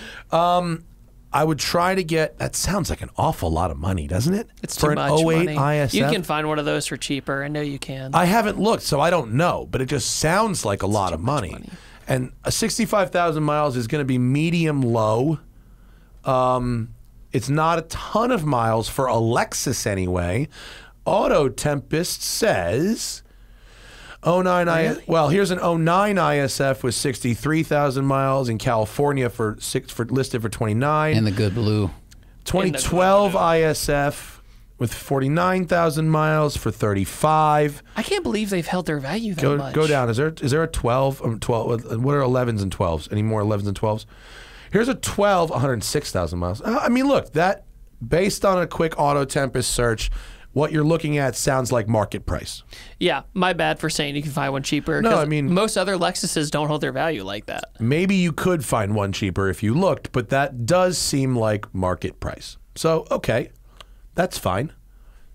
[SPEAKER 1] I would try to get, that sounds like an awful lot of money, doesn't it?
[SPEAKER 2] It's too much
[SPEAKER 1] For an 08
[SPEAKER 2] money.
[SPEAKER 1] ISF?
[SPEAKER 2] You can find one of those for cheaper. I know you can.
[SPEAKER 1] I haven't looked, so I don't know, but it just sounds like a lot of money. And a 65,000 miles is going to be medium low. It's not a ton of miles for a Lexus anyway. Auto Tempest says 09
[SPEAKER 2] Really?
[SPEAKER 1] Well, here's an 09 ISF with 63,000 miles in California for listed for 29.
[SPEAKER 3] And the good blue.
[SPEAKER 1] 2012 ISF with 49,000 miles for 35.
[SPEAKER 2] I can't believe they've held their value that much.
[SPEAKER 1] Go down. Is there a 12? 12? What are 11s and 12s? Any more 11s and 12s? Here's a 12, 106,000 miles. I mean, look, that based on a quick Auto Tempest search, what you're looking at sounds like market price.
[SPEAKER 2] Yeah, my bad for saying you can find one cheaper.
[SPEAKER 1] No, I mean,
[SPEAKER 2] most other Lexuses don't hold their value like that.
[SPEAKER 1] Maybe you could find one cheaper if you looked, but that does seem like market price. So, okay, that's fine.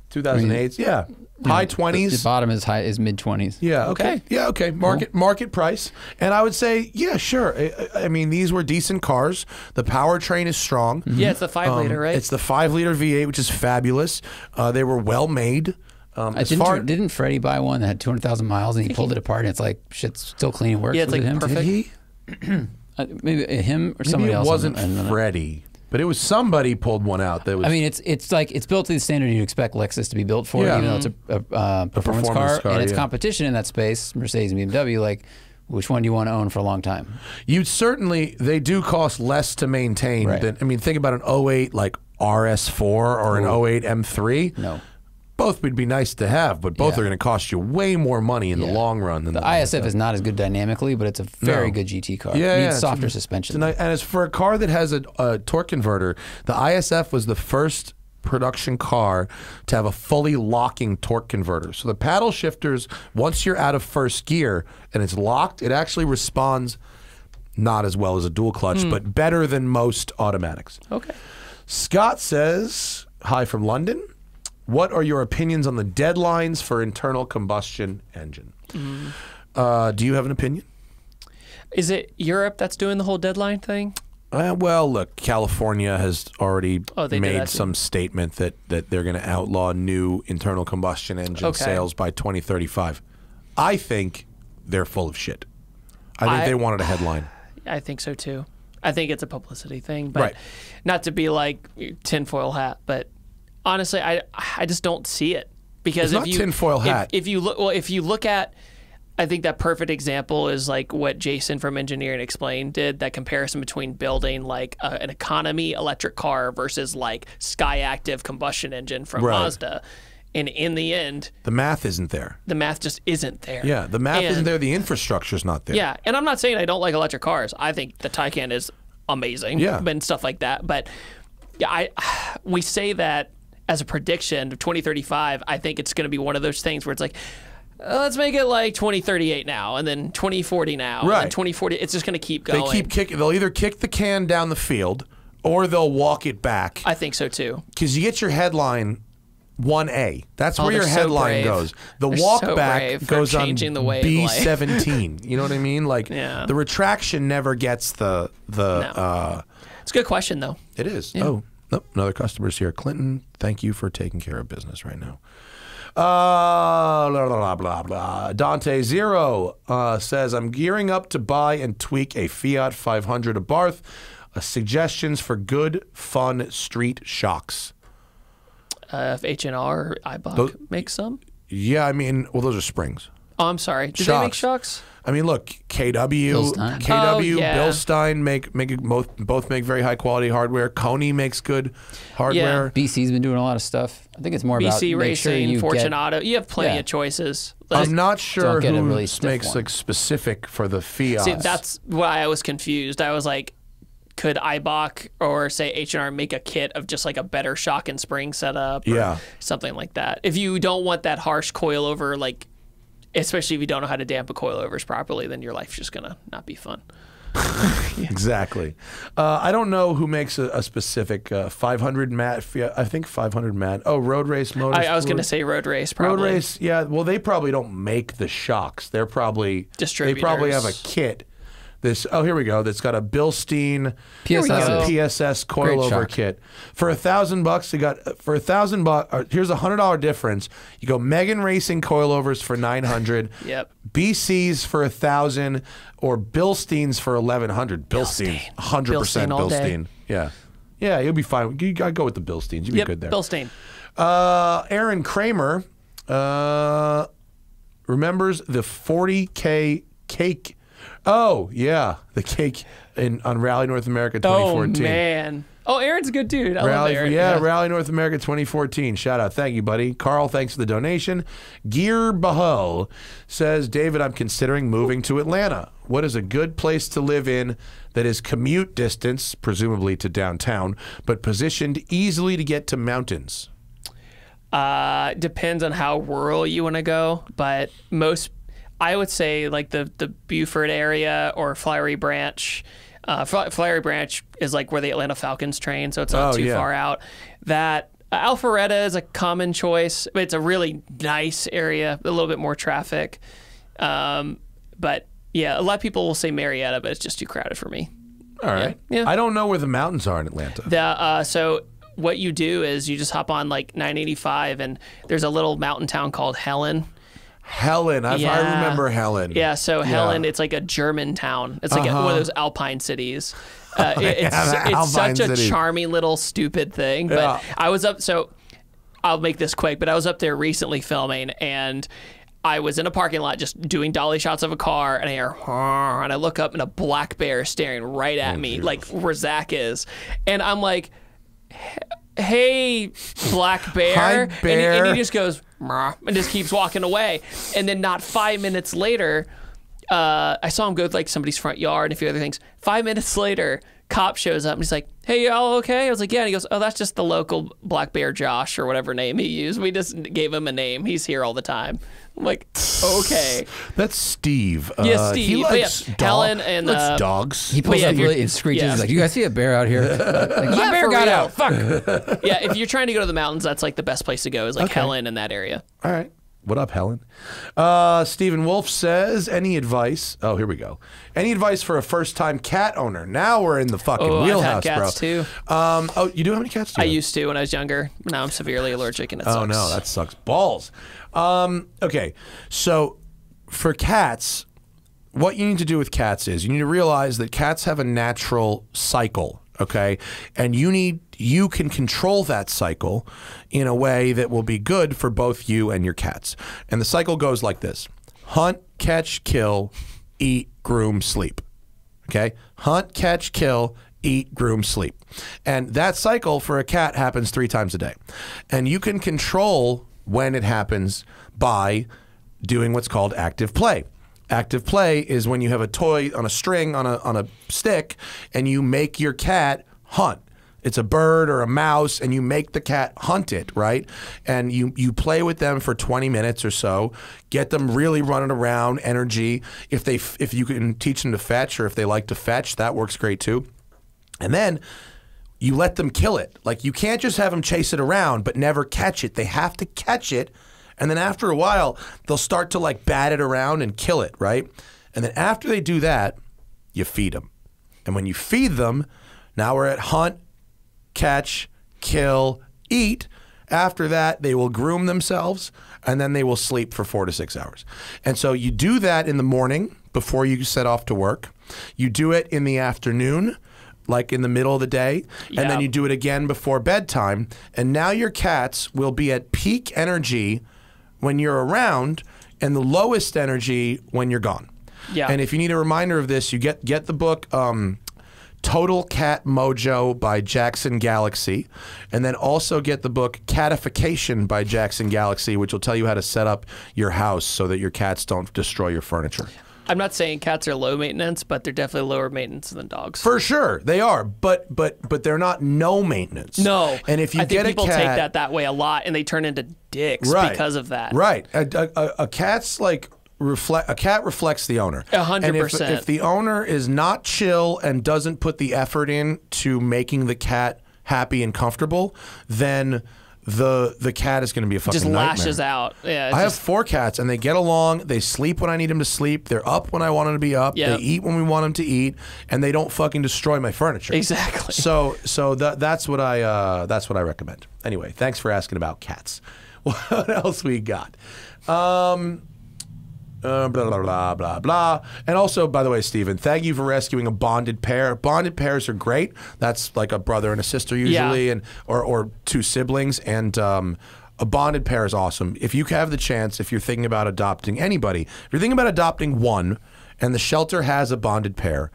[SPEAKER 1] 2008, yeah. High 20s.
[SPEAKER 3] The bottom is mid 20s.
[SPEAKER 1] Yeah, okay. Yeah, okay. Market price. And I would say, yeah, sure. I mean, these were decent cars. The powertrain is strong.
[SPEAKER 2] Yeah, it's the 5-liter, right?
[SPEAKER 1] It's the 5-liter V8, which is fabulous. They were well made.
[SPEAKER 3] Didn't Freddie buy one that had 200,000 miles and he pulled it apart and it's like, shit's still clean and works?
[SPEAKER 2] Yeah, it's like
[SPEAKER 3] him?
[SPEAKER 2] perfect.
[SPEAKER 1] Did he?
[SPEAKER 3] Maybe him or somebody else.
[SPEAKER 1] It wasn't Freddie. But it was somebody pulled one out that was.
[SPEAKER 3] I mean, it's like it's built to the standard you'd expect Lexus to be built for, even though it's a performance car, and it's competition in that space. Mercedes and BMW, like, which one do you want to own for a long time?
[SPEAKER 1] They do cost less to maintain than. I mean, think about an 08 like RS4 or an 08 M3.
[SPEAKER 3] No.
[SPEAKER 1] Both would be nice to have, but both are going to cost you way more money in the long run than
[SPEAKER 3] the ISF is not as good dynamically, but it's a very good GT car.
[SPEAKER 1] Yeah,
[SPEAKER 3] it needs softer suspension.
[SPEAKER 1] And as for a car that has a torque converter, the ISF was the first production car to have a fully locking torque converter. So the paddle shifters, once you're out of first gear and it's locked, it actually responds not as well as a dual clutch, but better than most automatics.
[SPEAKER 2] Okay.
[SPEAKER 1] Scott says, hi from London. What are your opinions on the deadlines for internal combustion engine? Do you have an opinion?
[SPEAKER 2] Is it Europe that's doing the whole deadline thing?
[SPEAKER 1] Well, look, California has already made some
[SPEAKER 2] too.
[SPEAKER 1] statement that they're going to outlaw new internal combustion engine sales by 2035. I think they're full of shit. I think they wanted a headline.
[SPEAKER 2] I think so too. I think it's a publicity thing, but not to be like tinfoil hat, but honestly, I just don't see it because
[SPEAKER 1] it's not tinfoil hat.
[SPEAKER 2] If you look at, I think that perfect example is like what Jason from Engineering Explained did. That comparison between building like an economy electric car versus like Skyactiv combustion engine from Mazda, and in the end,
[SPEAKER 1] the math isn't there.
[SPEAKER 2] The math just isn't there.
[SPEAKER 1] Yeah, the math isn't there. The infrastructure's not there.
[SPEAKER 2] Yeah, and I'm not saying I don't like electric cars. I think the Taycan is amazing.
[SPEAKER 1] Yeah,
[SPEAKER 2] and stuff like that. But yeah, we say that as a prediction of 2035, I think it's going to be one of those things where it's like, let's make it like 2038 now, and then 2040 now, and then 2040. It's just going to keep going.
[SPEAKER 1] They'll either kick the can down the field, or they'll walk it back.
[SPEAKER 2] I think so too.
[SPEAKER 1] Because you get your headline 1A. That's where your headline goes. The
[SPEAKER 2] they're
[SPEAKER 1] walk
[SPEAKER 2] so
[SPEAKER 1] back goes on
[SPEAKER 2] the
[SPEAKER 1] B17. You know what I mean? Like the retraction never gets the.
[SPEAKER 2] No. It's a good question though.
[SPEAKER 1] It is. Yeah. Oh, nope, another customer's here. Clinton, thank you for taking care of business right now. Blah, blah, blah, blah. Dante Zero says, I'm gearing up to buy and tweak a Fiat 500 Abarth. Suggestions for good, fun street shocks.
[SPEAKER 2] If H&R or Eibach make some?
[SPEAKER 1] Yeah, I mean, well, those are springs.
[SPEAKER 2] Oh, I'm sorry. Did they make shocks?
[SPEAKER 1] I mean, look, KW, Bilstein both make very high quality hardware. Coney makes good hardware.
[SPEAKER 3] Yeah. BC's been doing a lot of stuff. I think it's more about
[SPEAKER 2] BC Racing,
[SPEAKER 3] sure
[SPEAKER 2] Fortunato. You have plenty of choices.
[SPEAKER 1] I'm not sure who really makes like specific for the Fiat.
[SPEAKER 2] See, that's why I was confused. I was like, could Eibach or say H&R make a kit of just like a better shock and spring setup or something like that? If you don't want that harsh coilover, like, especially if you don't know how to dampen coilovers properly, then your life's just going to not be fun.
[SPEAKER 1] Exactly. I don't know who makes a specific 500 mat. I think 500 mat. Oh, Road Race Motors.
[SPEAKER 2] I was going to say Road Race, probably.
[SPEAKER 1] Road Race, yeah. Well, they probably don't make the shocks. They're probably
[SPEAKER 2] distributors.
[SPEAKER 1] They probably have a kit. Here we go. That's got a Bilstein PSS coilover kit for $1,000. They got for $1,000. Here's $100 difference. You go Megan Racing coilovers for $900.
[SPEAKER 2] Yep.
[SPEAKER 1] BC's for $1,000 or Bilsteins for $1,100. Bilstein, 100% Bilstein. Yeah, you'll be fine. You gotta go with the Bilsteins. You'll be good there.
[SPEAKER 2] Bilstein.
[SPEAKER 1] Aaron Kramer remembers the 40K cake. Oh, yeah. The cake on Rally North America 2014.
[SPEAKER 2] Oh, man. Oh, Aaron's a good dude. I love Aaron.
[SPEAKER 1] Yeah, Rally North America 2014. Shout out. Thank you, buddy. Carl, thanks for the donation. Gear Bahal says, David, I'm considering moving to Atlanta. What is a good place to live in that is commute distance, presumably to downtown, but positioned easily to get to mountains?
[SPEAKER 2] Depends on how rural you want to go, but I would say like the Buford area or Flowery Branch. Flowery Branch is like where the Atlanta Falcons train, so it's not too far out. That Alpharetta is a common choice, but it's a really nice area, a little bit more traffic. But yeah, a lot of people will say Marietta, but it's just too crowded for me.
[SPEAKER 1] All right. Yeah. I don't know where the mountains are in Atlanta.
[SPEAKER 2] So what you do is you just hop on like 985, and there's a little mountain town called Helen.
[SPEAKER 1] I remember Helen.
[SPEAKER 2] Yeah, so Helen, it's like a German town. It's like one of those Alpine cities. It's such a charming little stupid thing. But I was up, so I'll make this quick, but I was up there recently filming, and I was in a parking lot just doing dolly shots of a car, and I hear, and I look up, and a black bear is staring right at me, like where Zach is. And I'm like, hey, black bear.
[SPEAKER 1] Hi, bear.
[SPEAKER 2] And he just goes, and just keeps walking away. And then not 5 minutes later, I saw him go to like somebody's front yard and a few other things. 5 minutes later, cop shows up and he's like, hey, y'all okay? I was like, yeah. And he goes, oh, that's just the local black bear Josh or whatever name he used. We just gave him a name. He's here all the time. I'm like, okay.
[SPEAKER 1] That's Steve.
[SPEAKER 2] Yeah, Steve.
[SPEAKER 1] He likes
[SPEAKER 2] Helen and
[SPEAKER 1] dogs.
[SPEAKER 3] He pulls up really and screeches. He's like, you guys see a bear out here? Like, my bear got out. Fuck.
[SPEAKER 2] Yeah, if you're trying to go to the mountains, that's like the best place to go is like Helen in that area.
[SPEAKER 1] All right. What up, Helen? Stephen Wolf says, any advice? Oh, here we go. Any advice for a first-time cat owner? Now we're in the fucking wheelhouse,
[SPEAKER 2] I've had cats
[SPEAKER 1] too. You do have any cats?
[SPEAKER 2] I used to when I was younger. Now I'm severely allergic, and it sucks.
[SPEAKER 1] Oh, no, that sucks balls. Okay, so for cats, what you need to do with cats is you need to realize that cats have a natural cycle. Okay, and you can control that cycle in a way that will be good for both you and your cats. And the cycle goes like this: hunt, catch, kill, eat, groom, sleep. Okay, hunt, catch, kill, eat, groom, sleep. And that cycle for a cat happens 3 times a day. And you can control when it happens by doing what's called active play. Active play is when you have a toy on a string on a stick and you make your cat hunt. It's a bird or a mouse and you make the cat hunt it, right? And you play with them for 20 minutes or so, get them really running around, energy. If you can teach them to fetch or if they like to fetch, that works great too. And then you let them kill it. Like, you can't just have them chase it around but never catch it. They have to catch it, and then after a while, they'll start to like bat it around and kill it, right? And then after they do that, you feed them. And when you feed them, now we're at hunt, catch, kill, eat. After that, they will groom themselves, and then they will sleep for 4 to 6 hours. And so you do that in the morning before you set off to work. You do it in the afternoon, like in the middle of the day, and then you do it again before bedtime. And now your cats will be at peak energy when you're around and the lowest energy when you're gone. Yeah. And if you need a reminder of this, you get the book Total Cat Mojo by Jackson Galaxy, and then also get the book Catification by Jackson Galaxy, which will tell you how to set up your house so that your cats don't destroy your furniture.
[SPEAKER 2] I'm not saying cats are low maintenance, but they're definitely lower maintenance than dogs.
[SPEAKER 1] For sure, they are, but they're not no maintenance.
[SPEAKER 2] No,
[SPEAKER 1] and if you
[SPEAKER 2] I
[SPEAKER 1] get
[SPEAKER 2] think people
[SPEAKER 1] a cat,
[SPEAKER 2] take that way a lot, and they turn into dicks because of that.
[SPEAKER 1] Right, a cat's like a cat reflects the owner.
[SPEAKER 2] 100%.
[SPEAKER 1] And if the owner is not chill and doesn't put the effort in to making the cat happy and comfortable, then the cat is going to be a fucking nightmare.
[SPEAKER 2] Just lashes out. Yeah,
[SPEAKER 1] I have 4 cats, and they get along. They sleep when I need them to sleep. They're up when I want them to be up. Yep. They eat when we want them to eat, and they don't fucking destroy my furniture.
[SPEAKER 2] Exactly.
[SPEAKER 1] So that's what I recommend. Anyway, thanks for asking about cats. What else we got? Blah, blah, blah, blah. And also, by the way, Steven, thank you for rescuing a bonded pair. Bonded pairs are great. That's like a brother and a sister usually, and or 2 siblings. And a bonded pair is awesome. If you have the chance, if you're thinking about adopting anybody, if you're thinking about adopting one and the shelter has a bonded pair,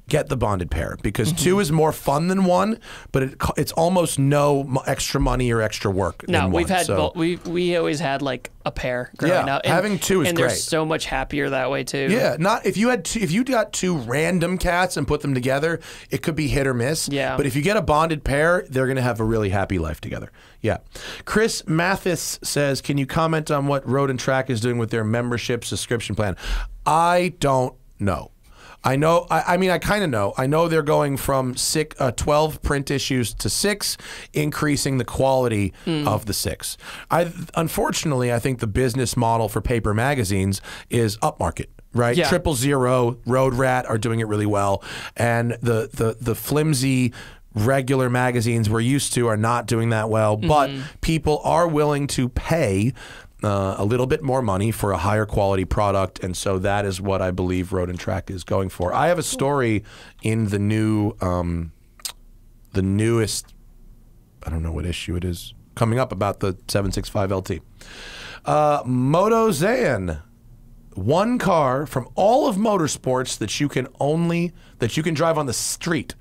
[SPEAKER 1] get the bonded pair, because 2 is more fun than 1, but it's almost no extra money or extra work.
[SPEAKER 2] No, we've
[SPEAKER 1] one,
[SPEAKER 2] had we always had like a pair growing up.
[SPEAKER 1] And having 2 is
[SPEAKER 2] and
[SPEAKER 1] great.
[SPEAKER 2] And they're so much happier that way too.
[SPEAKER 1] Yeah, not if you got 2 random cats and put them together, it could be hit or miss.
[SPEAKER 2] Yeah.
[SPEAKER 1] But if you get a bonded pair, they're going to have a really happy life together. Yeah. Chris Mathis says, can you comment on what Road and Track is doing with their membership subscription plan? I don't know. I know. I mean, I kind of know. I know they're going from 12 print issues to 6, increasing the quality of the 6. Unfortunately, I think the business model for paper magazines is upmarket. Right,
[SPEAKER 2] yeah.
[SPEAKER 1] 000, Road Rat are doing it really well, and the flimsy regular magazines we're used to are not doing that well. But people are willing to pay a little bit more money for a higher quality product, and so that is what I believe Road and Track is going for. I have a story in the newest, I don't know what issue it is, coming up about the 765 LT. Moto Zan, one car from all of motorsports that you can drive on the street.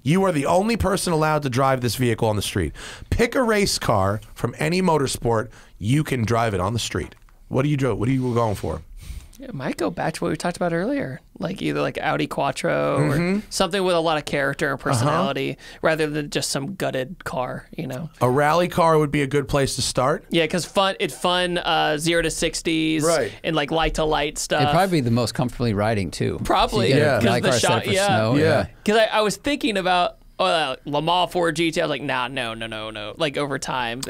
[SPEAKER 1] You are the only person allowed to drive this vehicle on the street. Pick a race car from any motorsport. You can drive it on the street. What are you going for?
[SPEAKER 2] It might go back to what we talked about earlier, like either like Audi Quattro or something with a lot of character and personality, rather than just some gutted car. You know,
[SPEAKER 1] a rally car would be a good place to start.
[SPEAKER 2] Yeah, because fun 0 to 60s,
[SPEAKER 1] right,
[SPEAKER 2] and like light to light stuff.
[SPEAKER 3] It'd probably be the most comfortably riding too.
[SPEAKER 2] Probably,
[SPEAKER 3] because the shot,
[SPEAKER 2] yeah. Because I was thinking about Le Mans 4 GT. I was like, nah, no. Like over time,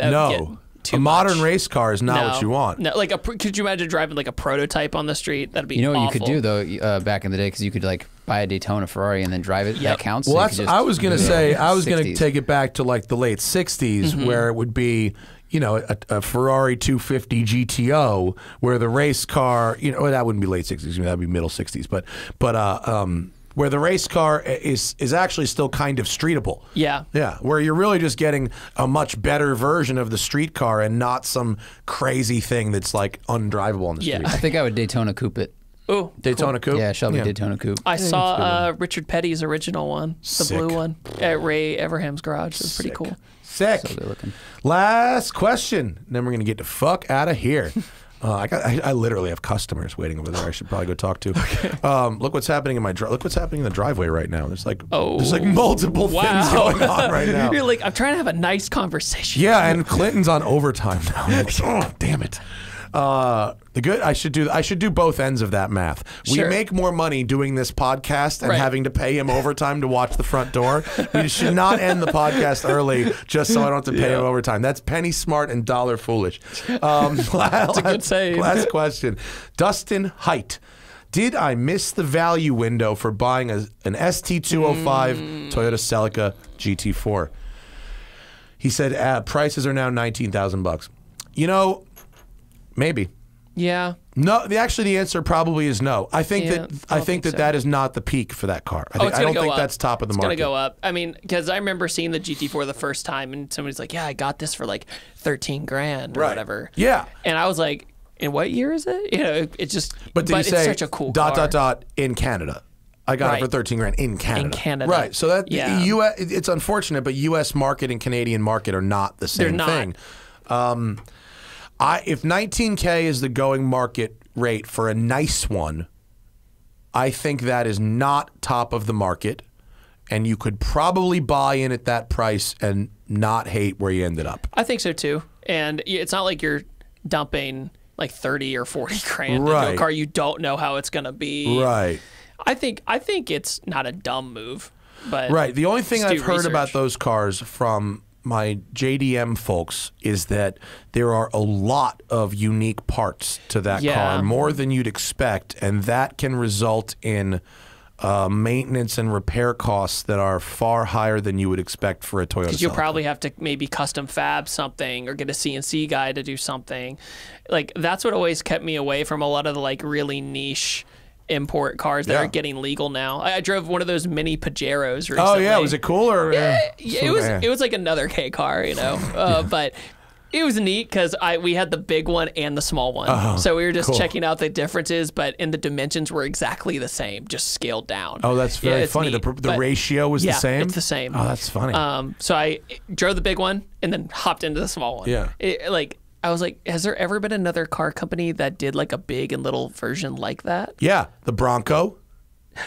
[SPEAKER 1] a modern race car is not what you want.
[SPEAKER 2] No, like could you imagine driving like a prototype on the street? That'd be
[SPEAKER 3] what
[SPEAKER 2] awful.
[SPEAKER 3] you could do though back in the day, because you could like buy a Daytona Ferrari and then drive it. That counts.
[SPEAKER 1] Well,
[SPEAKER 3] so
[SPEAKER 1] I was going to say, I was going to take it back to like the late 60s where it would be, a Ferrari 250 GTO, where the race car, that wouldn't be late 60s, that'd be middle 60s, but where the race car is actually still kind of streetable.
[SPEAKER 2] Yeah.
[SPEAKER 1] Yeah, where you're really just getting a much better version of the street car and not some crazy thing that's like undrivable on the street.
[SPEAKER 3] I think I would Daytona coupe it.
[SPEAKER 2] Oh,
[SPEAKER 1] Daytona coupe?
[SPEAKER 3] Yeah, Shelby Daytona coupe.
[SPEAKER 2] I saw Richard Petty's original one, the blue one, at Ray Everham's garage. It was pretty cool.
[SPEAKER 1] Sick.
[SPEAKER 3] So good looking.
[SPEAKER 1] Last question. Then we're going to get the fuck out of here. I literally have customers waiting over there. I should probably go talk to. Okay. Look what's happening in look what's happening in the driveway right now. There's like multiple things going on right now.
[SPEAKER 2] You're like, I'm trying to have a nice conversation.
[SPEAKER 1] Yeah, and Clinton's on overtime now. Oh, damn it. I should do both ends of that math.
[SPEAKER 2] Sure.
[SPEAKER 1] We make more money doing this podcast and having to pay him overtime to watch the front door. We should not end the podcast early just so I don't have to pay him overtime. That's penny smart and dollar foolish.
[SPEAKER 2] That's a good saying.
[SPEAKER 1] Last question. Dustin Height. Did I miss the value window for buying an ST205 Toyota Celica GT4? He said prices are now $19,000. You know, maybe.
[SPEAKER 2] Yeah.
[SPEAKER 1] No, actually, the answer probably is no. I think that is not the peak for that car. I don't think that's top of the market.
[SPEAKER 2] It's going to go up. I mean, because I remember seeing the GT4 the first time, and somebody's like, "Yeah, I got this for like 13 grand or whatever."
[SPEAKER 1] Yeah.
[SPEAKER 2] And I was like, "In what year is it?" You know, it just.
[SPEAKER 1] But did you say
[SPEAKER 2] it's such a cool car.
[SPEAKER 1] in Canada? I got it for 13 grand in Canada.
[SPEAKER 2] In Canada.
[SPEAKER 1] Right. So that US, it's unfortunate, but U.S. market and Canadian market are not the same thing. If 19K is the going market rate for a nice one, I think that is not top of the market, and you could probably buy in at that price and not hate where you ended up.
[SPEAKER 2] I think so too. And it's not like you're dumping like 30 or 40 grand into a car you don't know how it's going to be.
[SPEAKER 1] Right.
[SPEAKER 2] I think it's not a dumb move, but
[SPEAKER 1] the only thing I've heard about those cars from my JDM folks is that there are a lot of unique parts to that car, more than you'd expect, and that can result in maintenance and repair costs that are far higher than you would expect for a Toyota.
[SPEAKER 2] Because you'll probably have to maybe custom fab something or get a CNC guy to do something. Like that's what always kept me away from a lot of the like really niche import cars that are getting legal now. I drove one of those mini Pajeros recently.
[SPEAKER 1] Oh yeah, was it cool or?
[SPEAKER 2] Yeah, it was like another K car, you know. But it was neat because we had the big one and the small one, so we were just checking out the differences. But the dimensions were exactly the same, just scaled down.
[SPEAKER 1] Oh, that's very funny. The ratio was the same.
[SPEAKER 2] It's the same.
[SPEAKER 1] Oh, that's funny.
[SPEAKER 2] So I drove the big one and then hopped into the small one.
[SPEAKER 1] Yeah.
[SPEAKER 2] I was like, has there ever been another car company that did like a big and little version like that?
[SPEAKER 1] Yeah, the Bronco.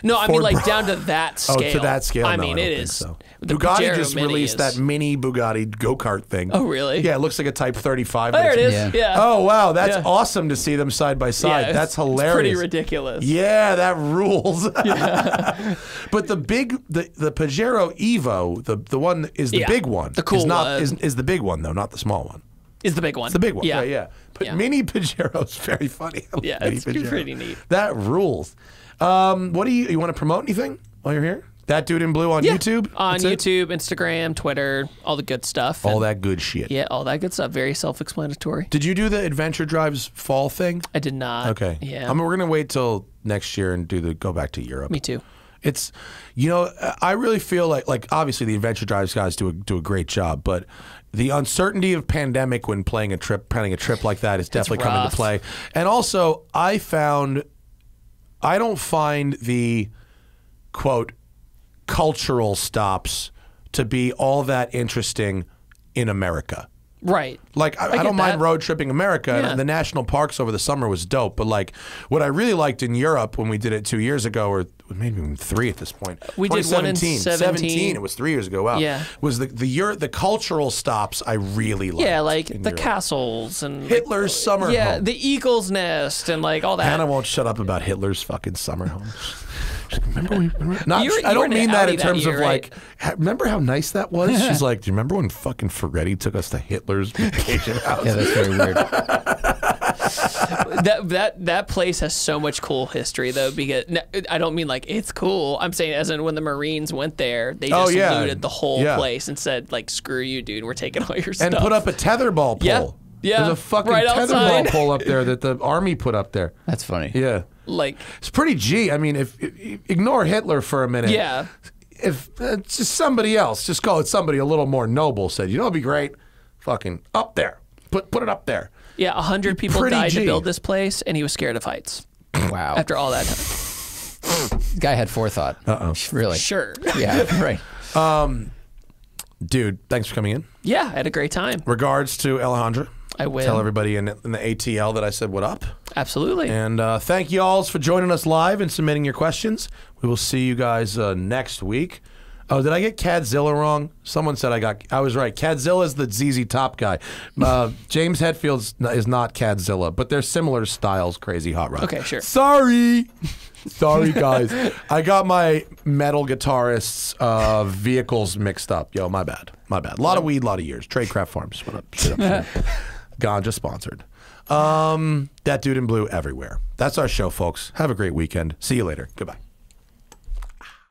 [SPEAKER 2] No, I mean like down to that scale.
[SPEAKER 1] Oh, to that scale.
[SPEAKER 2] I
[SPEAKER 1] no,
[SPEAKER 2] mean,
[SPEAKER 1] I don't
[SPEAKER 2] it
[SPEAKER 1] think
[SPEAKER 2] is.
[SPEAKER 1] So.
[SPEAKER 2] The
[SPEAKER 1] Bugatti
[SPEAKER 2] Pajero
[SPEAKER 1] just
[SPEAKER 2] Mini
[SPEAKER 1] released that mini Bugatti go-kart thing.
[SPEAKER 2] Oh, really?
[SPEAKER 1] Yeah, it looks like a Type 35.
[SPEAKER 2] Oh, there it is. Yeah.
[SPEAKER 1] Oh, wow. That's awesome to see them side by side.
[SPEAKER 2] Yeah,
[SPEAKER 1] that's hilarious.
[SPEAKER 2] It's pretty ridiculous.
[SPEAKER 1] Yeah, that rules. But the Pajero Evo, the one is the big one.
[SPEAKER 2] The cool one.
[SPEAKER 1] Is the big one, though, not the small one.
[SPEAKER 2] Is the big one.
[SPEAKER 1] It's the big one. Yeah. But mini Pajero's very funny.
[SPEAKER 2] Yeah, it's pretty neat.
[SPEAKER 1] That rules. What do you want to promote anything while you're here? That Dude in Blue on YouTube?
[SPEAKER 2] On YouTube, Instagram, Twitter, all the good stuff.
[SPEAKER 1] All that good shit.
[SPEAKER 2] Yeah, all that good stuff. Very self-explanatory.
[SPEAKER 1] Did you do the Adventure Drives fall thing?
[SPEAKER 2] I did not.
[SPEAKER 1] Okay.
[SPEAKER 2] Yeah.
[SPEAKER 1] We're going to wait till next year and go back to Europe.
[SPEAKER 2] Me too.
[SPEAKER 1] It's, I really feel like obviously the Adventure Drives guys do a great job, but the uncertainty of pandemic when planning a trip like that is definitely come into play. And also, I don't find the, quote, cultural stops to be all that interesting in America.
[SPEAKER 2] Right.
[SPEAKER 1] Like, I don't mind road tripping America. And the national parks over the summer was dope. But, like, what I really liked in Europe when we did it 2 years ago, or maybe even 3 at this point.
[SPEAKER 2] We did one in
[SPEAKER 1] 17. It was 3 years ago. Wow.
[SPEAKER 2] Yeah.
[SPEAKER 1] Was the cultural stops I really liked.
[SPEAKER 2] Yeah, like the castles and
[SPEAKER 1] Hitler's summer home.
[SPEAKER 2] Yeah, the Eagle's Nest and like all that.
[SPEAKER 1] Hannah won't shut up about Hitler's fucking summer home. Remember
[SPEAKER 2] I
[SPEAKER 1] don't mean that in terms of
[SPEAKER 2] right?
[SPEAKER 1] like, remember how nice that was? She's like, do you remember when fucking Ferretti took us to Hitler's vacation house?
[SPEAKER 3] Yeah, that's very weird.
[SPEAKER 2] That place has so much cool history though, because I don't mean like it's cool. I'm saying as in when the Marines went there, they just looted the whole place and said like, screw you, dude, we're taking all your stuff.
[SPEAKER 1] And put up a tetherball pole.
[SPEAKER 2] Yeah.
[SPEAKER 1] There's a fucking tetherball pole up there that the army put up there.
[SPEAKER 3] That's funny.
[SPEAKER 1] Yeah.
[SPEAKER 2] Like,
[SPEAKER 1] it's pretty G. I mean, if ignore Hitler for a minute.
[SPEAKER 2] Yeah.
[SPEAKER 1] If it's just somebody else, just call it somebody a little more noble, said, you know what'd be great? Fucking up there. Put it up there.
[SPEAKER 2] Yeah, 100 people died to build this place, and he was scared of heights.
[SPEAKER 3] Wow.
[SPEAKER 2] After all that time.
[SPEAKER 3] The guy had forethought. Really?
[SPEAKER 2] Sure.
[SPEAKER 3] Yeah, right.
[SPEAKER 1] Dude, thanks for coming in.
[SPEAKER 2] Yeah, I had a great time.
[SPEAKER 1] Regards to Alejandra.
[SPEAKER 2] I will.
[SPEAKER 1] Tell everybody in the ATL that I said what up.
[SPEAKER 2] Absolutely.
[SPEAKER 1] And thank you all for joining us live and submitting your questions. We will see you guys next week. Oh, did I get Cadzilla wrong? Someone said I was right. Cadzilla is the ZZ Top guy. James Hetfield is not Cadzilla, but they're similar styles, Crazy Hot Rod.
[SPEAKER 2] Okay, sure.
[SPEAKER 1] Sorry, guys. I got my metal guitarists' vehicles mixed up. Yo, my bad. A lot of weed, a lot of years. Tradecraft Farms. What up? Shit up. Ganja sponsored. That Dude in Blue everywhere. That's our show, folks. Have a great weekend. See you later. Goodbye.